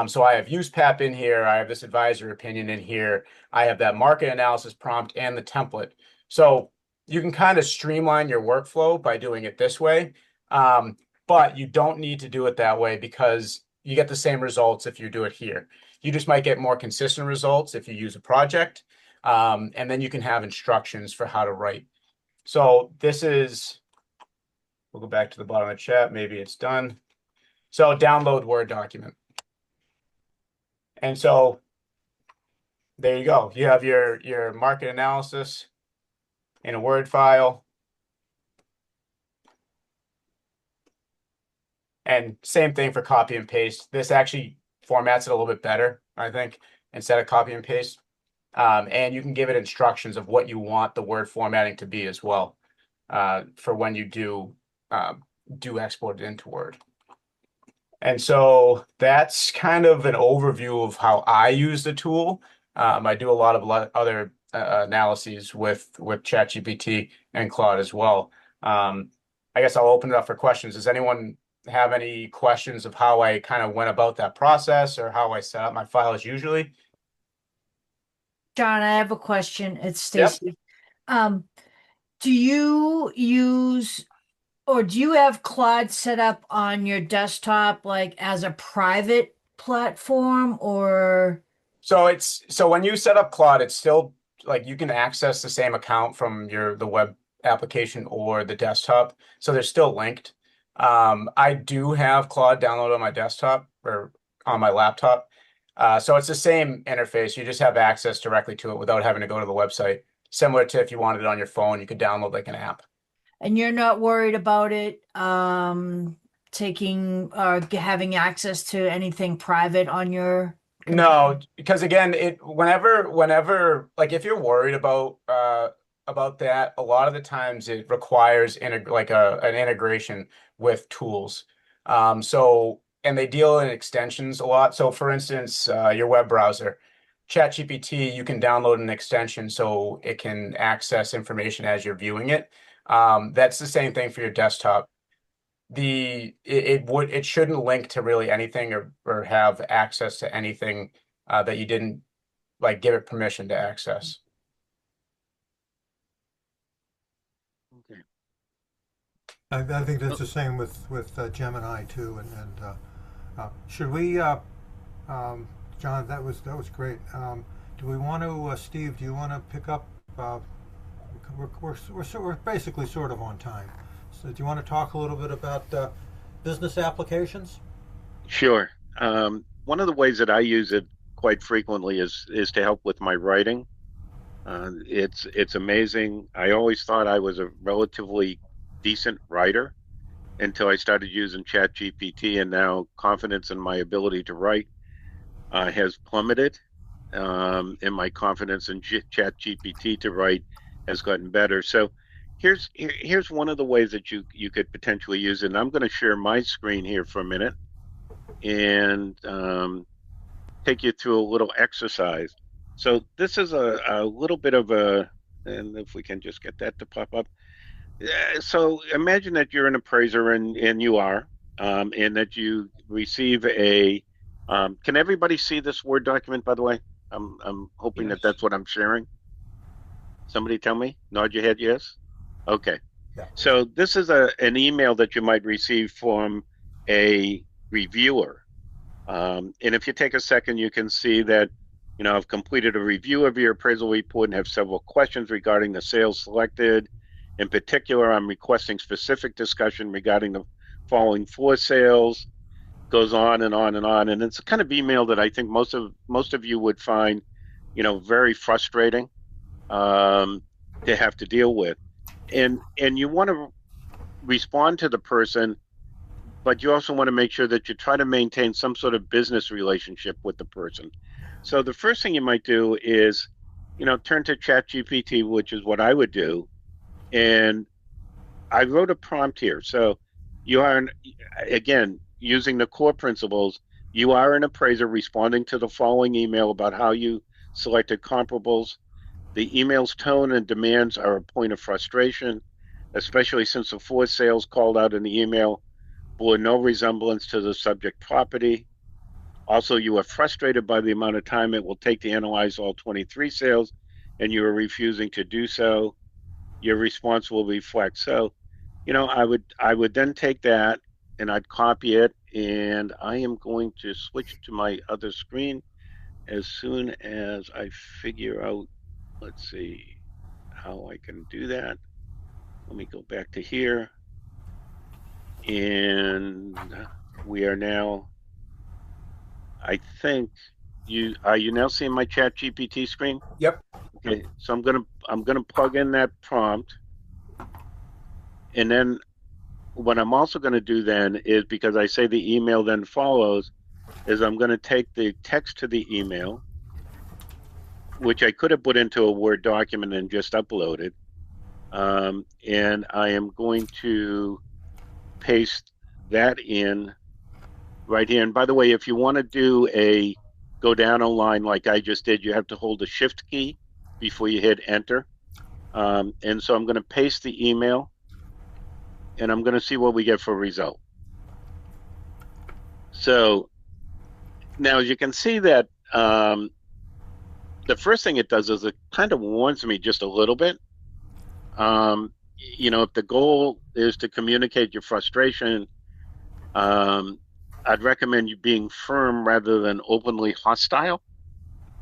So I have UsePap in here. I have this advisor opinion in here. I have that market analysis prompt and the template. So you can kind of streamline your workflow by doing it this way. But you don't need to do it that way because you get the same results if you do it here. You just might get more consistent results if you use a project. And then you can have instructions for how to write. So we'll go back to the bottom of the chat. Maybe it's done. So download Word document. And so there you go. You have your market analysis in a Word file. And same thing for copy and paste. This actually formats it a little bit better, I think, instead of copy and paste. And you can give it instructions of what you want the word formatting to be as well for when you do export it into Word. And so that's kind of an overview of how I use the tool. I do a lot of other analyses with ChatGPT and Claude as well. I guess I'll open it up for questions. Does anyone have any questions of how I kind of went about that process or how I set up my files usually? John, I have a question. It's Yep. Stacy. Do you use or do you have Claude set up on your desktop like as a private platform or? So when you set up Claude, it's still like you can access the same account from the web application or the desktop, so they're still linked. I do have Claude downloaded on my desktop or on my laptop. So it's the same interface. You just have access directly to it without having to go to the website. Similar to if you wanted it on your phone, you could download like an app. And you're not worried about it taking or having access to anything private on your computer? No, because again, whenever like if you're worried about that, a lot of the times it requires an integration with tools. And they deal in extensions a lot. So for instance, your web browser, ChatGPT, you can download an extension so it can access information as you're viewing it. That's the same thing for your desktop. It shouldn't link to really anything or have access to anything that you didn't like give it permission to access. Okay. I think that's the same with Gemini too. Should we, John? That was great. Do we want to, Steve? Do you want to pick up? We're basically sort of on time. So do you want to talk a little bit about business applications? Sure. One of the ways that I use it quite frequently is to help with my writing. It's amazing. I always thought I was a relatively decent writer until I started using ChatGPT, and now confidence in my ability to write has plummeted, and my confidence in ChatGPT to write has gotten better. So here's one of the ways that you could potentially use it. And I'm going to share my screen here for a minute and take you through a little exercise. So this is a little bit of and if we can just get that to pop up. So imagine that you're an appraiser and you are, and that you receive can everybody see this Word document, by the way? I'm hoping Yes. that's what I'm sharing. Somebody tell me, nod your head, yes? Okay. Yeah. So this is an email that you might receive from a reviewer. And if you take a second, you can see that, I've completed a review of your appraisal report and have several questions regarding the sales selected. In particular, I'm requesting specific discussion regarding the following 4 sales. Goes on and on and on. And it's the kind of email that I think most of you would find, very frustrating to have to deal with. And you want to respond to the person, but you also want to make sure that you try to maintain some sort of business relationship with the person. So the first thing you might do is, turn to ChatGPT, which is what I would do. And I wrote a prompt here. So you are, again, using the core principles, you are an appraiser responding to the following email about how you selected comparables. The email's tone and demands are a point of frustration, especially since the 4 sales called out in the email bore no resemblance to the subject property. Also, you are frustrated by the amount of time it will take to analyze all 23 sales, and you are refusing to do so. Your response will reflect. So, I would then take that and I'd copy it, and I am going to switch to my other screen as soon as I figure out, let's see how I can do that. Let me go back to here. And we are now, I think are you now seeing my ChatGPT screen? Yep. Okay, so I'm gonna plug in that prompt, and then what I'm also going to do then is, because I say the email then follows, is I'm going to take the text to the email, which I could have put into a Word document and just uploaded, and I am going to paste that in right here. And by the way, if you want to do go down a line like I just did, you have to hold the Shift key before you hit Enter. And so I'm going to paste the email, and I'm going to see what we get for a result. So now, as you can see that the first thing it does is it kind of warns me just a little bit. If the goal is to communicate your frustration, I'd recommend you being firm rather than openly hostile.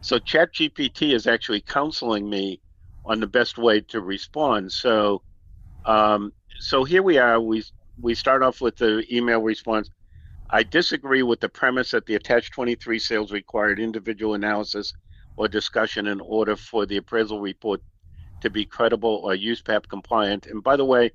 So ChatGPT is actually counseling me on the best way to respond. So So here we are. We start off with the email response. I disagree with the premise that the attached 23 sales required individual analysis or discussion in order for the appraisal report to be credible or USPAP compliant. And by the way,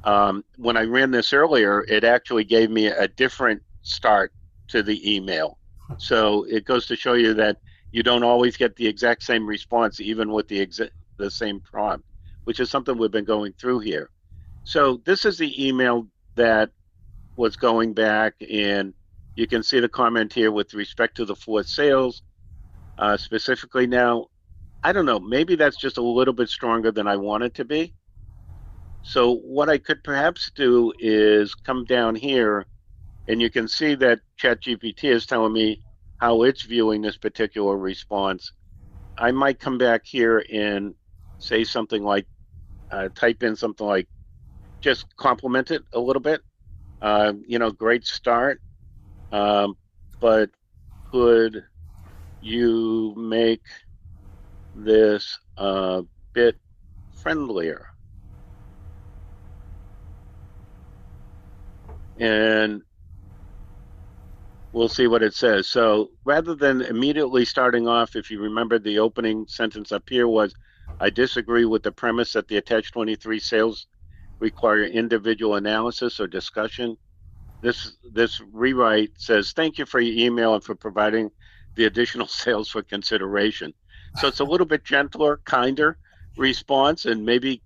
when I ran this earlier, it actually gave me a different start to the email. So it goes to show you that you don't always get the exact same response, even with the same prompt, which is something we've been going through here. So this is the email that was going back, and you can see the comment here with respect to the 4 sales specifically. Now, I don't know, maybe that's just a little bit stronger than I want it to be. So what I could perhaps do is come down here, and you can see that ChatGPT is telling me how it's viewing this particular response. I might come back here and say something like, type in something like, just compliment it a little bit. Great start. But could you make this a bit friendlier? And we'll see what it says. So rather than immediately starting off, if you remember, the opening sentence up here was, I disagree with the premise that the attached 23 sales require individual analysis or discussion. This rewrite says, thank you for your email and for providing the additional sales for consideration. So it's a little bit gentler, kinder response, and maybe,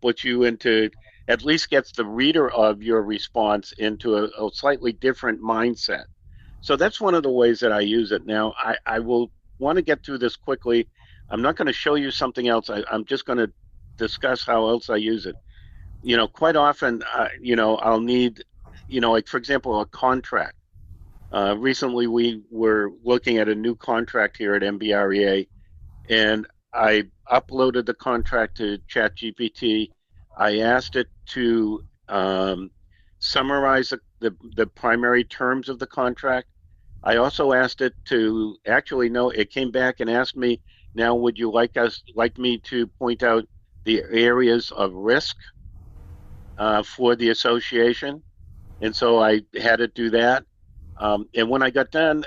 puts you into, at least gets the reader of your response into a slightly different mindset. So that's one of the ways that I use it. Now, I will want to get through this quickly. I'm not going to show you something else. I'm just going to discuss how else I use it. Quite often, I'll need, like, for example, a contract. Recently, we were looking at a new contract here at MBREA, and I uploaded the contract to ChatGPT. I asked it to summarize the primary terms of the contract. I also asked it to actually know, it came back and asked me, now would you like me to point out the areas of risk for the association? And so I had it do that. And when I got done,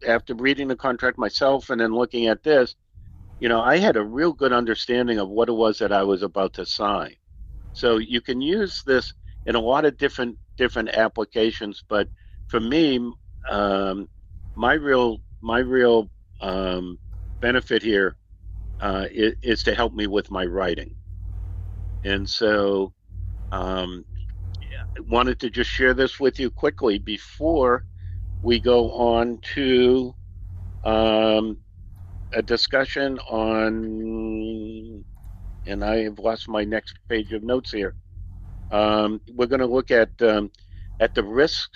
after reading the contract myself and then looking at this, I had a real good understanding of what it was that I was about to sign. So you can use this in a lot of different applications, but for me, my real benefit here is to help me with my writing. And so I wanted to just share this with you quickly before we go on to a discussion on, and I have lost my next page of notes here. We're going to look at the risk,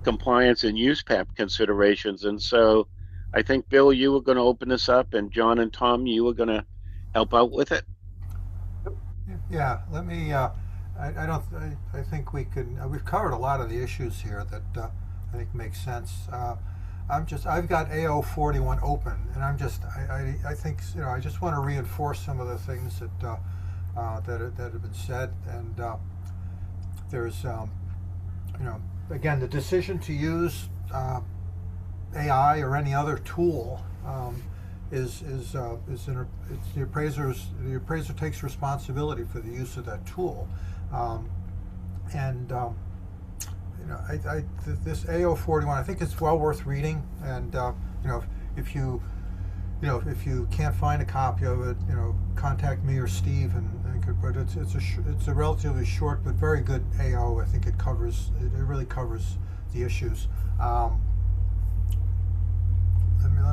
compliance, and USPAP considerations. And so I think, Bill, you were going to open this up, and John and Tom, you were going to help out with it. Yeah, let me. I think we can. We've covered a lot of the issues here that I think make sense. I've got AO41 open, and I think I just want to reinforce some of the things that that have been said, and there's again, the decision to use AI or any other tool is the appraiser takes responsibility for the use of that tool, and this AO41, I think it's well worth reading, and if you can't find a copy of it, contact me or Steve, but it's a relatively short but very good AO. I think it really covers the issues. Let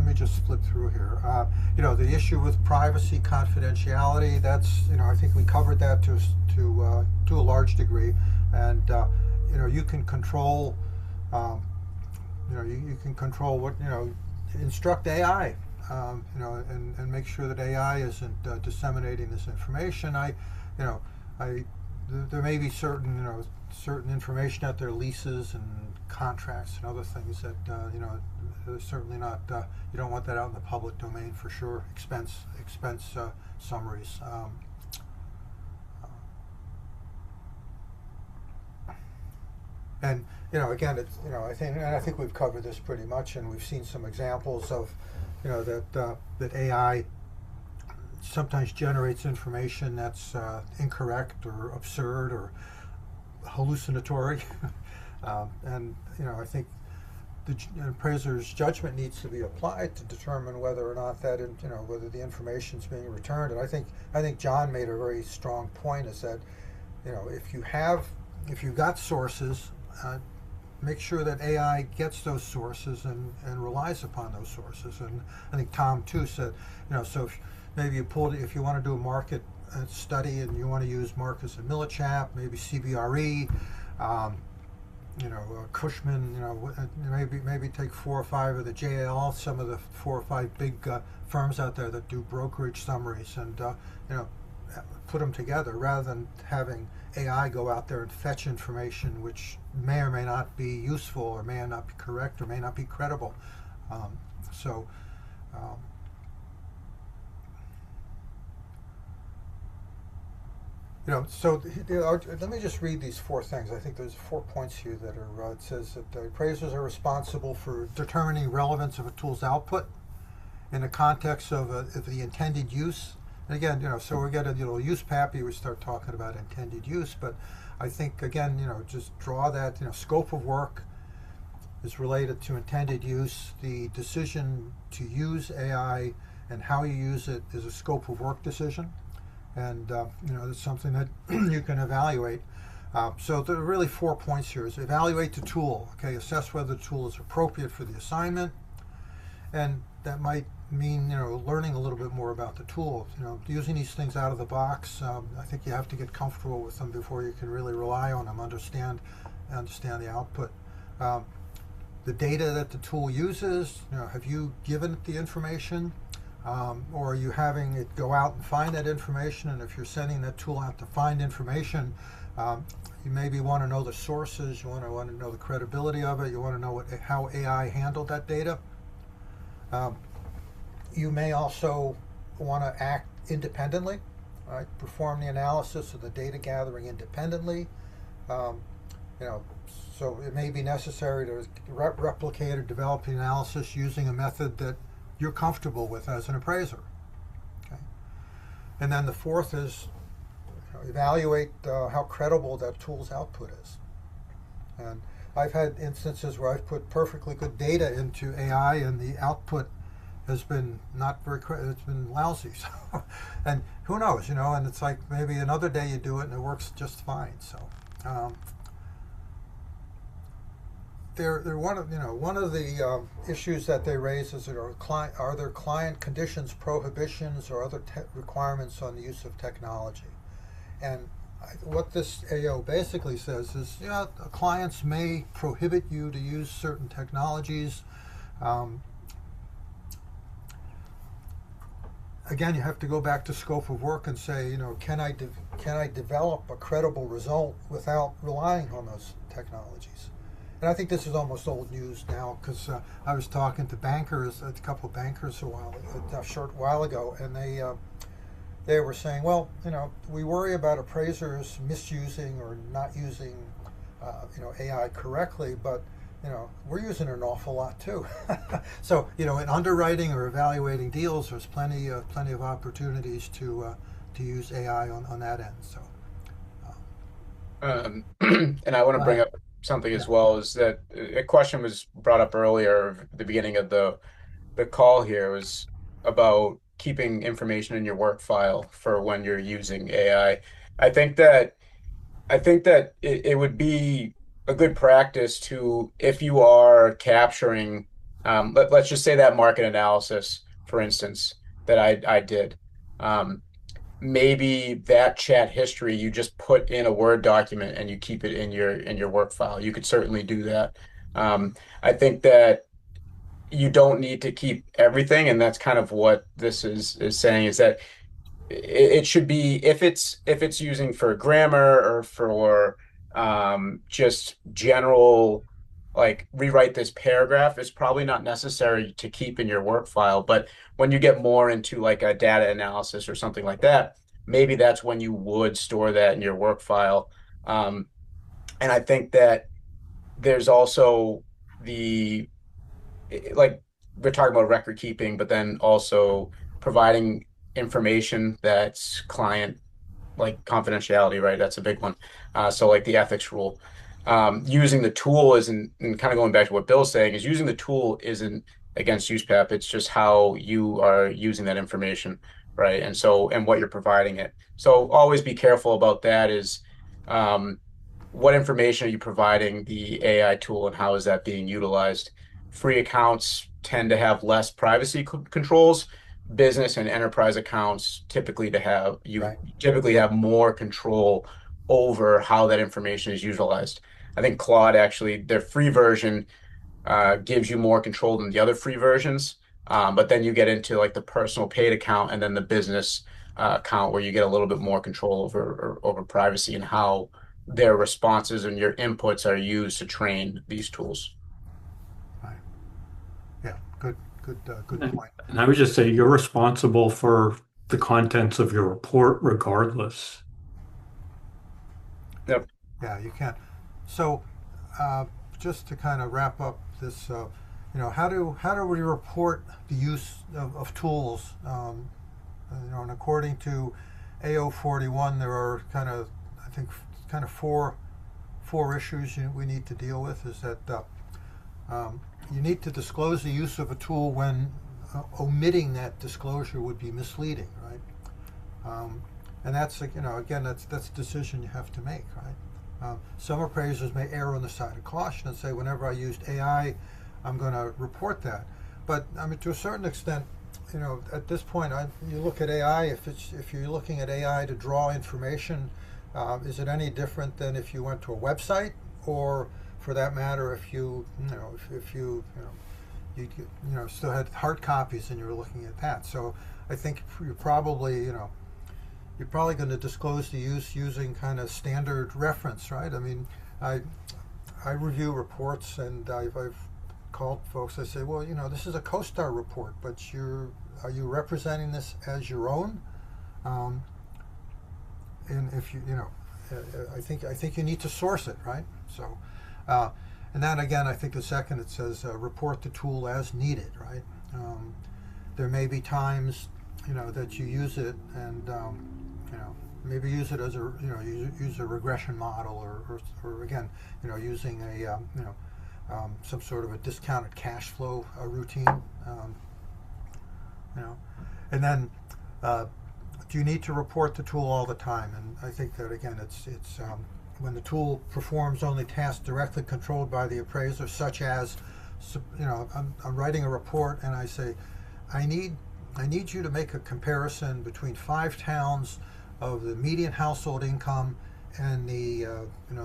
me just flip through here. The issue with privacy, confidentiality. That's I think we covered that to a large degree, and you can control. You can control what instruct AI. And make sure that AI isn't disseminating this information. There may be certain information out there, leases and contracts and other things that certainly not. You don't want that out in the public domain for sure. Expense summaries. And again, it's I think we've covered this pretty much, and we've seen some examples of that AI sometimes generates information that's incorrect or absurd or hallucinatory. And I think the appraiser's judgment needs to be applied to determine whether or not whether the information is being returned. And I think John made a very strong point, is that if you've got sources, make sure that AI gets those sources and relies upon those sources. And I think Tom too said, so maybe if you want to do a market study and you want to use Marcus and Millichap, maybe CBRE, Cushman, maybe take 4 or 5 of the JL, some of the 4 or 5 big firms out there that do brokerage summaries, and put them together rather than having AI go out there and fetch information which may or may not be useful, or may not be correct, or may not be credible. So. Let me just read these 4 things. I think there's 4 points here that are. It says that the appraisers are responsible for determining relevance of a tool's output in the context of the intended use. And again, so we get a use pappy, we start talking about intended use. But I think again, just draw that scope of work is related to intended use. The decision to use AI and how you use it is a scope of work decision. And it's something that you can evaluate. So there are really 4 points here. Is evaluate the tool. Okay, assess whether the tool is appropriate for the assignment, and that might mean learning a little bit more about the tool. Using these things out of the box. I think you have to get comfortable with them before you can really rely on them. Understand the output. The data that the tool uses. Have you given it the information? Or are you having it go out and find that information? And if you're sending that tool out to find information, you maybe want to know the sources. You want to know the credibility of it. You want to know how AI handled that data. You may also want to act independently, right? Perform the analysis of the data gathering independently. So it may be necessary to replicate or develop the analysis using a method that you're comfortable with as an appraiser. Okay? And then the 4th is evaluate how credible that tool's output is. And I've had instances where I've put perfectly good data into AI and the output has been not very it's been lousy. So, and who knows, and it's like maybe another day you do it and it works just fine. So they're one of the issues that they raise is that are there client conditions, prohibitions, or other requirements on the use of technology? And what this AO basically says is, clients may prohibit you to use certain technologies. Again, you have to go back to scope of work and say, can I develop a credible result without relying on those technologies? And I think this is almost old news now, because I was talking to a couple of bankers a short while ago, and they were saying, well, we worry about appraisers misusing or not using AI correctly, but we're using it an awful lot too. So in underwriting or evaluating deals, there's plenty of opportunities to use AI on that end. So, and I want to bring up something as well, is that a question was brought up earlier at the beginning of the call here, was about keeping information in your work file for when you're using AI. I think that it would be a good practice to, if you are capturing, let's just say that market analysis, for instance, that I did. Maybe that chat history you just put in a Word document and you keep it in your work file. You could certainly do that. I think that you don't need to keep everything, and that's kind of what this is saying, is that it should be, if it's using for grammar or for just general, like rewrite this paragraph, it's probably not necessary to keep in your work file. But when you get more into like a data analysis or something like that, maybe that's when you would store that in your work file. And I think that there's also the like we're talking about record keeping, but then also providing information that's client like confidentiality, right? That's a big one. So like the ethics rule. Using the tool isn't, and kind of going back to what Bill's saying, is using the tool isn't against USPAP. It's just how you are using that information, right? And so, and what you're providing it. So always be careful about that is, um, what information are you providing the AI tool and how is that being utilized? Free accounts tend to have less privacy controls. Business and enterprise accounts typically to have you Right. typically have more control over how that information is utilized. I think Claude actually, their free version gives you more control than the other free versions. But then you get into like the personal paid account and then the business account where you get a little bit more control over privacy and how their responses and your inputs are used to train these tools. Right. Yeah. Good And, point. and I would just say you're responsible for the contents of your report regardless. Yep. Yeah, you can. So, uh, just to kind of wrap up this, how do we report the use of tools? And according to AO41, there are I think, kind of four issues we need to deal with. Is that you need to disclose the use of a tool when omitting that disclosure would be misleading, right? And that's again that's a decision you have to make, right? Some appraisers may err on the side of caution and say, whenever I used AI, I'm going to report that. But I mean, to a certain extent, at this point, you look at AI. If you're looking at AI to draw information, is it any different than if you went to a website, or, for that matter, if if you still had hard copies and you were looking at that? So I think you're probably going to disclose the use using kind of standard reference, right? I mean, I I review reports, and I've called folks. I say, well, this is a CoStar report, but are you representing this as your own? Um, and if I think you need to source it, right? So, uh, and then again, I think the second, it says report the tool as needed, right? Um, there may be times, that you use it, and maybe use it as use a regression model, or again, using some sort of a discounted cash flow routine, you know, and then. Do you need to report the tool all the time? And I think that, again, it's when the tool performs only tasks directly controlled by the appraiser, such as, I'm writing a report and I say, I need you to make a comparison between 5 towns of the median household income and the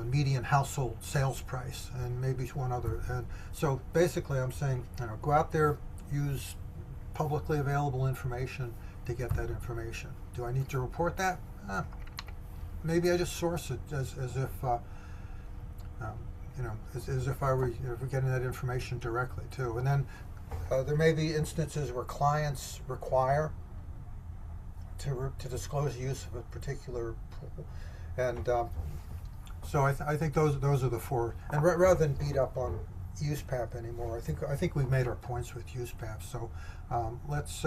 median household sales price, and maybe one other. And so basically, I'm saying, go out there, use publicly available information to get that information. Do I need to report that? Maybe I just source it as if as if I were getting that information directly too. And then there may be instances where clients require to disclose the use of a particular pool, and so I think those are the four. And rather than beat up on USPAP anymore, I think we've made our points with USPAP. So let's.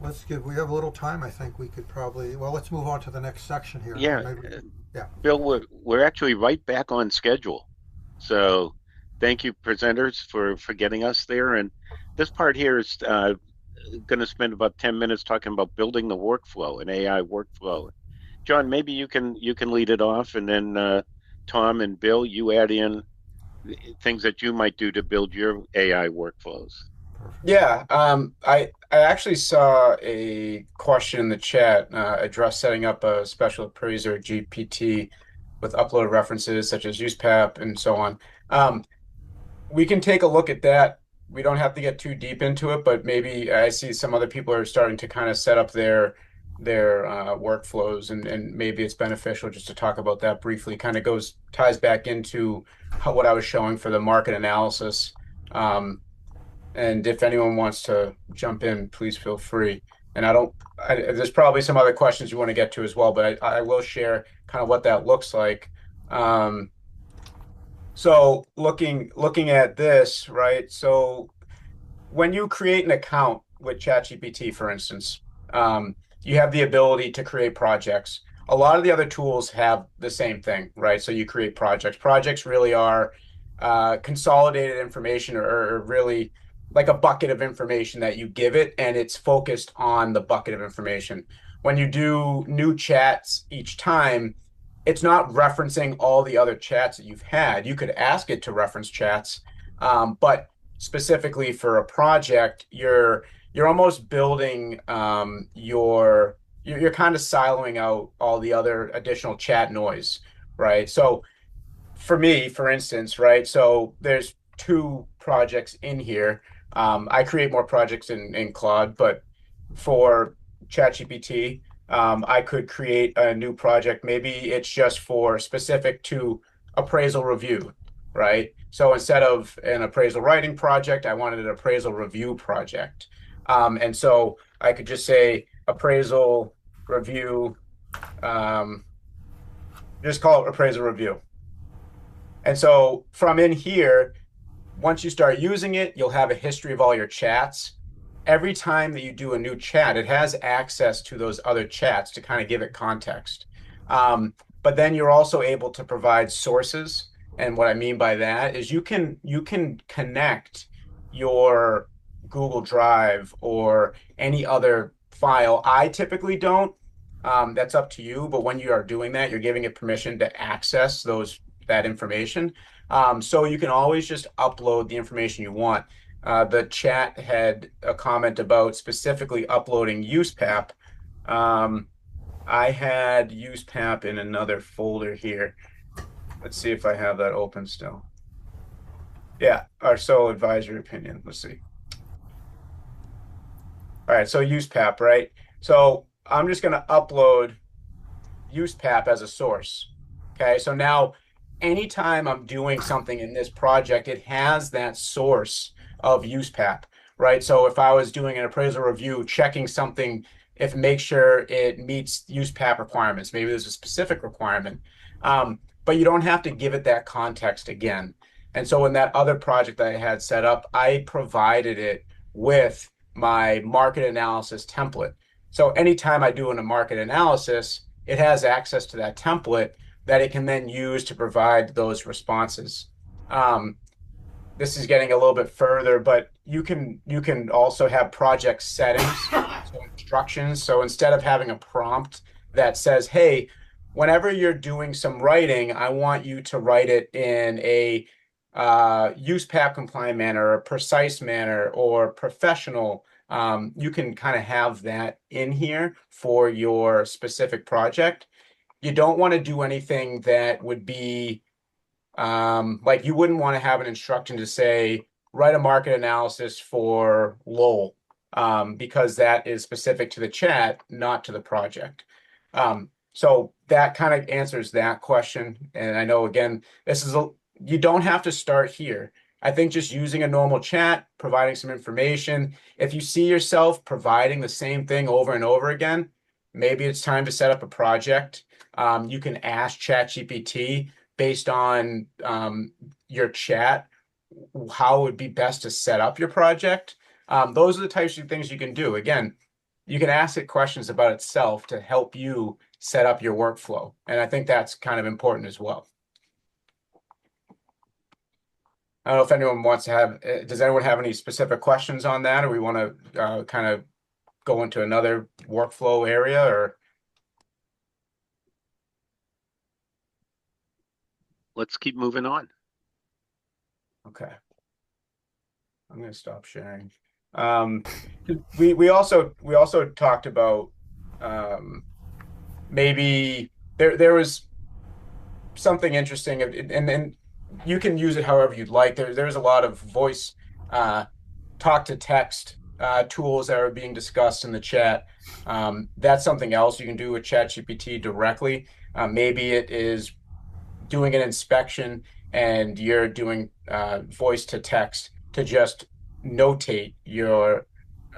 Let's give. We have a little time. I think we could probably. Well, let's move on to the next section here. Yeah, Maybe, yeah. Bill, we're actually right back on schedule. So thank you, presenters, for getting us there. And this part here is going to spend about 10 minutes talking about building the workflow, an AI workflow. John, maybe you can lead it off, and then Tom and Bill, you add in things that you might do to build your AI workflows. Perfect. Yeah, I actually saw a question in the chat address setting up a special appraiser GPT with uploaded references such as UsePap and so on. We can take a look at that. We don't have to get too deep into it, but maybe I see some other people are starting to kind of set up their workflows, and maybe it's beneficial just to talk about that briefly. Kind of ties back into what I was showing for the market analysis. And if anyone wants to jump in, please feel free. And there's probably some other questions you want to get to as well, but I will share kind of what that looks like. Um, So looking at this, right? So when you create an account with ChatGPT, for instance, you have the ability to create projects. A lot of the other tools have the same thing, right? So you create projects. Projects really are consolidated information or really like a bucket of information that you give it, and it's focused on the bucket of information. When you do new chats each time, it's not referencing all the other chats that you've had. You could ask it to reference chats, but specifically for a project, you're almost building you're kind of siloing out all the other additional chat noise, right? So for me, for instance, right? So there's two projects in here. I create more projects in Claude, but for ChatGPT, I could create a new project. Maybe it's just for specific to appraisal review, right? So instead of an appraisal writing project, I wanted an appraisal review project. And so I could just say appraisal review, um, just call it appraisal review. And so from in here, once you start using it, you'll have a history of all your chats. Every time that you do a new chat, it has access to those other chats to kind of give it context. But then you're also able to provide sources. And what I mean by that is you can connect your Google Drive or any other file. I typically don't. That's up to you. But when you are doing that, you're giving it permission to access that information. So you can always just upload the information you want. The chat had a comment about specifically uploading UsePap. Um, I had UsePap in another folder here. Let's see if I have that open still. Yeah, our sole advisory opinion. Let's see. All right, so UsePap, right? So I'm just going to upload UsePap as a source. Okay, so now anytime I'm doing something in this project, it has that source of UsePap, right? So if I was doing an appraisal review, checking something, if make sure it meets UsePap requirements, maybe there's a specific requirement, but you don't have to give it that context again. And so in that other project that I had set up, I provided it with my market analysis template. So anytime I do in a market analysis, it has access to that template that it can then use to provide those responses. Um, this is getting a little bit further, but you can also have project settings, so instructions. So instead of having a prompt that says, "Hey, whenever you're doing some writing, I want you to write it in a UsePap compliant manner, or precise manner, or professional." You can kind of have that in here for your specific project. You don't want to do anything that would be like you wouldn't want to have an instruction to say, write a market analysis for Lowell, because that is specific to the chat, not to the project. So that kind of answers that question. And I know, again, you don't have to start here. I think just using a normal chat, providing some information. If you see yourself providing the same thing over and over again, maybe it's time to set up a project. You can ask ChatGPT based on your chat how it would be best to set up your project. Those are the types of things you can do. Again, you can ask it questions about itself to help you set up your workflow. And I think that's kind of important as well. I don't know if anyone wants to does anyone have any specific questions on that, or we want to kind of go into another workflow area, or? Let's keep moving on. Okay. I'm going to stop sharing. We also talked about maybe there was something interesting, and you can use it however you'd like. There's a lot of voice talk to text tools that are being discussed in the chat. That's something else you can do with ChatGPT directly. Maybe it is doing an inspection and you're doing voice to text to just notate your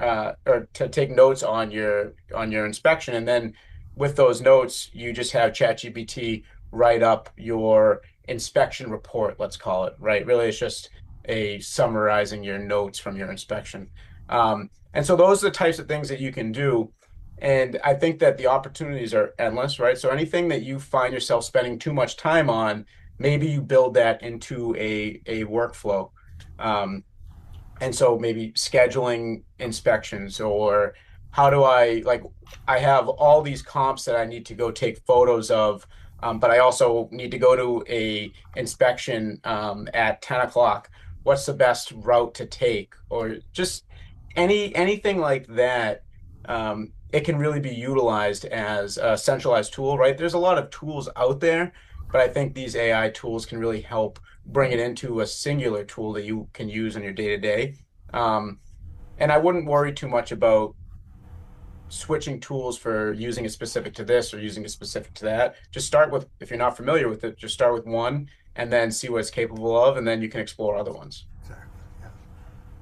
or to take notes on your inspection, and then with those notes you just have ChatGPT write up your inspection report, let's call it, right? Really, it's just a summarizing your notes from your inspection. And so those are the types of things that you can do. And I think that the opportunities are endless, right? So anything that you find yourself spending too much time on, maybe you build that into a workflow. Um, and so maybe scheduling inspections, or how do I, like, I have all these comps that I need to go take photos of, but I also need to go to a inspection at 10 o'clock. What's the best route to take? Or just anything like that. It can really be utilized as a centralized tool, right? There's a lot of tools out there, but I think these AI tools can really help bring it into a singular tool that you can use in your day to day. And I wouldn't worry too much about switching tools for using it specific to this or using it specific to that. Just start with, if you're not familiar with it, just start with one and then see what it's capable of, and then you can explore other ones. Exactly.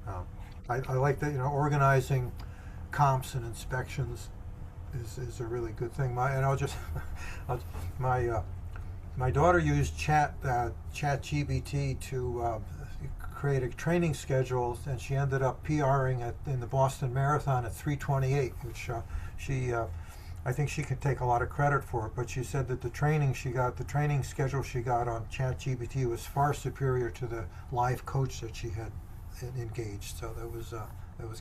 Yeah. I like that. Organizing comps and inspections is a really good thing. My my daughter used ChatGPT to create a training schedule, and she ended up PRing in the Boston Marathon at 3:28, which I think she could take a lot of credit for it. But she said that the training schedule she got on ChatGPT was far superior to the live coach that she had engaged. So that was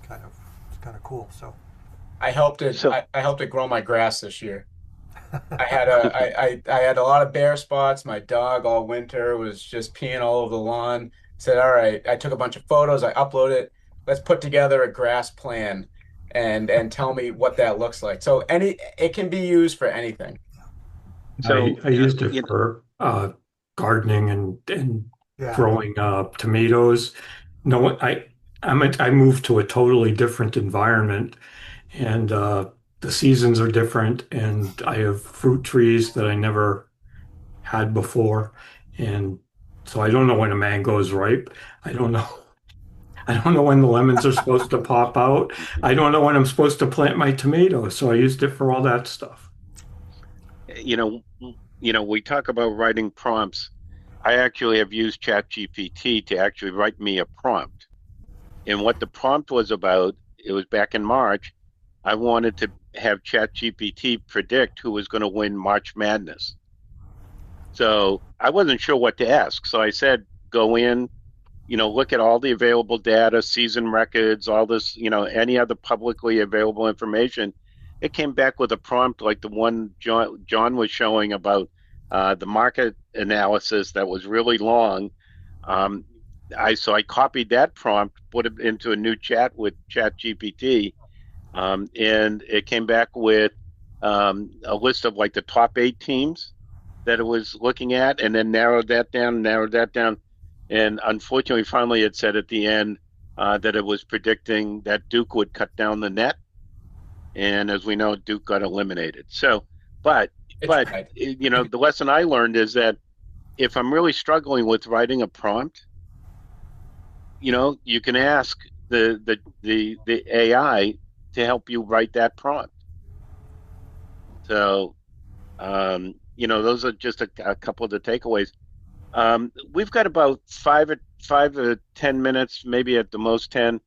kind of cool. So I helped it grow my grass this year. I had a lot of bare spots. My dog all winter was just peeing all over the lawn. Said, all right, I took a bunch of photos, I uploaded it. Let's put together a grass plan and tell me what that looks like. So it can be used for anything. So I used it you know, for gardening and yeah. growing tomatoes. No, I moved to a totally different environment, and the seasons are different, and I have fruit trees that I never had before, and so I don't know when a mango is ripe. I don't know. I don't know when the lemons are supposed to pop out. I don't know when I'm supposed to plant my tomatoes. So I used it for all that stuff. you know, we talk about writing prompts. I actually have used ChatGPT to actually write me a prompt. And what the prompt was about, it was back in March. I wanted to have ChatGPT predict who was going to win March Madness. So I wasn't sure what to ask. So I said, go in, look at all the available data, season records, all this, any other publicly available information. It came back with a prompt like the one John was showing about the market analysis that was really long. So I copied that prompt, put it into a new chat with ChatGPT, and it came back with a list of like the top 8 teams that it was looking at, and then narrowed that down. And unfortunately, finally, it said at the end that it was predicting that Duke would cut down the net. And as we know, Duke got eliminated. So, but, It's but right. the lesson I learned is that if I'm really struggling with writing a prompt, you can ask the AI to help you write that prompt. So, those are just a couple of the takeaways. We've got about 5 or 10 minutes, maybe at the most 10,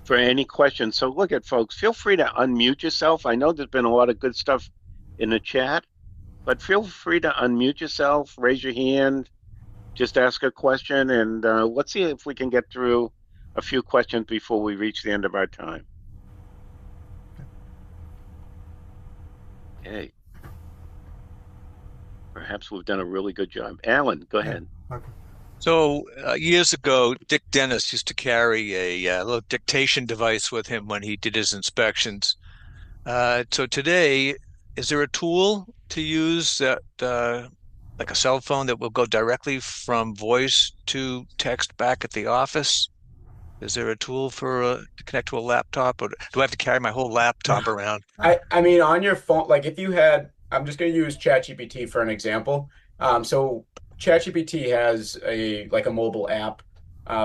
for any questions. So look at folks, feel free to unmute yourself. I know there's been a lot of good stuff in the chat, but feel free to unmute yourself, raise your hand, just ask a question, and let's see if we can get through a few questions before we reach the end of our time. Okay. Perhaps we've done a really good job. Alan, go ahead. Okay. So years ago, Dick Dennis used to carry a little dictation device with him when he did his inspections. So today, is there a tool to use that, like a cell phone, that will go directly from voice to text back at the office? Is there a tool to connect to a laptop, or do I have to carry my whole laptop around? I mean, on your phone, like if you had, I'm just going to use ChatGPT for an example. So ChatGPT has a mobile app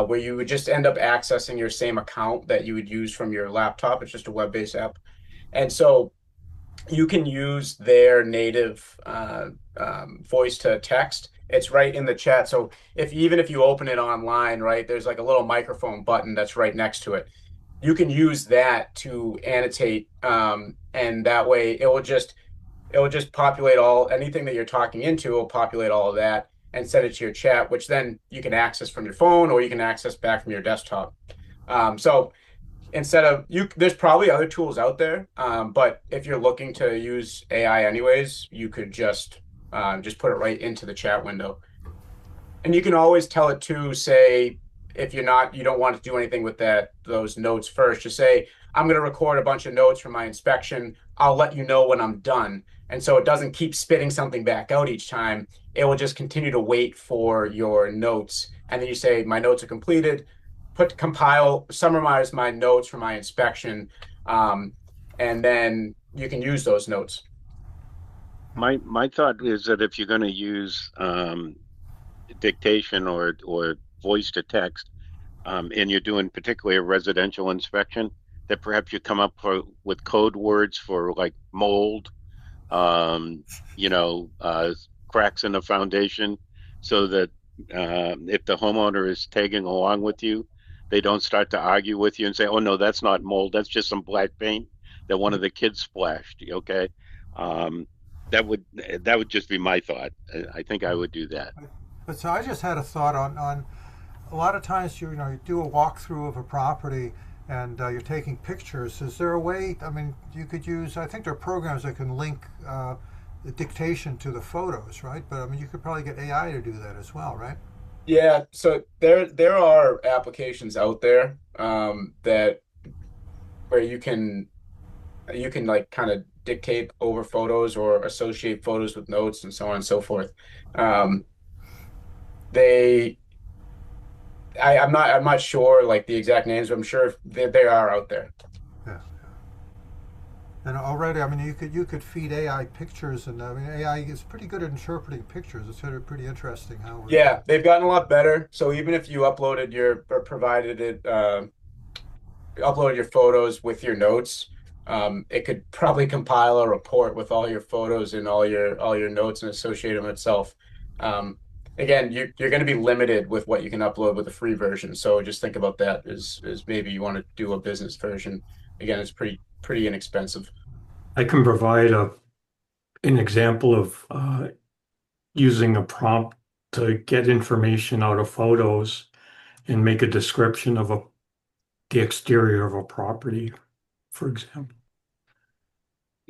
where you would just end up accessing your same account that you would use from your laptop. It's just a web-based app. And so you can use their native voice to text, it's right in the chat. So even if you open it online, right, there's like a little microphone button that's right next to it. You can use that to annotate, and that way it will just populate all anything that you're talking into will populate all of that and send it to your chat, which then you can access from your phone or you can access back from your desktop. So instead of you, there's probably other tools out there, but if you're looking to use AI anyways, you could just put it right into the chat window. And you can always tell it to say, if you don't want to do anything with those notes first, just say, I'm going to record a bunch of notes from my inspection. I'll let you know when I'm done. And so it doesn't keep spitting something back out each time. It will just continue to wait for your notes. And then you say, my notes are completed, summarize my notes from my inspection. Um, and then you can use those notes. My thought is that if you're going to use dictation or voice to text, and you're doing particularly a residential inspection, that perhaps you come up with code words for like mold, um, you know, cracks in the foundation, so that if the homeowner is tagging along with you, they don't start to argue with you and say, "Oh no, that's not mold. That's just some black paint that one of the kids splashed." Okay, um, that would just be my thought. I think I would do that. But so I just had a thought on a lot of times you do a walkthrough of a property and you're taking pictures. Is there a way? I mean, you could use. I think there are programs that can link the dictation to the photos, right? But I mean, you could probably get AI to do that as well, right? Yeah, so there are applications out there that where you can like kind of dictate over photos or associate photos with notes and so on and so forth. Um, they I'm not sure like the exact names, but I'm sure they are out there. Yeah. And already, I mean, you could feed AI pictures, and I mean, AI is pretty good at interpreting pictures. It's sort of pretty interesting how we're. Yeah, they've gotten a lot better. So even if you uploaded your or provided it upload your photos with your notes, it could probably compile a report with all your photos and all your notes and associate them itself. Um, Again, you're going to be limited with what you can upload with the free version. So just think about that as maybe you want to do a business version. Again, it's pretty inexpensive. I can provide an example of using a prompt to get information out of photos and make a description of the exterior of a property, for example.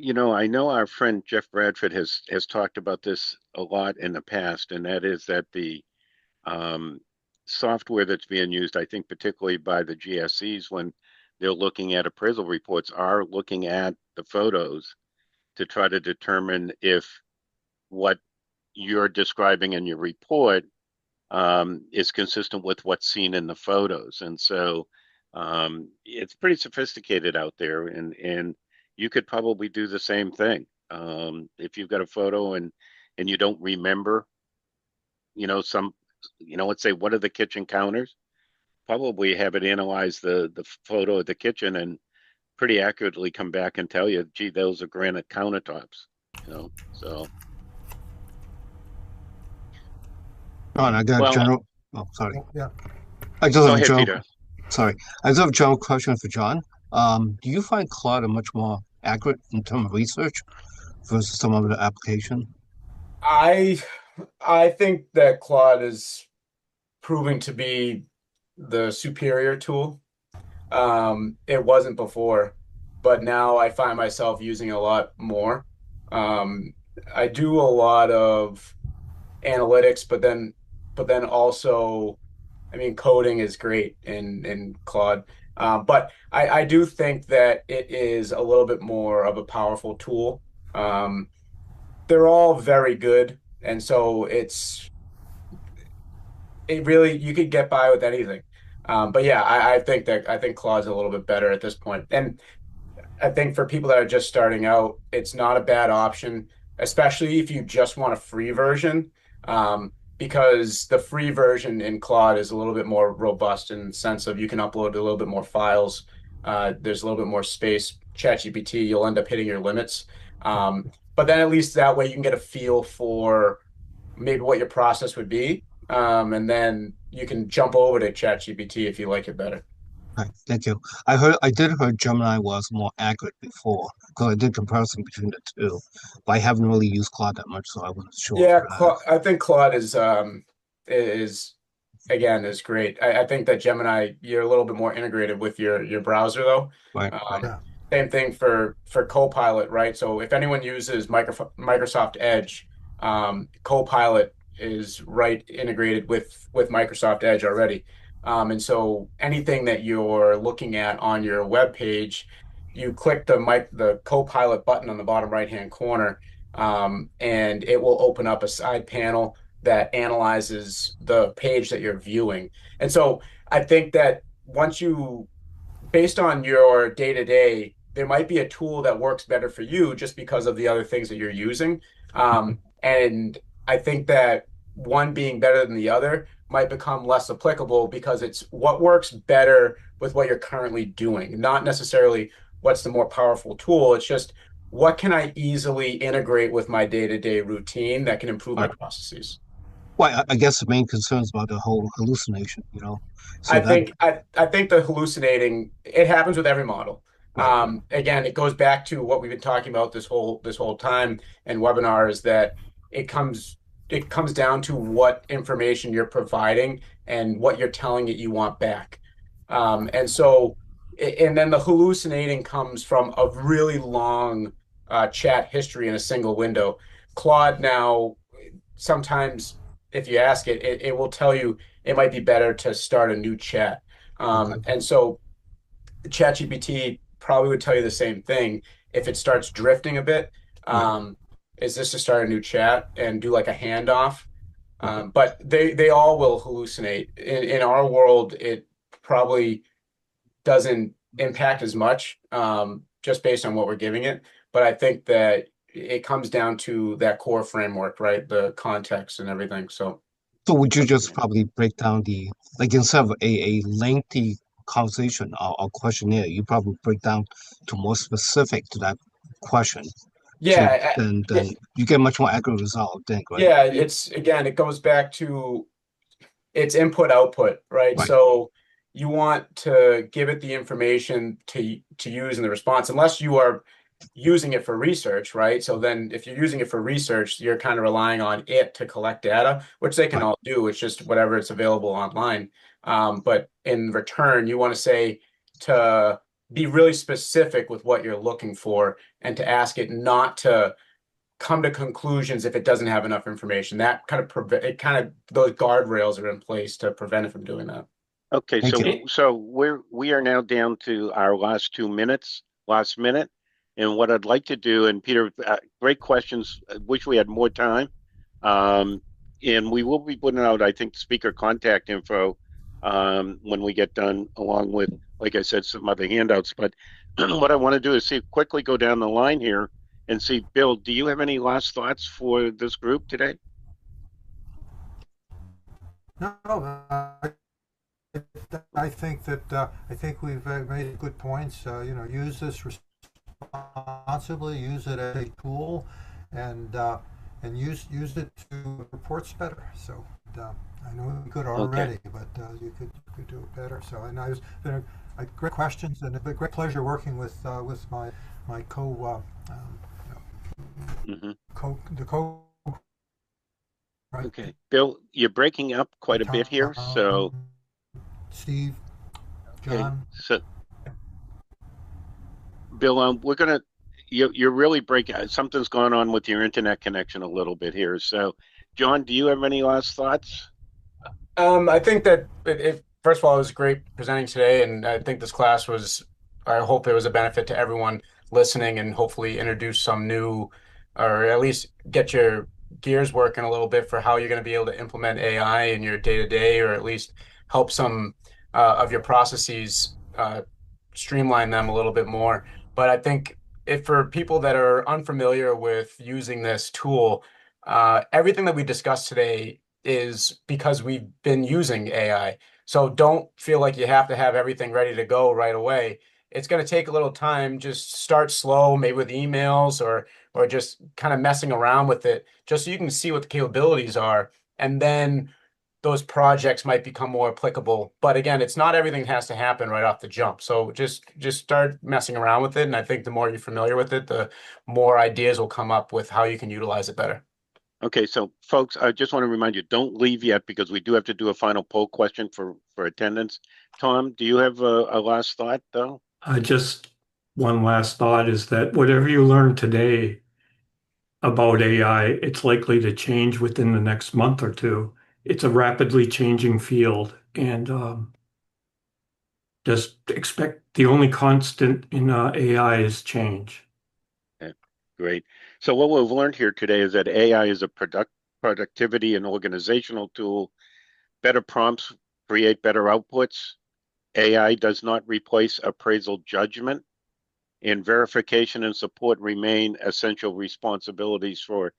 I know our friend Jeff Bradford has talked about this a lot in the past, and that is that the um, software that's being used, I think particularly by the GSEs when they're looking at appraisal reports, are looking at the photos to try to determine if what you're describing in your report is consistent with what's seen in the photos. And so it's pretty sophisticated out there, and you could probably do the same thing. If you've got a photo and you don't remember, some, let's say, what are the kitchen counters? Probably have it analyze the photo of the kitchen and pretty accurately come back and tell you, gee, those are granite countertops. So John, I got a well, general. Oh, sorry. Yeah. I just go have a ahead, general. Peter. Sorry, I just have a general question for John. Do you find Claude much more accurate in terms of research versus some other application? I I think that Claude is proving to be the superior tool. It wasn't before, but now I find myself using a lot more. Um, I do a lot of analytics, but then also, I mean, coding is great in Claude. But I do think that it is a little bit more of a powerful tool. Um, they're all very good, and so it really you could get by with anything. But yeah, I think Claude's a little bit better at this point. And I think for people that are just starting out, it's not a bad option, especially if you just want a free version, because the free version in Claude is a little bit more robust in the sense of you can upload a little bit more files. There's a little bit more space. ChatGPT, you'll end up hitting your limits. But then at least that way you can get a feel for maybe what your process would be, and then you can jump over to ChatGPT if you like it better. Right, thank you. I did heard Gemini was more accurate before because I did comparison between the two, but I haven't really used Claude that much, so I wasn't sure Yeah, for that. I think Claude is again is great. I think that Gemini, you're a little bit more integrated with your browser though. Right, right, Um, Yeah. Same thing for Copilot, right? So if anyone uses Microsoft Edge, Copilot is right integrated with Microsoft Edge already. And so anything that you're looking at on your web page, you click the Copilot button on the bottom right-hand corner, and it will open up a side panel that analyzes the page that you're viewing. And so I think that once you, based on your day to day, there might be a tool that works better for you just because of the other things that you're using. And I think that one being better than the other might become less applicable because it's what works better with what you're currently doing, not necessarily what's the more powerful tool. It's just what can I easily integrate with my day to day routine that can improve my right. processes. Well, I guess the main concern is about the whole hallucination, you know. So I that, think I think the hallucinating it happens with every model. Right. Again, it goes back to what we've been talking about this whole time and webinars that it comes it comes down to what information you're providing and what you're telling it you want back. And so and then the hallucinating comes from a really long chat history in a single window. Claude now sometimes if you ask it, it will tell you it might be better to start a new chat. okay, And so ChatGPT probably would tell you the same thing if it starts drifting a bit. right, Um, is this to start a new chat and do like a handoff? right. But they all will hallucinate. In our world, it probably doesn't impact as much just based on what we're giving it. But I think that it comes down to that core framework, right? The context and everything. So. So would you just Okay. probably break down the like instead of a lengthy conversation or questionnaire, you probably break down to more specific to that question. So Yeah, then you get much more accurate result, I think, right? yeah, it's again, it goes back to it's input output, right? Right, So you want to give it the information to use in the response, unless you are using it for research, right? So then if you're using it for research, you're kind of relying on it to collect data, which they can right. all do. It's just whatever it's available online. But in return, you want to say to be really specific with what you're looking for and to ask it not to come to conclusions if it doesn't have enough information. That kind of those guardrails are in place to prevent it from doing that. Okay, Thank you. so we are now down to our last 2 minutes, last minute, and what I'd like to do, and Peter, great questions. I wish we had more time, um, and we will be putting out, I think, speaker contact info when we get done, along with, like I said, some other handouts. But what I want to do is see quickly go down the line here and see, Bill, do you have any last thoughts for this group today? No, I think that I think we've made good points. Use this responsibly. Use it as a tool, and use it to reports better. So I know we could Okay. already, but you could do it better. So and I was been great questions and a great pleasure working with my Hmm. co right Okay. Bill, you're breaking up quite a bit here, so Tom, Steve, okay. John. So Bill, we're gonna you're really breaking something's going on with your internet connection a little bit here. So, John, do you have any last thoughts? I think that first of all, it was great presenting today, and I think this class was. I hope it was a benefit to everyone listening, and hopefully introduce some new, or at least get your gears working a little bit for how you're going to be able to implement AI in your day to day, or at least help some of your processes streamline them a little bit more. But I think if for people that are unfamiliar with using this tool, everything that we discussed today is because we've been using AI. So don't feel like you have to have everything ready to go right away. it's going to take a little time. Just start slow, maybe with emails or just kind of messing around with it, just so you can see what the capabilities are. And then those projects might become more applicable. But again, it's not everything has to happen right off the jump. So just start messing around with it. And I think the more you're familiar with it, the more ideas will come up with how you can utilize it better. Okay, so folks, I just want to remind you, don't leave yet because we do have to do a final poll question for attendance. Tom, do you have a last thought though? Just one last thought is that whatever you learn today about AI, it's likely to change within the next month or two. It's a rapidly changing field, and just expect the only constant in AI is change. Okay, great. So what we've learned here today is that AI is a productivity and organizational tool. Better prompts create better outputs. AI does not replace appraisal judgment, and verification and support remain essential responsibilities for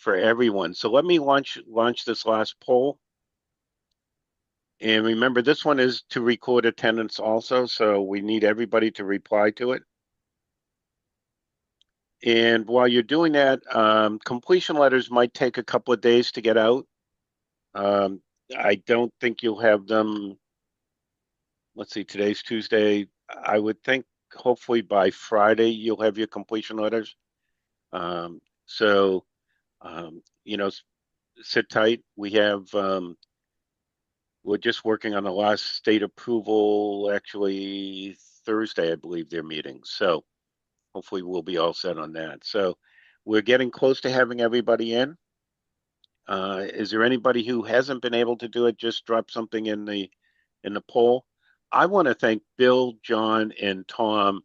everyone. So let me launch this last poll. And remember, this one is to record attendance also, so we need everybody to reply to it. And while you're doing that, completion letters might take a couple of days to get out. I don't think you'll have them. Let's see, today's Tuesday. I would think hopefully by Friday you'll have your completion letters. So, you know, sit tight. We have, we're just working on the last state approval, actually Thursday, I believe they're meeting. So hopefully we'll be all set on that. So we're getting close to having everybody in. Is there anybody who hasn't been able to do it? Just drop something in the poll. I want to thank Bill, John, and Tom.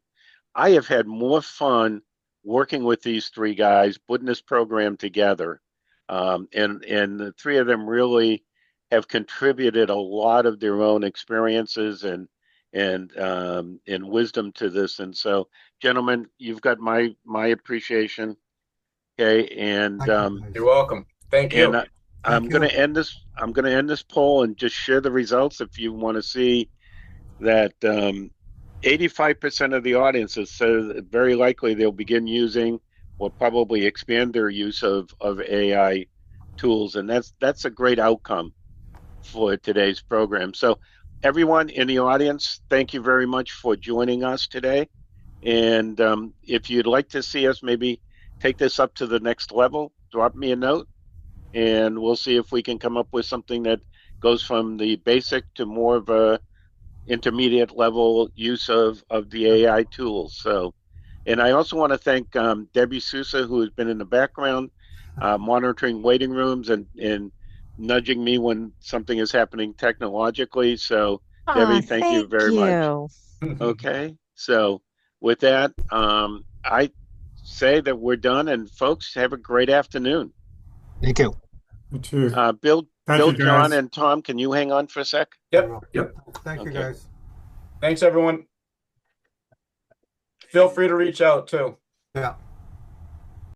I have had more fun working with these three guys, putting this program together. And the three of them really have contributed a lot of their own experiences and wisdom to this. And so, gentlemen, you've got my appreciation. Okay, and You're welcome. Thank you. And I'm going to end this. I'm going to end this poll and just share the results if you want to see that 85% of the audience has said very likely they'll begin using or probably expand their use of AI tools, and that's a great outcome for today's program. So everyone in the audience, thank you very much for joining us today. And if you'd like to see us maybe take this up to the next level, drop me a note, and we'll see if we can come up with something that goes from the basic to more of a intermediate level use of the AI tools. So, and I also want to thank Debbie Sousa, who has been in the background monitoring waiting rooms and nudging me when something is happening technologically. So, Debbie, thank you very much. Okay, so with that, I say that we're done, and folks, have a great afternoon. Thank you. You too. Bill, Thank you, John, guys. and Tom, can you hang on for a sec? Yep. Thank you, guys. Thanks, everyone. Feel free to reach out too. Yeah.